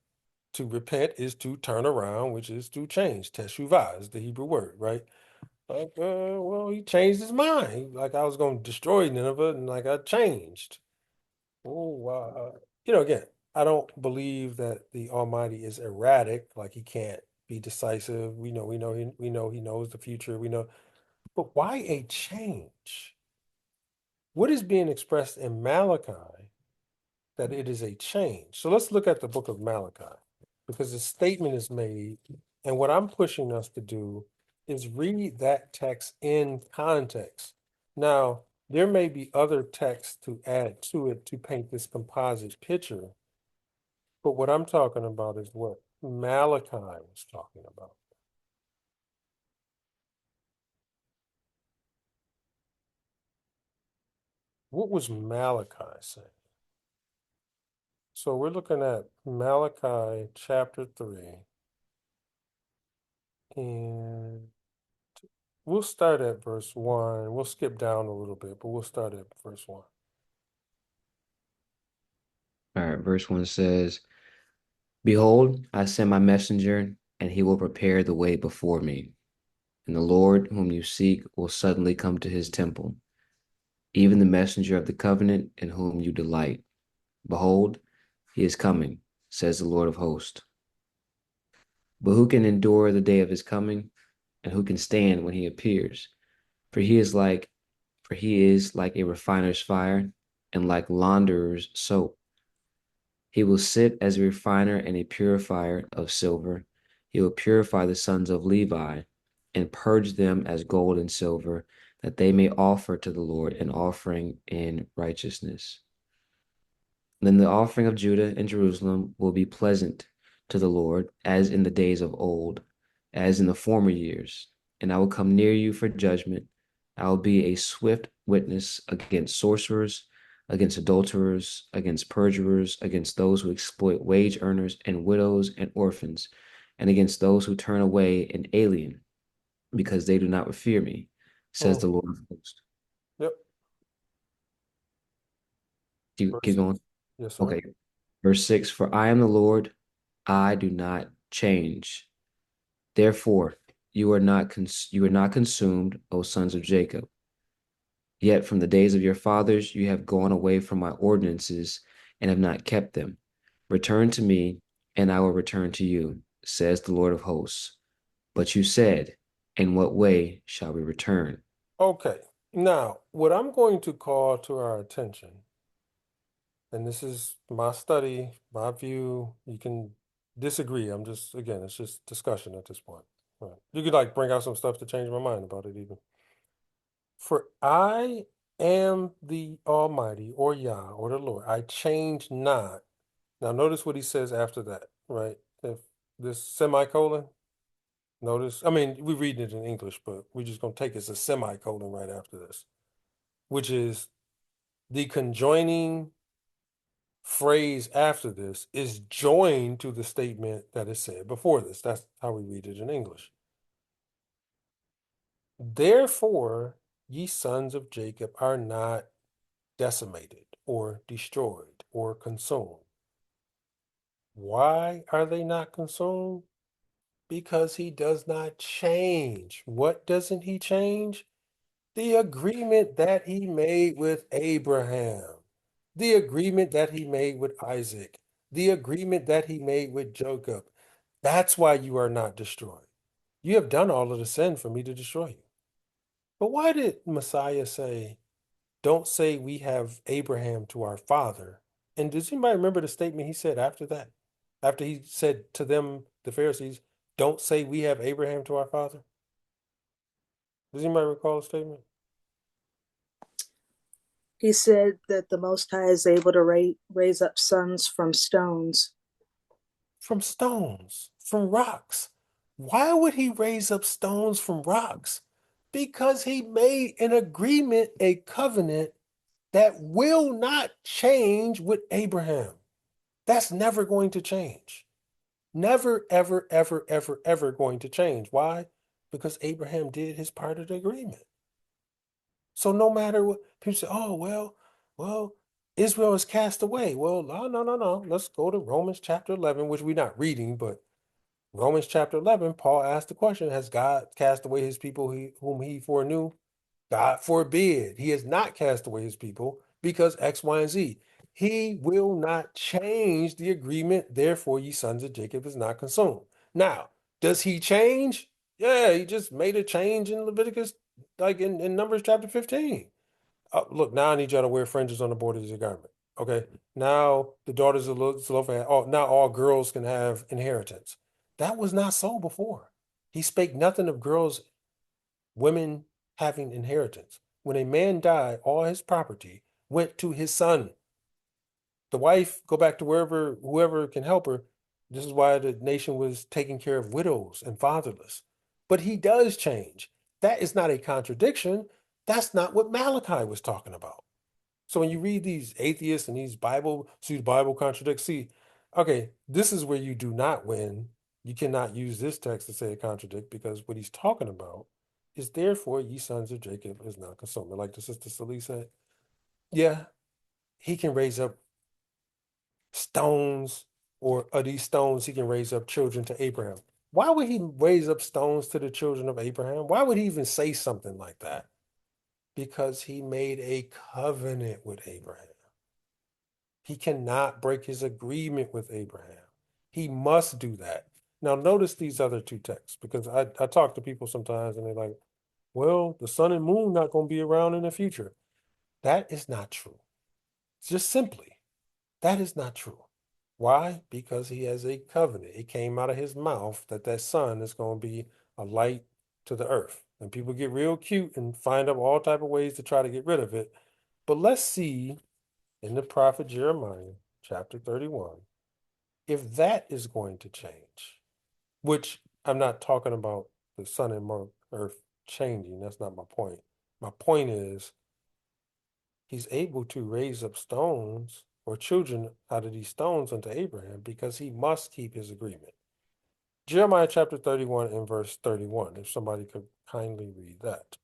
To repent is to turn around, which is to change. Teshuvah is the Hebrew word, right? Like, well, he changed his mind. Like I was going to destroy Nineveh, and like I changed. Oh, again, I don't believe that the Almighty is erratic, like he can't be decisive. We know he knows the future. We know, but why a change? What is being expressed in Malachi that it is a change? So let's look at the book of Malachi because the statement is made, and what I'm pushing us to do is read that text in context. Now, there may be other texts to add to it to paint this composite picture, but what I'm talking about is what Malachi was talking about. What was Malachi saying? So we're looking at Malachi chapter 3, and we'll start at verse 1. We'll skip down a little bit, but we'll start at verse 1. all right, verse 1 says, behold, I send my messenger, and he will prepare the way before me. And the Lord whom you seek will suddenly come to his temple, even the messenger of the covenant in whom you delight. Behold, he is coming, says the Lord of hosts. But who can endure the day of his coming? And who can stand when he appears? For he is like for he is like a refiner's fire and like launderer's soap. He will sit as a refiner and a purifier of silver. He will purify the sons of Levi and purge them as gold and silver, that they may offer to the Lord an offering in righteousness. Then the offering of Judah and Jerusalem will be pleasant to the Lord, as in the days of old, as in the former years. And I will come near you for judgment. I will be a swift witness against sorcerers, against adulterers, against perjurers, against those who exploit wage earners and widows and orphans, and against those who turn away an alien, because they do not fear me, says the Mhm. Lord of hosts. Yep. Keep Verse 6. going. Yes, sir. Okay. Verse 6, for I am the Lord, I do not change. Therefore, you are not consumed, O sons of Jacob. Yet from the days of your fathers you have gone away from my ordinances and have not kept them. Return to me, and I will return to you, says the Lord of hosts. But you said, in what way shall we return? Okay. Now, what I'm going to call to our attention, and this is my study, my view. You can disagree. Again, it's just discussion at this point. Right. You could like bring out some stuff to change my mind about it even. For I am the Almighty, or Yah, or the Lord. I change not. Now, notice what he says after that, right? If this semicolon, notice, I mean, we read it in English, but we're just going to take it as a semicolon right after this, which is the conjoining phrase after this is joined to the statement that is said before this. That's how we read it in English. Therefore, ye sons of Jacob are not decimated or destroyed or consumed. Why are they not consumed? Because he does not change. What doesn't he change? The agreement that he made with Abraham, the agreement that he made with Isaac, the agreement that he made with Jacob. That's why you are not destroyed. You have done all of the sin for me to destroy you. But why did Messiah say, don't say we have Abraham to our father? And does anybody remember the statement he said after that? After he said to them, the Pharisees, don't say we have Abraham to our father? Does anybody recall the statement? He said that the Most High is able to raise up sons from stones. From stones, from rocks. Why would he raise up stones from rocks? Because he made an agreement, a covenant that will not change with Abraham. That's never going to change. Never, ever, ever, ever, ever going to change. Why? Because Abraham did his part of the agreement. So no matter what people say, oh, well, Israel is cast away. Well, no. Let's go to Romans chapter 11, which we're not reading, but Romans chapter 11, Paul asked the question, has God cast away his people whom he foreknew? God forbid. He has not cast away his people because X, Y, and Z. He will not change the agreement. Therefore, ye sons of Jacob is not consumed. Now, does he change? Yeah, he just made a change in Leviticus, like in Numbers chapter 15. Look, now I need y'all to wear fringes on the borders of your garment. Okay. Now the daughters of Zelophehad, now all girls can have inheritance. That was not so before. He spake nothing of girls, women having inheritance. When a man died, all his property went to his son. The wife go back to whoever can help her. This is why the nation was taking care of widows and fatherless. But he does change. That is not a contradiction. That's not what Malachi was talking about. So when you read these atheists and these Bible, see the Bible contradicts, see, okay, this is where you do not win. You cannot use this text to say it contradict because what he's talking about is therefore ye sons of Jacob is not consumed. Like the sister Salih said, yeah, he can raise up stones, or of these stones he can raise up children to Abraham. Why would he raise up stones to the children of Abraham? Why would he even say something like that? Because he made a covenant with Abraham. He cannot break his agreement with Abraham. He must do that. Now, notice these other two texts because I talk to people sometimes and they're like, well, the sun and moon not going to be around in the future. That is not true. Just simply, that is not true. Why? Because he has a covenant. It came out of his mouth that that sun is going to be a light to the earth. And people get real cute and find up all type of ways to try to get rid of it. But let's see in the prophet Jeremiah, chapter 31, if that is going to change, which I'm not talking about the sun and earth changing. That's not my point. My point is he's able to raise up stones or children out of these stones unto Abraham because he must keep his agreement. Jeremiah chapter 31 and verse 31, if somebody could kindly read that.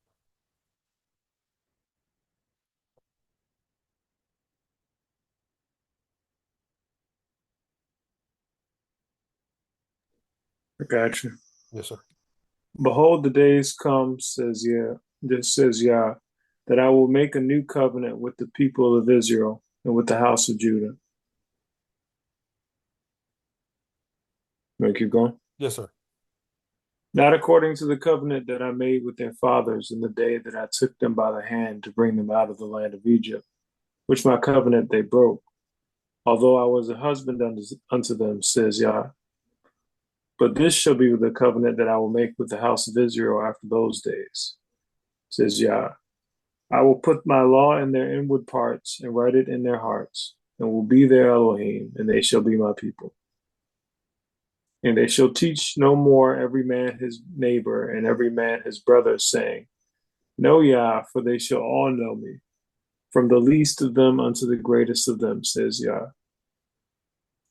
I got you. Yes, sir. Behold, the days come, says Yah, that I will make a new covenant with the people of Israel and with the house of Judah. May I keep going? Yes, sir. Not according to the covenant that I made with their fathers in the day that I took them by the hand to bring them out of the land of Egypt, which my covenant they broke, although I was a husband unto them, says Yah. But this shall be the covenant that I will make with the house of Israel after those days, says Yah. I will put my law in their inward parts and write it in their hearts, and will be their Elohim, and they shall be my people. And they shall teach no more every man his neighbor and every man his brother, saying, Know Yah, for they shall all know me, from the least of them unto the greatest of them, says Yah.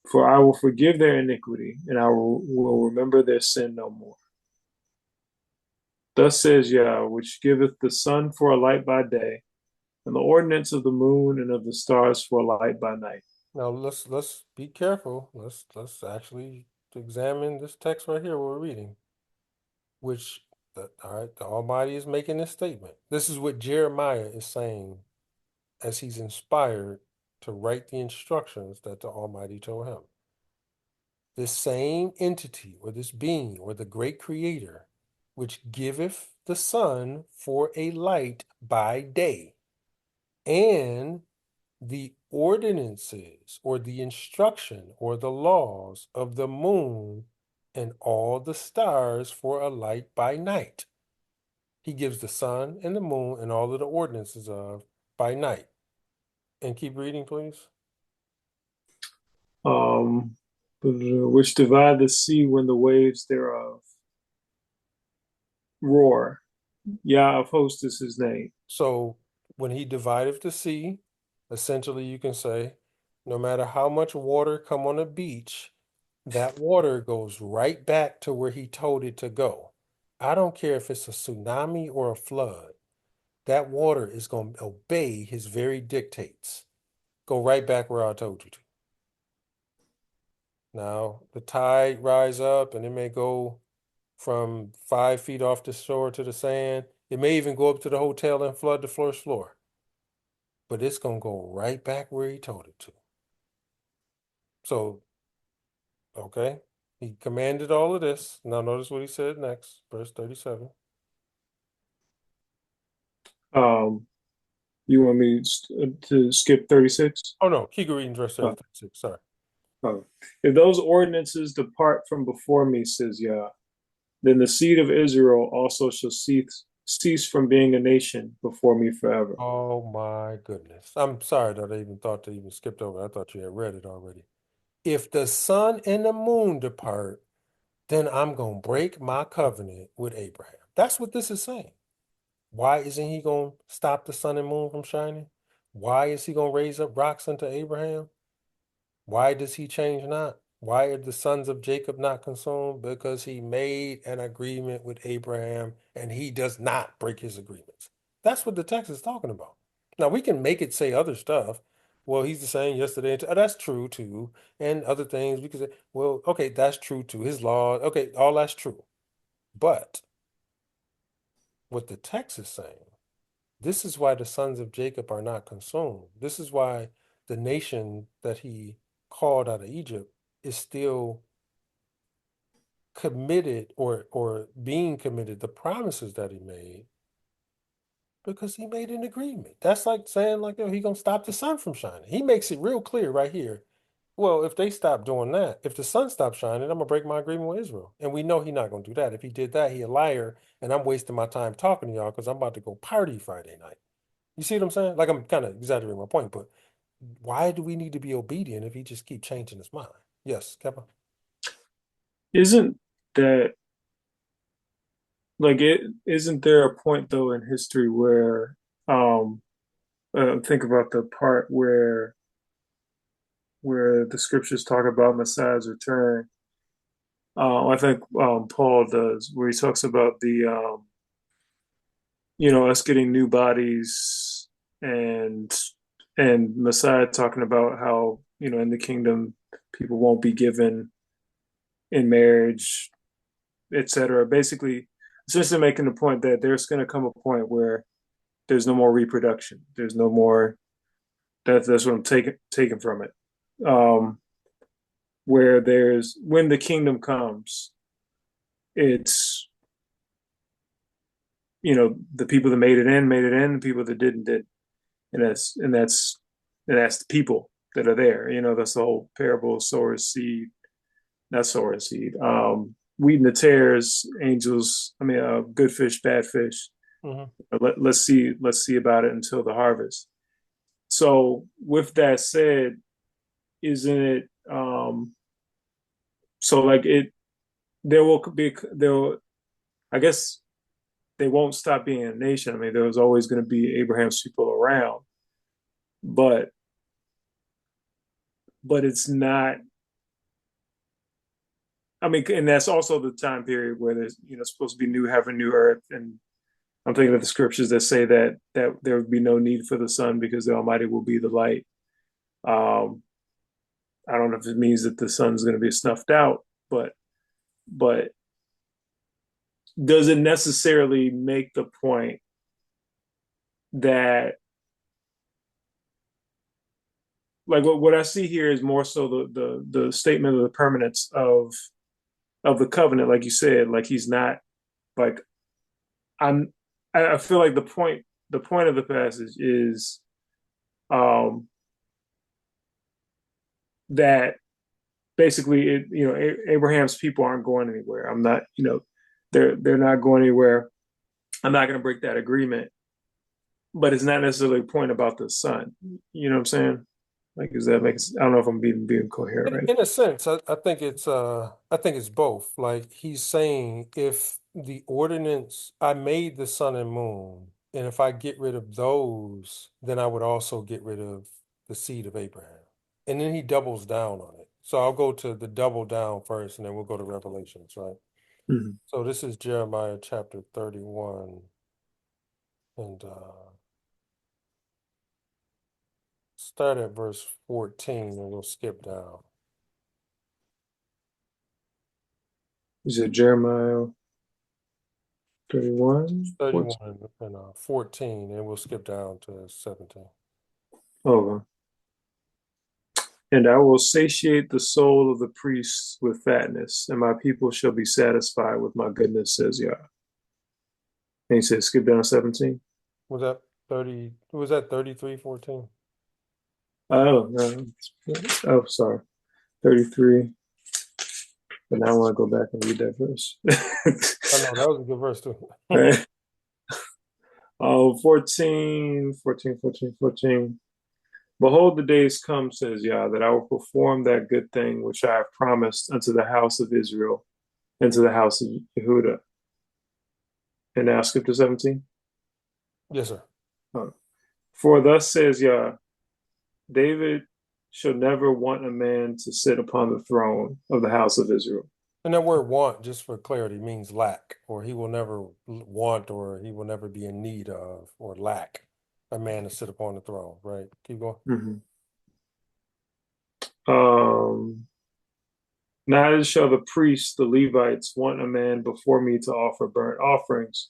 For I will forgive their iniquity, and I will remember their sin no more. Thus says Yah, which giveth the sun for a light by day, and the ordinance of the moon and of the stars for a light by night. Now let's be careful. Let's actually examine this text right here we're reading, which all right, the Almighty is making this statement. This is what Jeremiah is saying as he's inspired to write the instructions that the Almighty told him. This same entity or this being or the great creator, which giveth the sun for a light by day, and the ordinances or the instruction or the laws of the moon and all the stars for a light by night. He gives the sun and the moon and all of the ordinances of by night. And keep reading, please. Which divide the sea when the waves thereof roar. Yah of hosts is his name. So when he divided the sea, essentially you can say, no matter how much water come on a beach, that water goes right back to where he told it to go. I don't care if it's a tsunami or a flood. That water is going to obey his very dictates. Go right back where I told you to. Now, the tide rise up and it may go from 5 feet off the shore to the sand. It may even go up to the hotel and flood the first floor. But it's going to go right back where he told it to. So, okay, he commanded all of this. Now, notice what he said next, verse 37. You want me to skip 36? Oh, no, keep reading verse Oh, 36. Sorry. oh. If those ordinances depart from before me, says Yah, then the seed of Israel also shall cease from being a nation before me forever. Oh, my goodness. I'm sorry that I even thought to even skipped over. I thought you had read it already. If the sun and the moon depart, then I'm going to break my covenant with Abraham. That's what this is saying. Why isn't he going to stop the sun and moon from shining? Why is he going to raise up rocks unto Abraham? Why does he change not? Why are the sons of Jacob not consumed? Because he made an agreement with Abraham and he does not break his agreements. That's what the text is talking about. Now, we can make it say other stuff. Well, he's the same yesterday. That's true too. And other things, we could say, well, okay, that's true too. His law, okay, all that's true. But what the text is saying, this is why the sons of Jacob are not consumed. This is why the nation that he called out of Egypt is still committed or being committed, the promises that he made, because he made an agreement. That's like saying, like, he gonna stop the sun from shining. He makes it real clear right here. Well, if they stop doing that, if the sun stops shining, I'm gonna break my agreement with Israel. And we know he's not gonna do that. If he did that, he a liar, and I'm wasting my time talking to y'all because I'm about to go party Friday night. You see what I'm saying? Like, I'm kind of exaggerating my point, but why do we need to be obedient if he just keep changing his mind? Yes, Kevin. Isn't that like it? Isn't there a point though in history where um think about the part where the scriptures talk about Messiah's return. I think Paul does, where he talks about the us getting new bodies and Messiah talking about how in the kingdom people won't be given in marriage, etc. Basically, essentially making the point that there's going to come a point where there's no more reproduction. There's no more. That's what I'm taking from it. Where there's when the kingdom comes, it's the people that made it in, the people that didn't, and that's the people that are there. That's the whole parable of sower seed, not sower seed. Wheat and the tares, angels. I mean, good fish, bad fish. Let's see about it until the harvest. So with that said, isn't it so like it there will be there will, I guess they won't stop being a nation. I mean, there was always going to be Abraham's people around, but it's not. I mean, and that's also the time period where there's supposed to be new heaven, new earth, and I'm thinking of the scriptures that say that there would be no need for the sun because the Almighty will be the light. Um, I don't know if it means that the sun's going to be snuffed out, but but does it necessarily make the point that like what I see here is more so the statement of the permanence of the covenant, like you said, like he's not like I'm I feel like the point of the passage is um that basically Abraham's people aren't going anywhere. I'm not, they're not going anywhere. I'm not going to break that agreement, but it's not necessarily a point about the son. You know what I'm saying? Like, does that make sense? I don't know if I'm being coherent right In a sense, I think it's both. Like he's saying, if the ordinance, I made the sun and moon, and if I get rid of those, then I would also get rid of the seed of Abraham. And then he doubles down on it. So I'll go to the double down first, and then we'll go to Revelations, right? now. Mm-hmm. So this is Jeremiah chapter 31, and start at verse 14, and we'll skip down. Is it Jeremiah 31? 31 and 14, and we'll skip down to 17. Oh, and I will satiate the soul of the priests with fatness, and my people shall be satisfied with my goodness, says Yah. And he said, skip down to 17. Was that 30? Was that 33:14? Oh, no. Oh, sorry. 33. But now I want to go back and read that verse. I know that was a good verse too. Right. Oh, 14, 14, 14, 14. Behold, the days come, says Yah, that I will perform that good thing which I have promised unto the house of Israel and to the house of Yehuda. And now skip to 17. Yes, sir. For thus says Yah, David shall never want a man to sit upon the throne of the house of Israel. And that word want, just for clarity, means lack, or he will never want, or he will never be in need of, or lack a man to sit upon the throne, right? Keep going. Neither shall the priests, the Levites, want a man before me to offer burnt offerings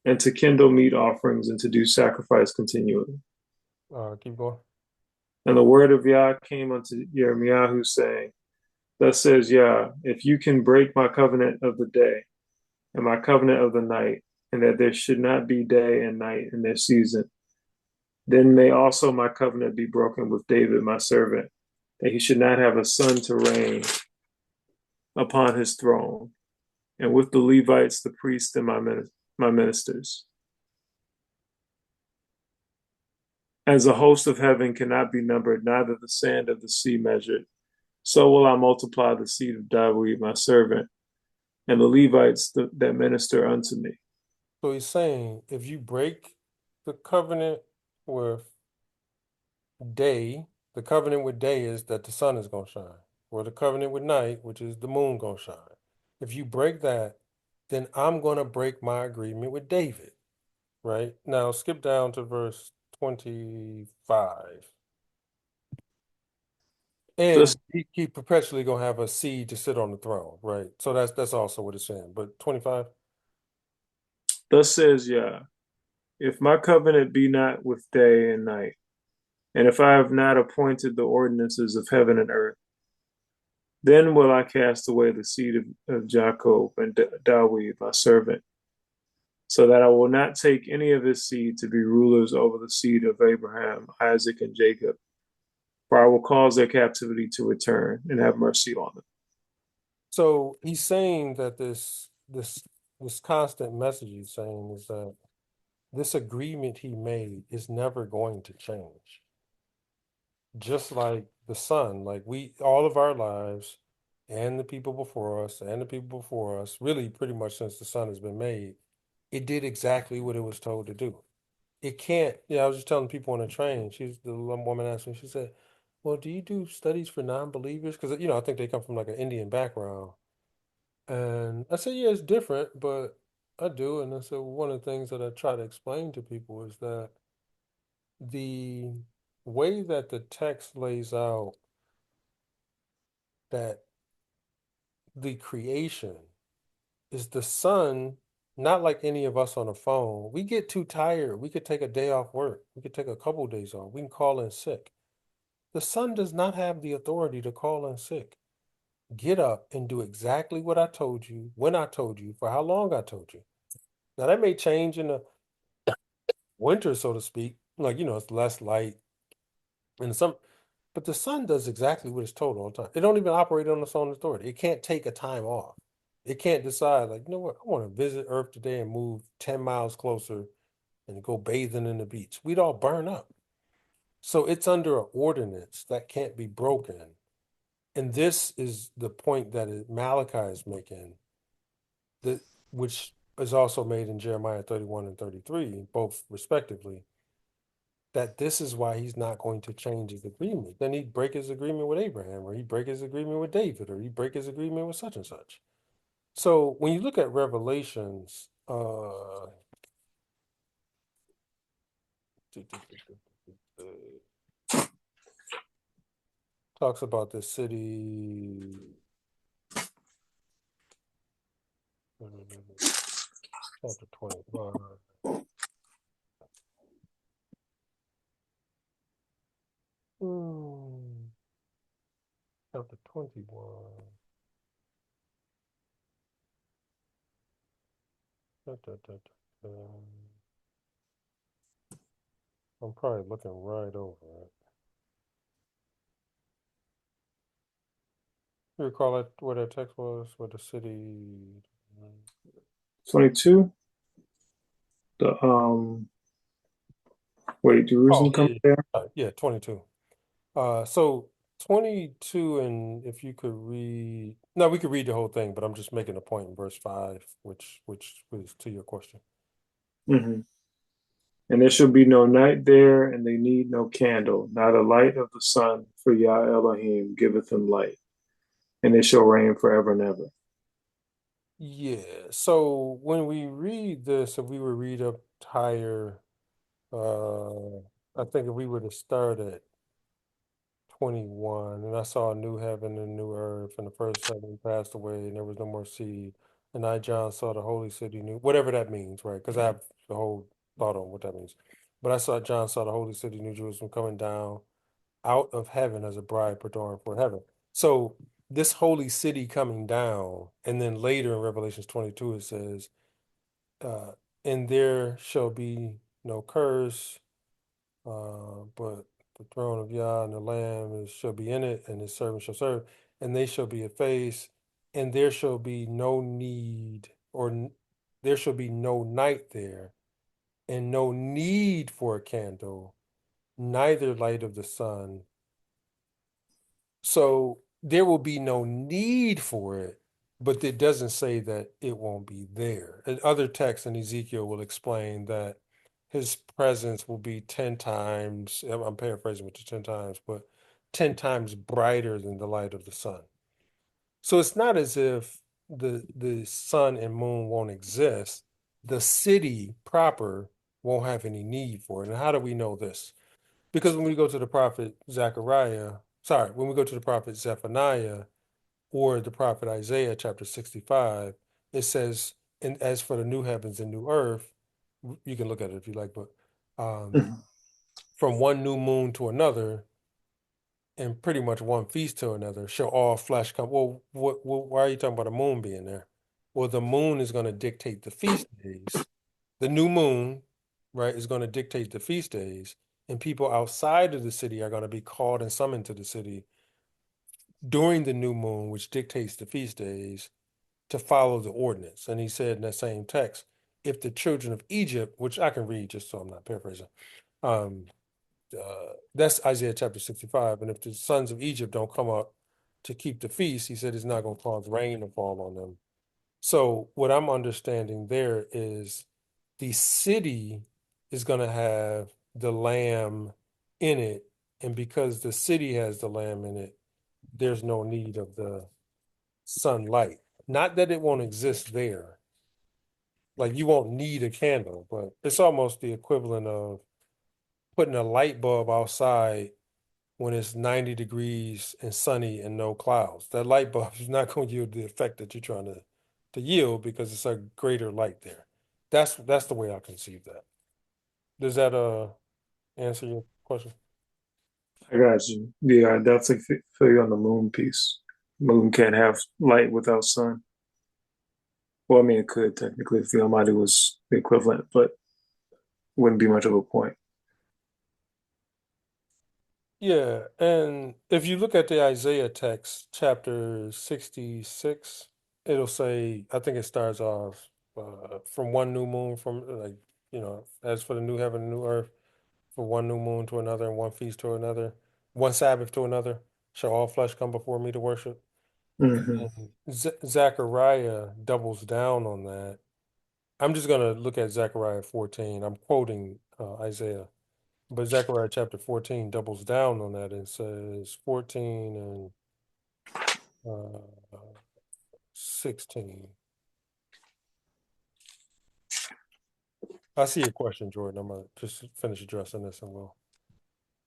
and to kindle meat offerings and to do sacrifice continually. Keep going. And the word of Yah came unto Yirmiyahu, saying, thus says Yah, if you can break my covenant of the day and my covenant of the night, and that there should not be day and night in their season, then may also my covenant be broken with David, my servant, that he should not have a son to reign upon his throne, and with the Levites, the priests, and my ministers. As the host of heaven cannot be numbered, neither the sand of the sea measured, so will I multiply the seed of David, my servant, and the Levites that minister unto me. So he's saying, if you break the covenant with day, the covenant with day is that the sun is going to shine, or the covenant with night, which is the moon going to shine. If you break that, then I'm going to break my agreement with David, right? Now skip down to verse 25. And he perpetually going to have a seed to sit on the throne, right? So that's also what it's saying. But 25. Thus says Yah, if my covenant be not with day and night, and if I have not appointed the ordinances of heaven and earth, then will I cast away the seed of Jacob and David, my servant, so that I will not take any of his seed to be rulers over the seed of Abraham, Isaac, and Jacob, for I will cause their captivity to return and have mercy on them. So he's saying that this constant message he's saying is that this agreement he made is never going to change. Just like the sun, like we, all of our lives, and the people before us, and the people before us, really pretty much since the sun has been made, it did exactly what it was told to do. It can't, yeah, I was just telling people on the train, the woman asked me, she said, well, do you do studies for non-believers? Because, I think they come from like an Indian background. And I said, yeah, it's different, but I do. And I said, one of the things that I try to explain to people is that the way that the text lays out that the creation is the sun, not like any of us on the phone. We get too tired. We could take a day off work. We could take a couple of days off. We can call in sick. The sun does not have the authority to call in sick. Get up and do exactly what I told you, when I told you, for how long I told you. Now that may change in the winter, so to speak. Like, it's less light and some, but the sun does exactly what it's told all the time. It don't even operate on its own authority. It can't take a time off. It can't decide, like, you know what, I want to visit Earth today and move 10 miles closer and go bathing in the beach. We'd all burn up. So it's under an ordinance that can't be broken. And this is the point that Malachi is making, that which is also made in Jeremiah 31 and 33, both respectively, that this is why he's not going to change his agreement. Then he'd break his agreement with Abraham, or he'd break his agreement with David, or he'd break his agreement with such and such. So when you look at Revelations, talks about the city, chapter 21. Chapter 21. Da, da, da, da. I'm probably looking right over it. You recall that what that text was? What the city? 22. Wait, Oh, Jerusalem coming yeah, there? yeah, 22. So 22, and if you could read, no, we could read the whole thing, but I'm just making a point in verse 5, which was to your question. Hmm. And there shall be no night there, and they need no candle, neither light of the sun, for Yah Elohim giveth them light, and it shall reign forever and ever. Yeah. So when we read this, if we would read up higher, I think if we were to start at 21, and I saw a new heaven and a new earth, and the first heaven passed away, and there was no more sea. And I, John, saw the holy city, new, whatever that means, right? Because I have the whole thought on what that means. But John saw the holy city, New Jerusalem, coming down out of heaven as a bride preparing for heaven. So this holy city coming down, and then later in Revelations 22, it says, uh, and there shall be no curse, but the throne of Yah and the Lamb shall be in it, and his servant shall serve, and they shall be effaced, and there shall be no need, there shall be no night there, and no need for a candle, neither light of the sun. So there will be no need for it, but it doesn't say that it won't be there. And other texts in Ezekiel will explain that his presence will be 10 times, I'm paraphrasing with the 10 times, but 10 times brighter than the light of the sun. So it's not as if the sun and moon won't exist. The city proper won't have any need for it. And how do we know this? Because when we go to the prophet when we go to the prophet Zephaniah or the prophet Isaiah, chapter 65, it says, and as for the new heavens and new earth, you can look at it if you like, but um, Mhm. from one new moon to another, and pretty much one feast to another, shall all flesh come. Well, why are you talking about the moon being there? Well, the moon is going to dictate the feast days. The new moon, right, is going to dictate the feast days, and people outside of the city are going to be called and summoned to the city during the new moon, which dictates the feast days, to follow the ordinance. And he said in that same text, if the children of Egypt, which I can read just so I'm not paraphrasing, um, that's Isaiah chapter 65. And if the sons of Egypt don't come up to keep the feast, he said it's not going to cause rain to fall on them. So what I'm understanding there is the city is going to have the lamb in it. And because the city has the lamb in it, there's no need of the sunlight. Not that it won't exist there. Like you won't need a candle, but it's almost the equivalent of putting a light bulb outside when it's 90 degrees and sunny and no clouds. That light bulb is not going to yield the effect that you're trying to yield because it's a greater light there. That's the way I conceive that. Does that answer your question? I got you. Yeah, I definitely feel you on the moon piece. Moon can't have light without sun. Well, I mean, it could technically if the Almighty was the equivalent, but wouldn't be much of a point. Yeah, and if you look at the Isaiah text, chapter 66, it'll say, I think it starts off from one new moon, from like, as for the new heaven and new earth, for one new moon to another, and one feast to another, one Sabbath to another, shall all flesh come before me to worship. Hmm. And Zechariah doubles down on that. I'm just going to look at Zechariah 14. I'm quoting Isaiah. But Zechariah chapter 14 doubles down on that and says 14 and 16. I see your question, Jordan. I'm gonna just finish addressing this and we'll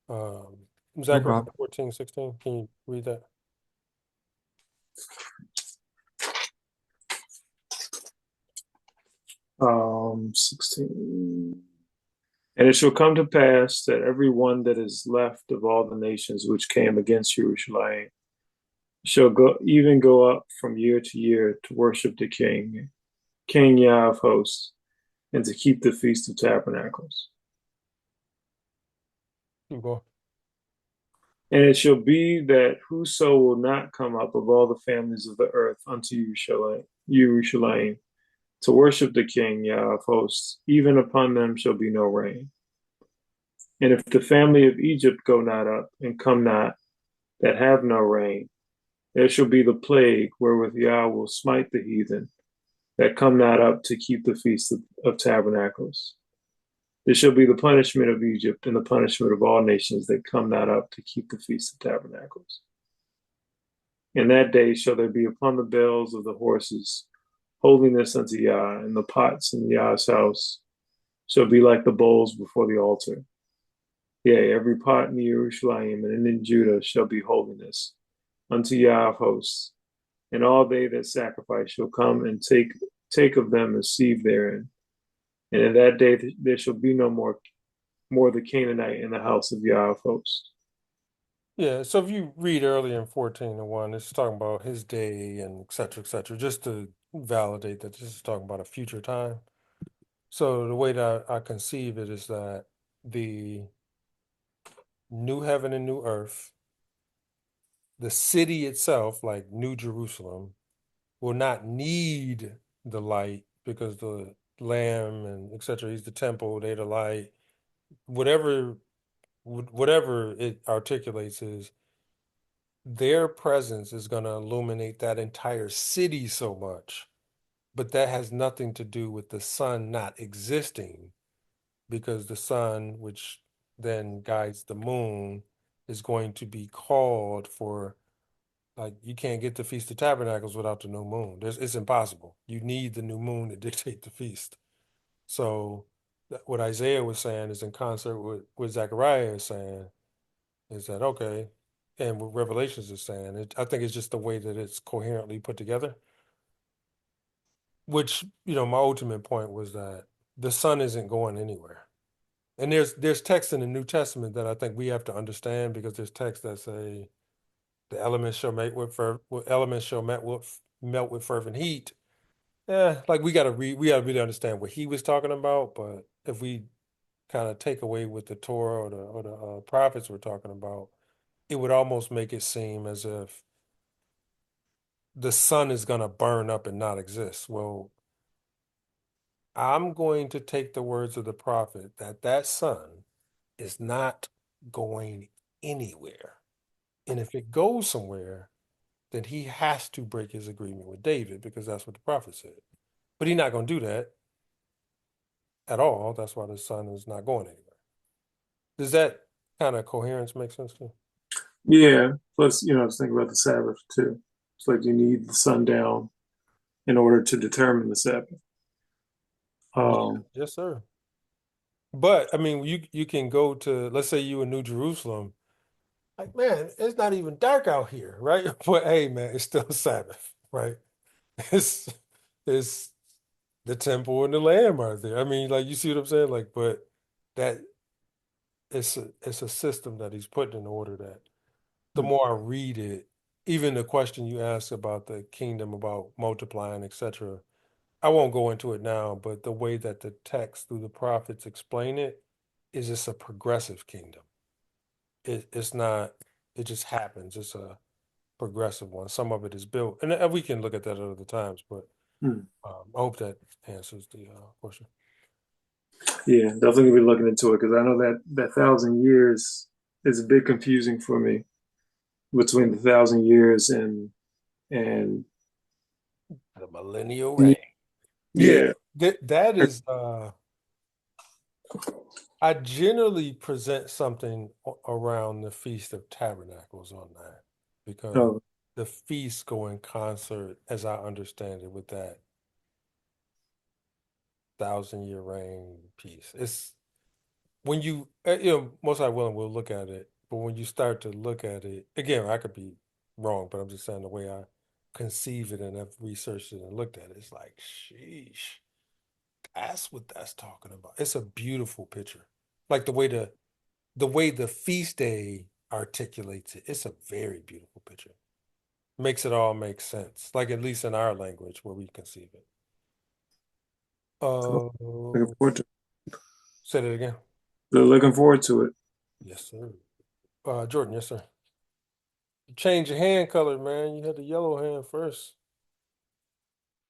No Zechariah problem. 14, 16. Can you read that? 16. And it shall come to pass that every one that is left of all the nations which came against Jerusalem shall go up from year to year to worship the King Yah of hosts, and to keep the Feast of Tabernacles. You go. And it shall be that whoso will not come up of all the families of the earth unto Jerusalem to worship the King Yah of hosts, even upon them shall be no rain. And if the family of Egypt go not up and come not, that have no rain, there shall be the plague wherewith Yah will smite the heathen that come not up to keep the feast of tabernacles. This shall be the punishment of Egypt and the punishment of all nations that come not up to keep the feast of tabernacles. In that day shall there be upon the bells of the horses holiness unto Yah, and the pots in Yah's house shall be like the bowls before the altar. Yea, every pot in Jerusalem and in Judah shall be holiness unto Yah of hosts, and all they that sacrifice shall come and take of them and receive therein. And in that day there shall be no more the Canaanite in the house of Yah of hosts. Yeah, so if you read earlier in 14 and 1, it's talking about his day and et cetera, just to validate that this is talking about a future time. So the way that I conceive it is that the new heaven and new earth, the city itself, like New Jerusalem, will not need the light because the Lamb and et cetera, he's the temple, they're the light. Whatever whatever it articulates is their presence is going to illuminate that entire city so much, but that has nothing to do with the sun not existing because the sun, which then guides the moon, is going to be called for. Like you can't get the Feast of Tabernacles without the new moon. It's impossible. You need the new moon to dictate the feast. So what Isaiah was saying is in concert with what Zechariah is saying is that okay, and what Revelations is saying. I think it's just the way that it's coherently put together. Which my ultimate point was that the sun isn't going anywhere. And there's text in the New Testament that I think we have to understand because there's texts that say the elements shall elements shall melt with fervent heat. Yeah, like we gotta really understand what he was talking about. But if we kind of take away what the Torah or the prophets were talking about, it would almost make it seem as if the sun is gonna burn up and not exist. Well, I'm going to take the words of the prophet that that son is not going anywhere. And if it goes somewhere, then he has to break his agreement with David because that's what the prophet said. But he's not going to do that at all. That's why the son is not going anywhere. Does that kind of coherence make sense to you? Yeah. Plus, just think about the Sabbath too. It's like you need the sundown in order to determine the Sabbath. Yeah, Um, yes, sir. But I mean, you can go to, let's say you in New Jerusalem, like, man, it's not even dark out here, right? But hey, man, it's still Sabbath, right? It's it's the temple and the lamb are there. I mean, like, you see what I'm saying? Like, but that it's a system that he's putting in order that the more I read it, even the question you asked about the kingdom, about multiplying, etc. I won't go into it now, but the way that the text through the prophets explain it is it's a progressive kingdom. It's not, it just happens. It's a progressive one. Some of it is built, and we can look at that at other times, but hmm. I hope that answers the question. Yeah, definitely be looking into it because I know that 1,000 years is a bit confusing for me between the 1,000 years and The millennial reign. Yeah, yeah. that is I generally present something around the Feast of Tabernacles on that because Oh, the feasts go in concert, as I understand it, with that 1,000 year reign piece. It's when most I will look at it, but when you start to look at it, again, I could be wrong, but I'm just saying the way I conceive it and have researched it and looked at it, it's like, sheesh, that's what that's talking about. It's a beautiful picture. Like the way the feast day articulates it, it's a very beautiful picture. Makes it all make sense. Like at least in our language where we conceive it. cool. Uh, Looking forward to say that again. looking forward to it. Yes, sir. Jordan, yes, sir. You changed your hand color, man. You had the yellow hand first.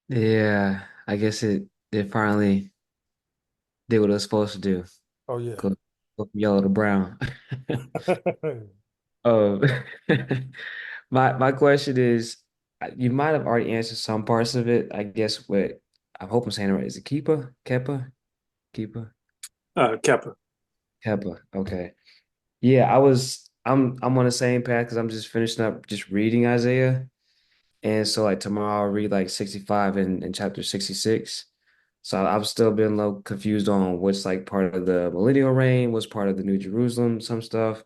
Yeah, I guess it finally did what it was supposed to do. Oh yeah. Go from yellow to brown. Um, my question is, you might have already answered some parts of it. I guess what I hope I'm saying it right. Is it Keepa? Keppa? Keepa? Kappa. Keppa. Okay. Yeah, I'm on the same path because I'm just finishing up just reading Isaiah. And so like tomorrow I'll read like 65 and chapter 66. So I've still been a little confused on what's like part of the millennial reign, what's part of the New Jerusalem, some stuff.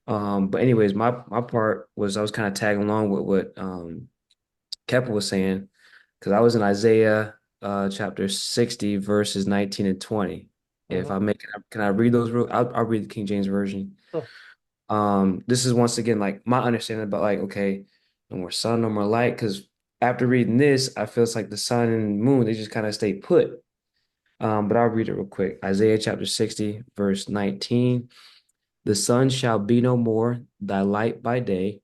But anyways, my part was I was kind of tagging along with what Kepler was saying because I was in Isaiah chapter 60 verses 19 and 20. If Hmm. I make can I read those real I'll read the King James version. Sure. This is once again like my understanding about like okay, no more sun, no more light. Because after reading this, I feel it's like the sun and moon they just kind of stay put. But I'll read it real quick. Isaiah chapter 60, verse 19. The sun shall be no more thy light by day,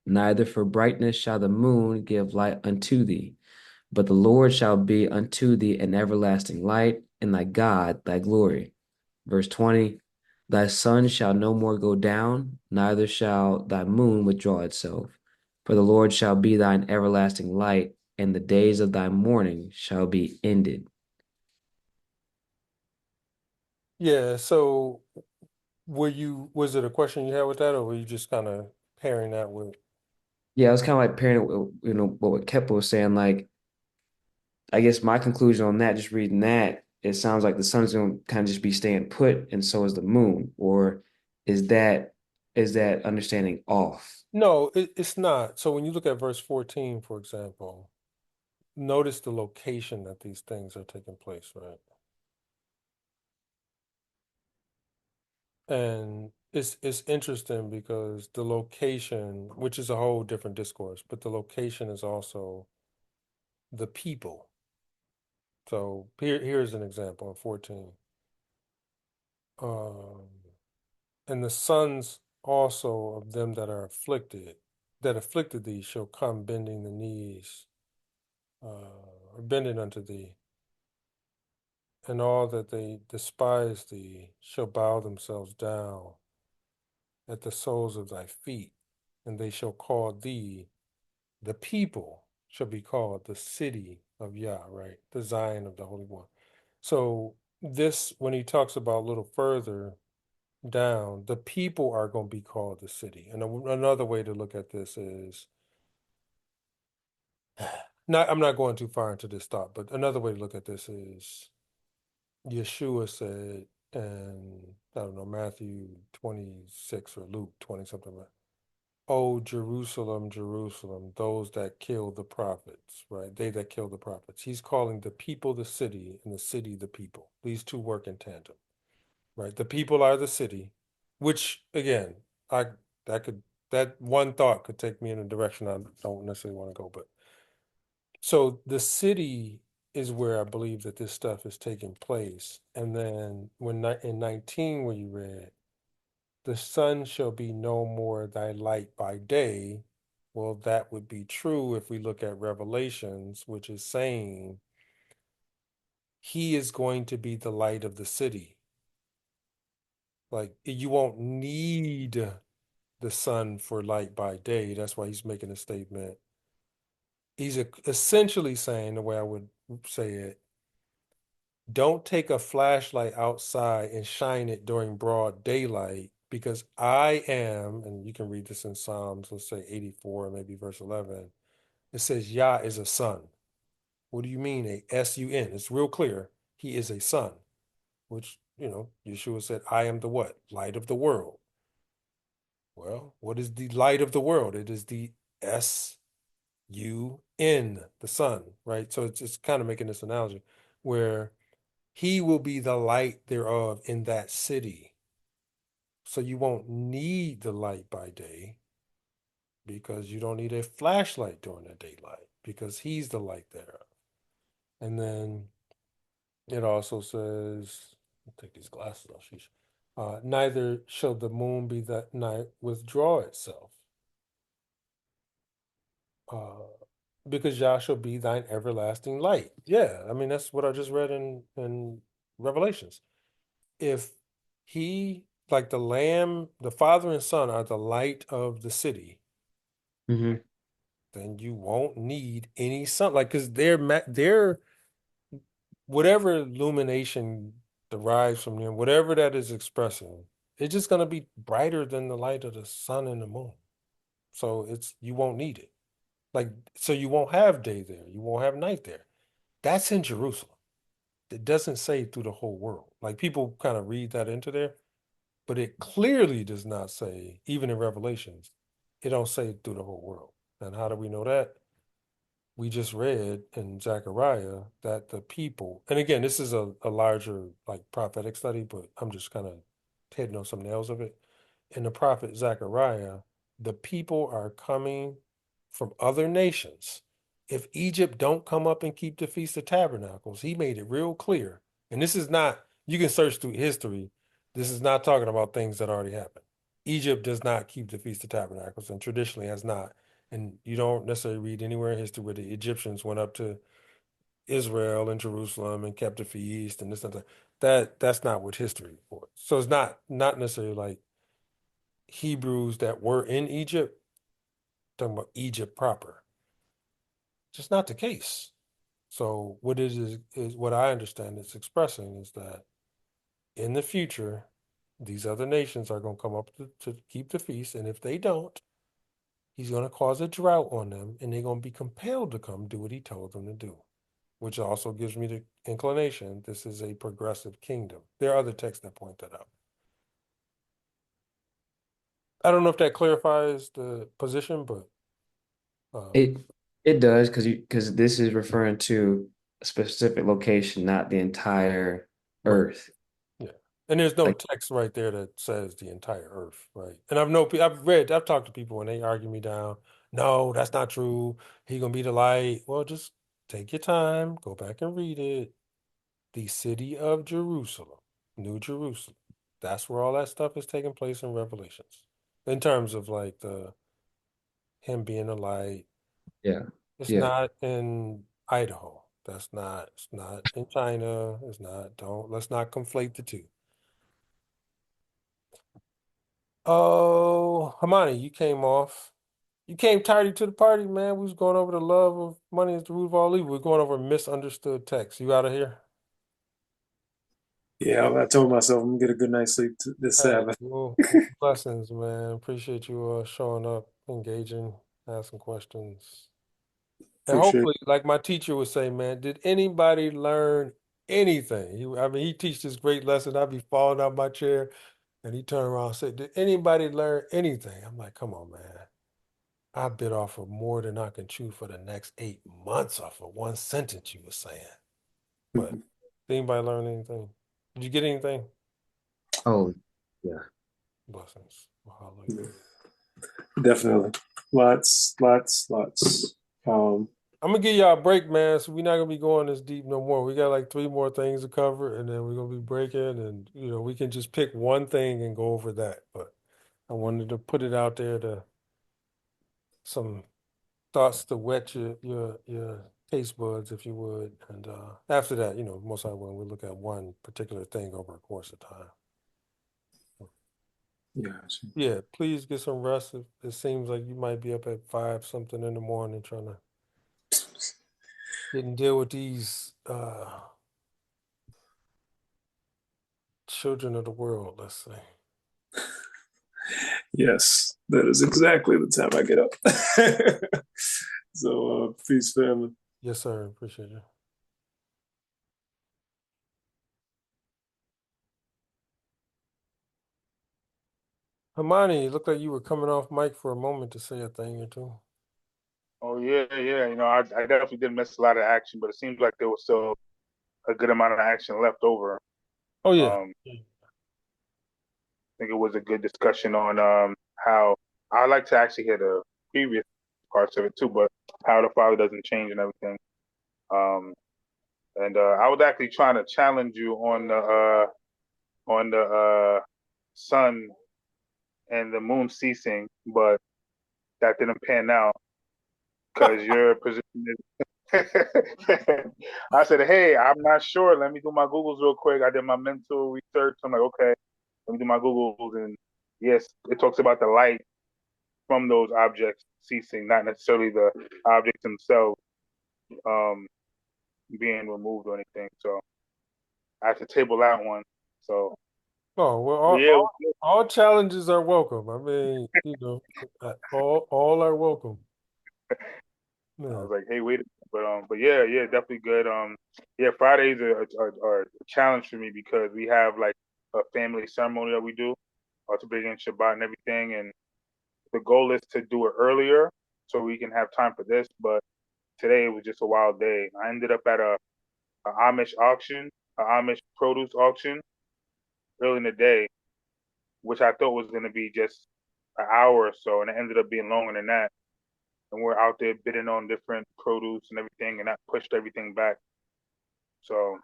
neither for brightness shall the moon give light unto thee. But the Lord shall be unto thee an everlasting light, and thy God thy glory. Verse 20. Thy sun shall no more go down, neither shall thy moon withdraw itself. For the Lord shall be thine everlasting light, and the days of thy mourning shall be ended. Yeah. So was it a question you had with that, or were you just kind of pairing that with? Yeah, I was kind of like pairing it with, what Kepler was saying. Like, I guess my conclusion on that, just reading that, it sounds like the sun's going to kind of just be staying put, and so is the moon. Or is that understanding off? No, it's not. So when you look at verse 14, for example, notice the location that these things are taking place, right? And it's interesting because the location, which is a whole different discourse, but the location is also the people. So here's an example in 14. Um, and the sons also of them that afflicted thee shall come bending the knees, or bending unto thee. and all that they despise thee shall bow themselves down at the soles of thy feet, and they shall call thee, the people shall be called the city of Yah, right? The Zion of the Holy One. So this, when he talks about a little further down, the people are going to be called the city. And another way to look at this is, I'm not going too far into this thought, but another way to look at this is Yeshua said, and I don't know, Matthew 26 or Luke 20 something like, oh, Jerusalem, Jerusalem, those that kill the prophets, right? They that kill the prophets. He's calling the people the city and the city the people. These two work in tandem, right? The people are the city, which again, I that could that one thought could take me in a direction I don't necessarily want to go, but so the city is where I believe that this stuff is taking place. And then in 19, where you read, the sun shall be no more thy light by day. Well, that would be true if we look at Revelations, which is saying he is going to be the light of the city. Like you won't need the sun for light by day. That's why he's making a statement. He's essentially saying, the way I would say it, don't take a flashlight outside and shine it during broad daylight because I am, and you can read this in Psalms, let's say 84, maybe verse 11. It says Yah is a sun. What do you mean a S-U-N? It's real clear. He is a sun, which, Yeshua said, I am the what? Light of the world. Well, what is the light of the world? It is the S-U-N, the sun, right? So it's kind of making this analogy where he will be the light thereof in that city. So you won't need the light by day because you don't need a flashlight during the daylight because he's the light thereof. And then it also says, I'll take these glasses off. Neither shall the moon be that night withdraw itself, uh, because Yah shall be thine everlasting light. Yeah, I mean that's what I just read in Revelations. If he, like the lamb, the father and son are the light of the city, Hmm. then you won't need any sun, like because they're whatever illumination derives from them, whatever that is expressing, it's just gonna be brighter than the light of the sun and the moon. So you won't need it. Like so you won't have day there, you won't have night there. That's in Jerusalem. It doesn't say through the whole world. Like people kind of read that into there. But it clearly does not say, even in Revelations, it don't say through the whole world. And how do we know that? We just read in Zechariah that the people, and again, this is a larger like prophetic study, but I'm just kind of hitting on some nails of it. In the prophet Zechariah, the people are coming from other nations. If Egypt don't come up and keep the Feast of Tabernacles, he made it real clear. And this is not, you can search through history. This is not talking about things that already happened. Egypt does not keep the Feast of Tabernacles and traditionally has not. And you don't necessarily read anywhere in history where the Egyptians went up to Israel and Jerusalem and kept the feast and this and that. That's not what history reports. So it's not necessarily like Hebrews that were in Egypt, talking about Egypt proper. Just not the case. So what it is what I understand it's expressing is that in the future, these other nations are going to come up to keep the feast, and if they don't, he's going to cause a drought on them, and they're going to be compelled to come do what he told them to do, which also gives me the inclination this is a progressive kingdom. There are other texts that point that out. I don't know if that clarifies the position, but It it does because this is referring to a specific location, not the entire right, earth. yeah. And there's no Like, text right there that says the entire earth, right? And I've talked to people and they argue me down. No, that's not true. He gonna be the light. Well, just take your time, go back and read it. The city of Jerusalem, New Jerusalem. That's where all that stuff is taking place in Revelations. In terms of like the him being a light. yeah, It's yeah, not in Idaho. That's not, it's not in China. It's not, let's not conflate the two. Oh, Hermione, you came off. You came tardy to the party, man. We was going over the love of money is the root of all evil. We're going over misunderstood text. You out of here? Yeah, I told myself I'm gonna get a good night's sleep this Hey, Sabbath. well, blessings, man. Appreciate you showing up, engaging, asking questions. And Appreciate hopefully, like my teacher would say, man, did anybody learn anything? I mean, he teaches this great lesson. I'd be falling out my chair, and he turned around and said, did anybody learn anything? I'm like, come on, man. I bit off of more than I can chew for the next 8 months off of one sentence you were saying. But it. did anybody learn anything? Did you get anything? Oh, yeah. Blessings. Hallelujah. Definitely. Lots. Um, I'm gonna give y'all a break, man. So we're not gonna be going this deep no more. We got like 3 more things to cover, and then we're gonna be breaking, and we can just pick one thing and go over that. But I wanted to put it out there to some thoughts to wet your taste buds, if you would. And after that, most I will we look at one particular thing over a course of time. yeah. Yeah, please get some rest. It seems like you might be up at 5 something in the morning trying to get and deal with these children of the world, let's say. Yes, that is exactly the time I get up. So, peace, family. Yes, sir. Appreciate you. Hermione, it looked like you were coming off mic for a moment to say a thing or two. Oh yeah. I definitely did miss a lot of action, but it seems like there was still a good amount of action left over. Oh, yeah. Um, I think it was a good discussion on how I like to actually hear the previous parts of it too, but how the father doesn't change and everything. Um, and I was actually trying to challenge you on the sun and the moon ceasing, but that didn't pan out because your position is. I said, hey, I'm not sure. Let me do my Googles real quick. I did my mental research. I'm like, okay, let me do my Googles. And yes, it talks about the light from those objects ceasing, not necessarily the objects themselves um, being removed or anything. So I had to table that one. So, Oh, well, but yeah, all challenges are welcome. I mean, all are welcome. I Yeah. was like, hey, wait. But yeah, definitely good. Yeah, Fridays are a challenge for me because we have like a family ceremony that we do to begin Shabbat and everything, and the goal is to do it earlier so we can have time for this. But today was just a wild day. I ended up at a Amish auction, a Amish produce auction early in the day, which I thought was going to be just an hour or so, and it ended up being longer than that. And we're out there bidding on different produce and everything, and that pushed everything back. So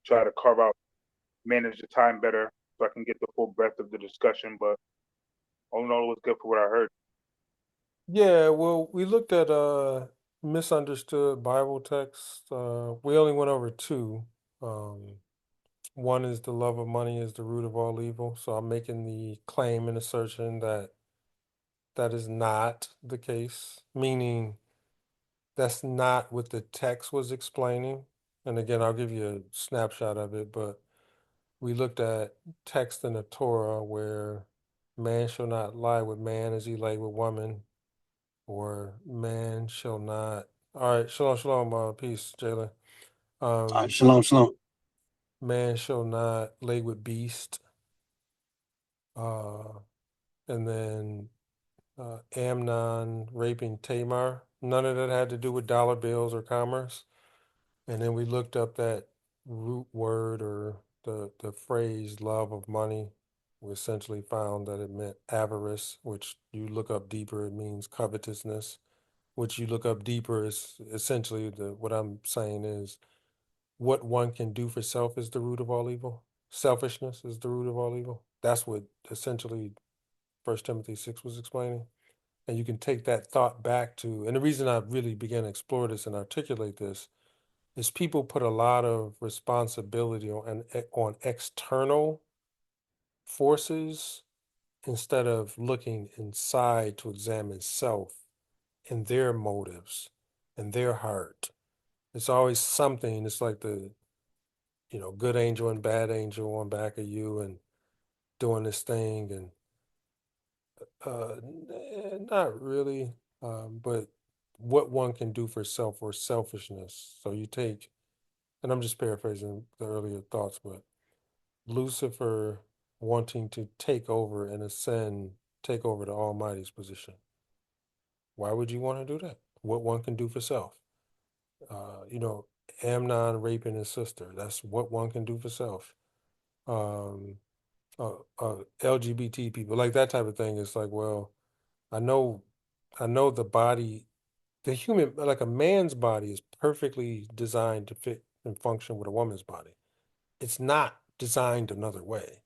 try to carve out, manage the time better so I can get the full breadth of the discussion. But all in all, it was good for what I heard. Yeah, well, we looked at misunderstood Bible texts. We only went over two. Um, One is the love of money is the root of all evil. So I'm making the claim and assertion that that is not the case, meaning that's not what the text was explaining. And again, I'll give you a snapshot of it, but we looked at text in the Torah where man shall not lie with man as he lay with woman, or man shall not. All right, shalom, shalom, peace, Jalen. Shalom, shalom. Man shall not lay with beast. Uh, and then Amnon raping Tamar. None of that had to do with dollar bills or commerce. And then we looked up that root word or the phrase love of money. We essentially found that it meant avarice, which you look up deeper, it means covetousness, which you look up deeper is essentially what I'm saying is what one can do for self is the root of all evil. Selfishness is the root of all evil. That's what essentially First Timothy 6 was explaining. And you can take that thought back to, and the reason I really began to explore this and articulate this is people put a lot of responsibility on external forces instead of looking inside to examine self and their motives and their heart. It's always something. It's like the, good angel and bad angel on back of you and doing this thing. And not really, but what one can do for self or selfishness. So you take, and I'm just paraphrasing the earlier thoughts, but Lucifer wanting to take over and ascend, take over the Almighty's position. Why would you want to do that? What one can do for self. Uh, you know, Amnon raping his sister. That's what one can do for self. Um, LGBT people, like that type of thing. Is like, well, I know, I know the body, the human, like a man's body is perfectly designed to fit and function with a woman's body. It's not designed another way.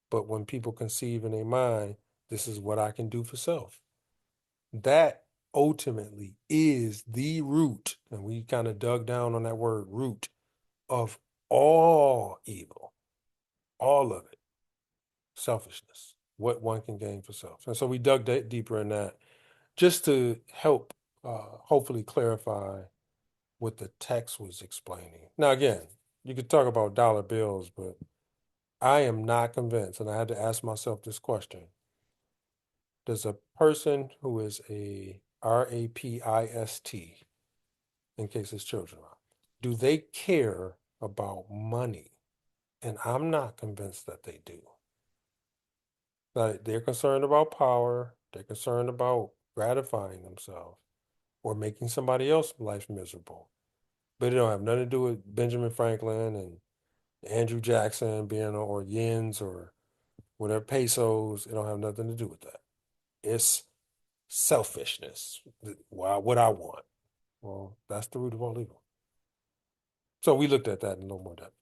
But when people conceive in their mind, this is what I can do for self. That ultimately is the root, and we kind of dug down on that word root of all evil, all of it, selfishness, what one can gain for self. And so we dug deeper in that just to help hopefully clarify what the text was explaining. Now, again, you could talk about dollar bills, but I am not convinced, and I had to ask myself this question. Does a person who is a rapist, in case his children are, do they care about money? And I'm not convinced that they do. Like they're concerned about power, they're concerned about gratifying themselves or making somebody else's life miserable. But it don't have nothing to do with Benjamin Franklin and Andrew Jackson being or yens or whatever pesos. It don't have nothing to do with that. It's selfishness. Why what I want. Well, that's the root of all evil. So we looked at that in a little more depth.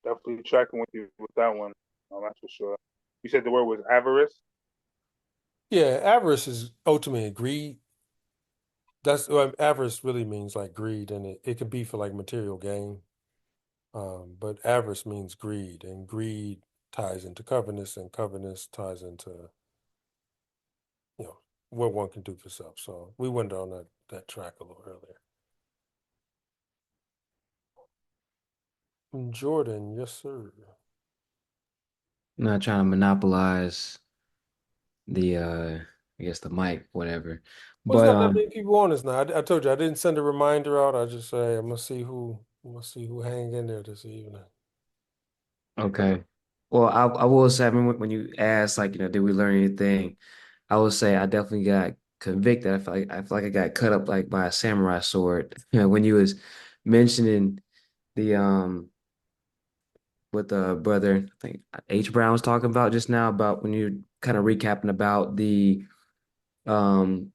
Definitely tracking with you with that one. That's for sure. You said the word was avarice. Yeah, avarice is ultimately greed. That's what avarice really means, like greed, and it can be for like material gain. But avarice means greed, and greed ties into covetousness, and covetousness ties into, what one can do for self. So we went down that track a little earlier. Jordan, yes, sir. I'm not trying to monopolize the I guess the mic, whatever. Well, it's But not that many people on this now. I told you I didn't send a reminder out. I just say I'm gonna see who hang in there this evening. okay. Well, I will say, I mean, when you ask, like, did we learn anything? I will say I definitely got convicted. I feel like I got cut up like by a samurai sword. When you was mentioning the what the brother, I think H Brown was talking about just now, about when you're kind of recapping about um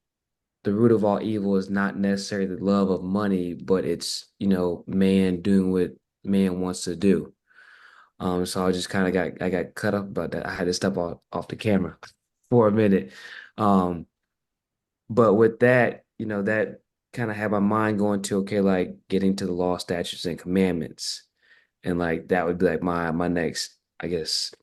the root of all evil is not necessarily the love of money, but it's, man doing what man wants to do. So I just kind of I got cut up about that. I had to step off the camera for a minute. Um, but with that, that kind of had my mind going to, okay, like getting to the law, statutes, and commandments. And like that would be like my next, I guess,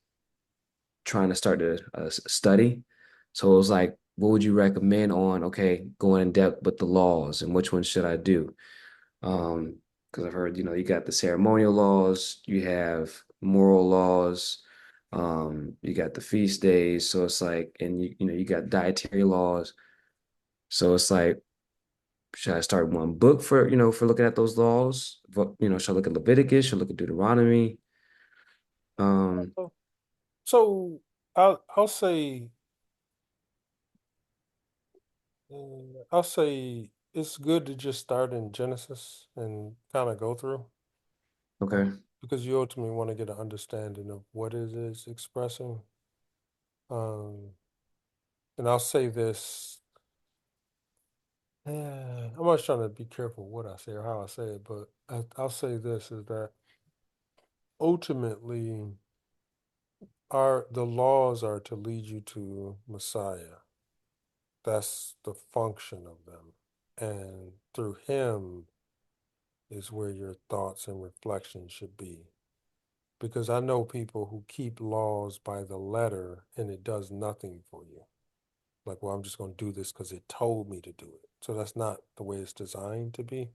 trying to start a study. So it was like, what would you recommend on, okay, going in depth with the laws and which ones should I do? Because I've heard, you got the ceremonial laws, you have moral laws, you got the feast days. So it's like, and you got dietary laws. So it's like, should I start one book for looking at those laws? Should I look at Leviticus? Should I look at Deuteronomy? Um, So I'll say it's good to just start in Genesis and kind of go through, okay. because you ultimately want to get an understanding of what it is expressing. Um, and I'll say this. I'm always trying to be careful what I say or how I say it, but I'll say this is that ultimately the laws are to lead you to Messiah. That's the function of them. And through him is where your thoughts and reflections should be. Because I know people who keep laws by the letter and it does nothing for you. Like, well, I'm just going to do this because it told me to do it. So that's not the way it's designed to be.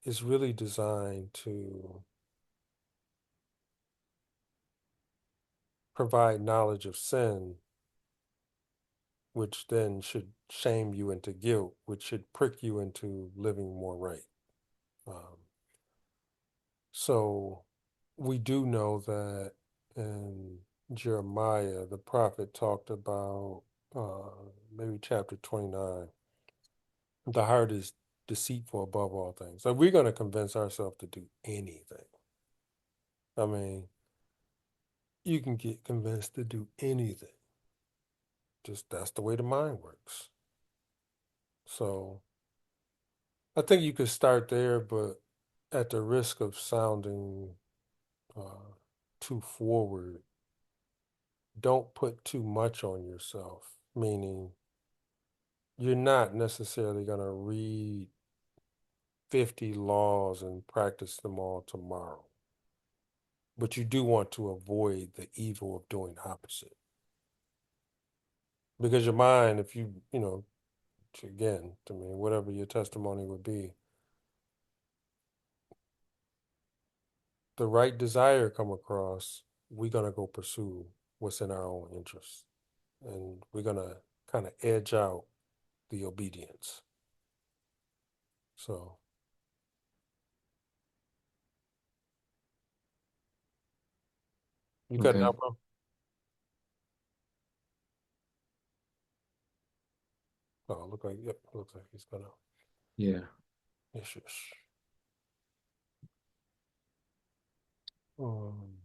It's really designed to provide knowledge of sin, which then should shame you into guilt, which should prick you into living more right. So we do know that in Jeremiah, the prophet talked about maybe chapter 29. The heart is deceitful above all things. So we're going to convince ourselves to do anything. I mean, you can get convinced to do anything. Just that's the way the mind works. So I think you could start there, but at the risk of sounding too forward, don't put too much on yourself, meaning you're not necessarily going to read 50 laws and practice them all tomorrow. But you do want to avoid the evil of doing opposite. Because your mind, if you, again, to me, whatever your testimony would be, the right desire come across, we're going to go pursue what's in our own interest. And we're going to kind of edge out the obedience. So, you cut it Okay. out, bro? Oh, looks like he's gonna. Yeah. Yes, yes. Um,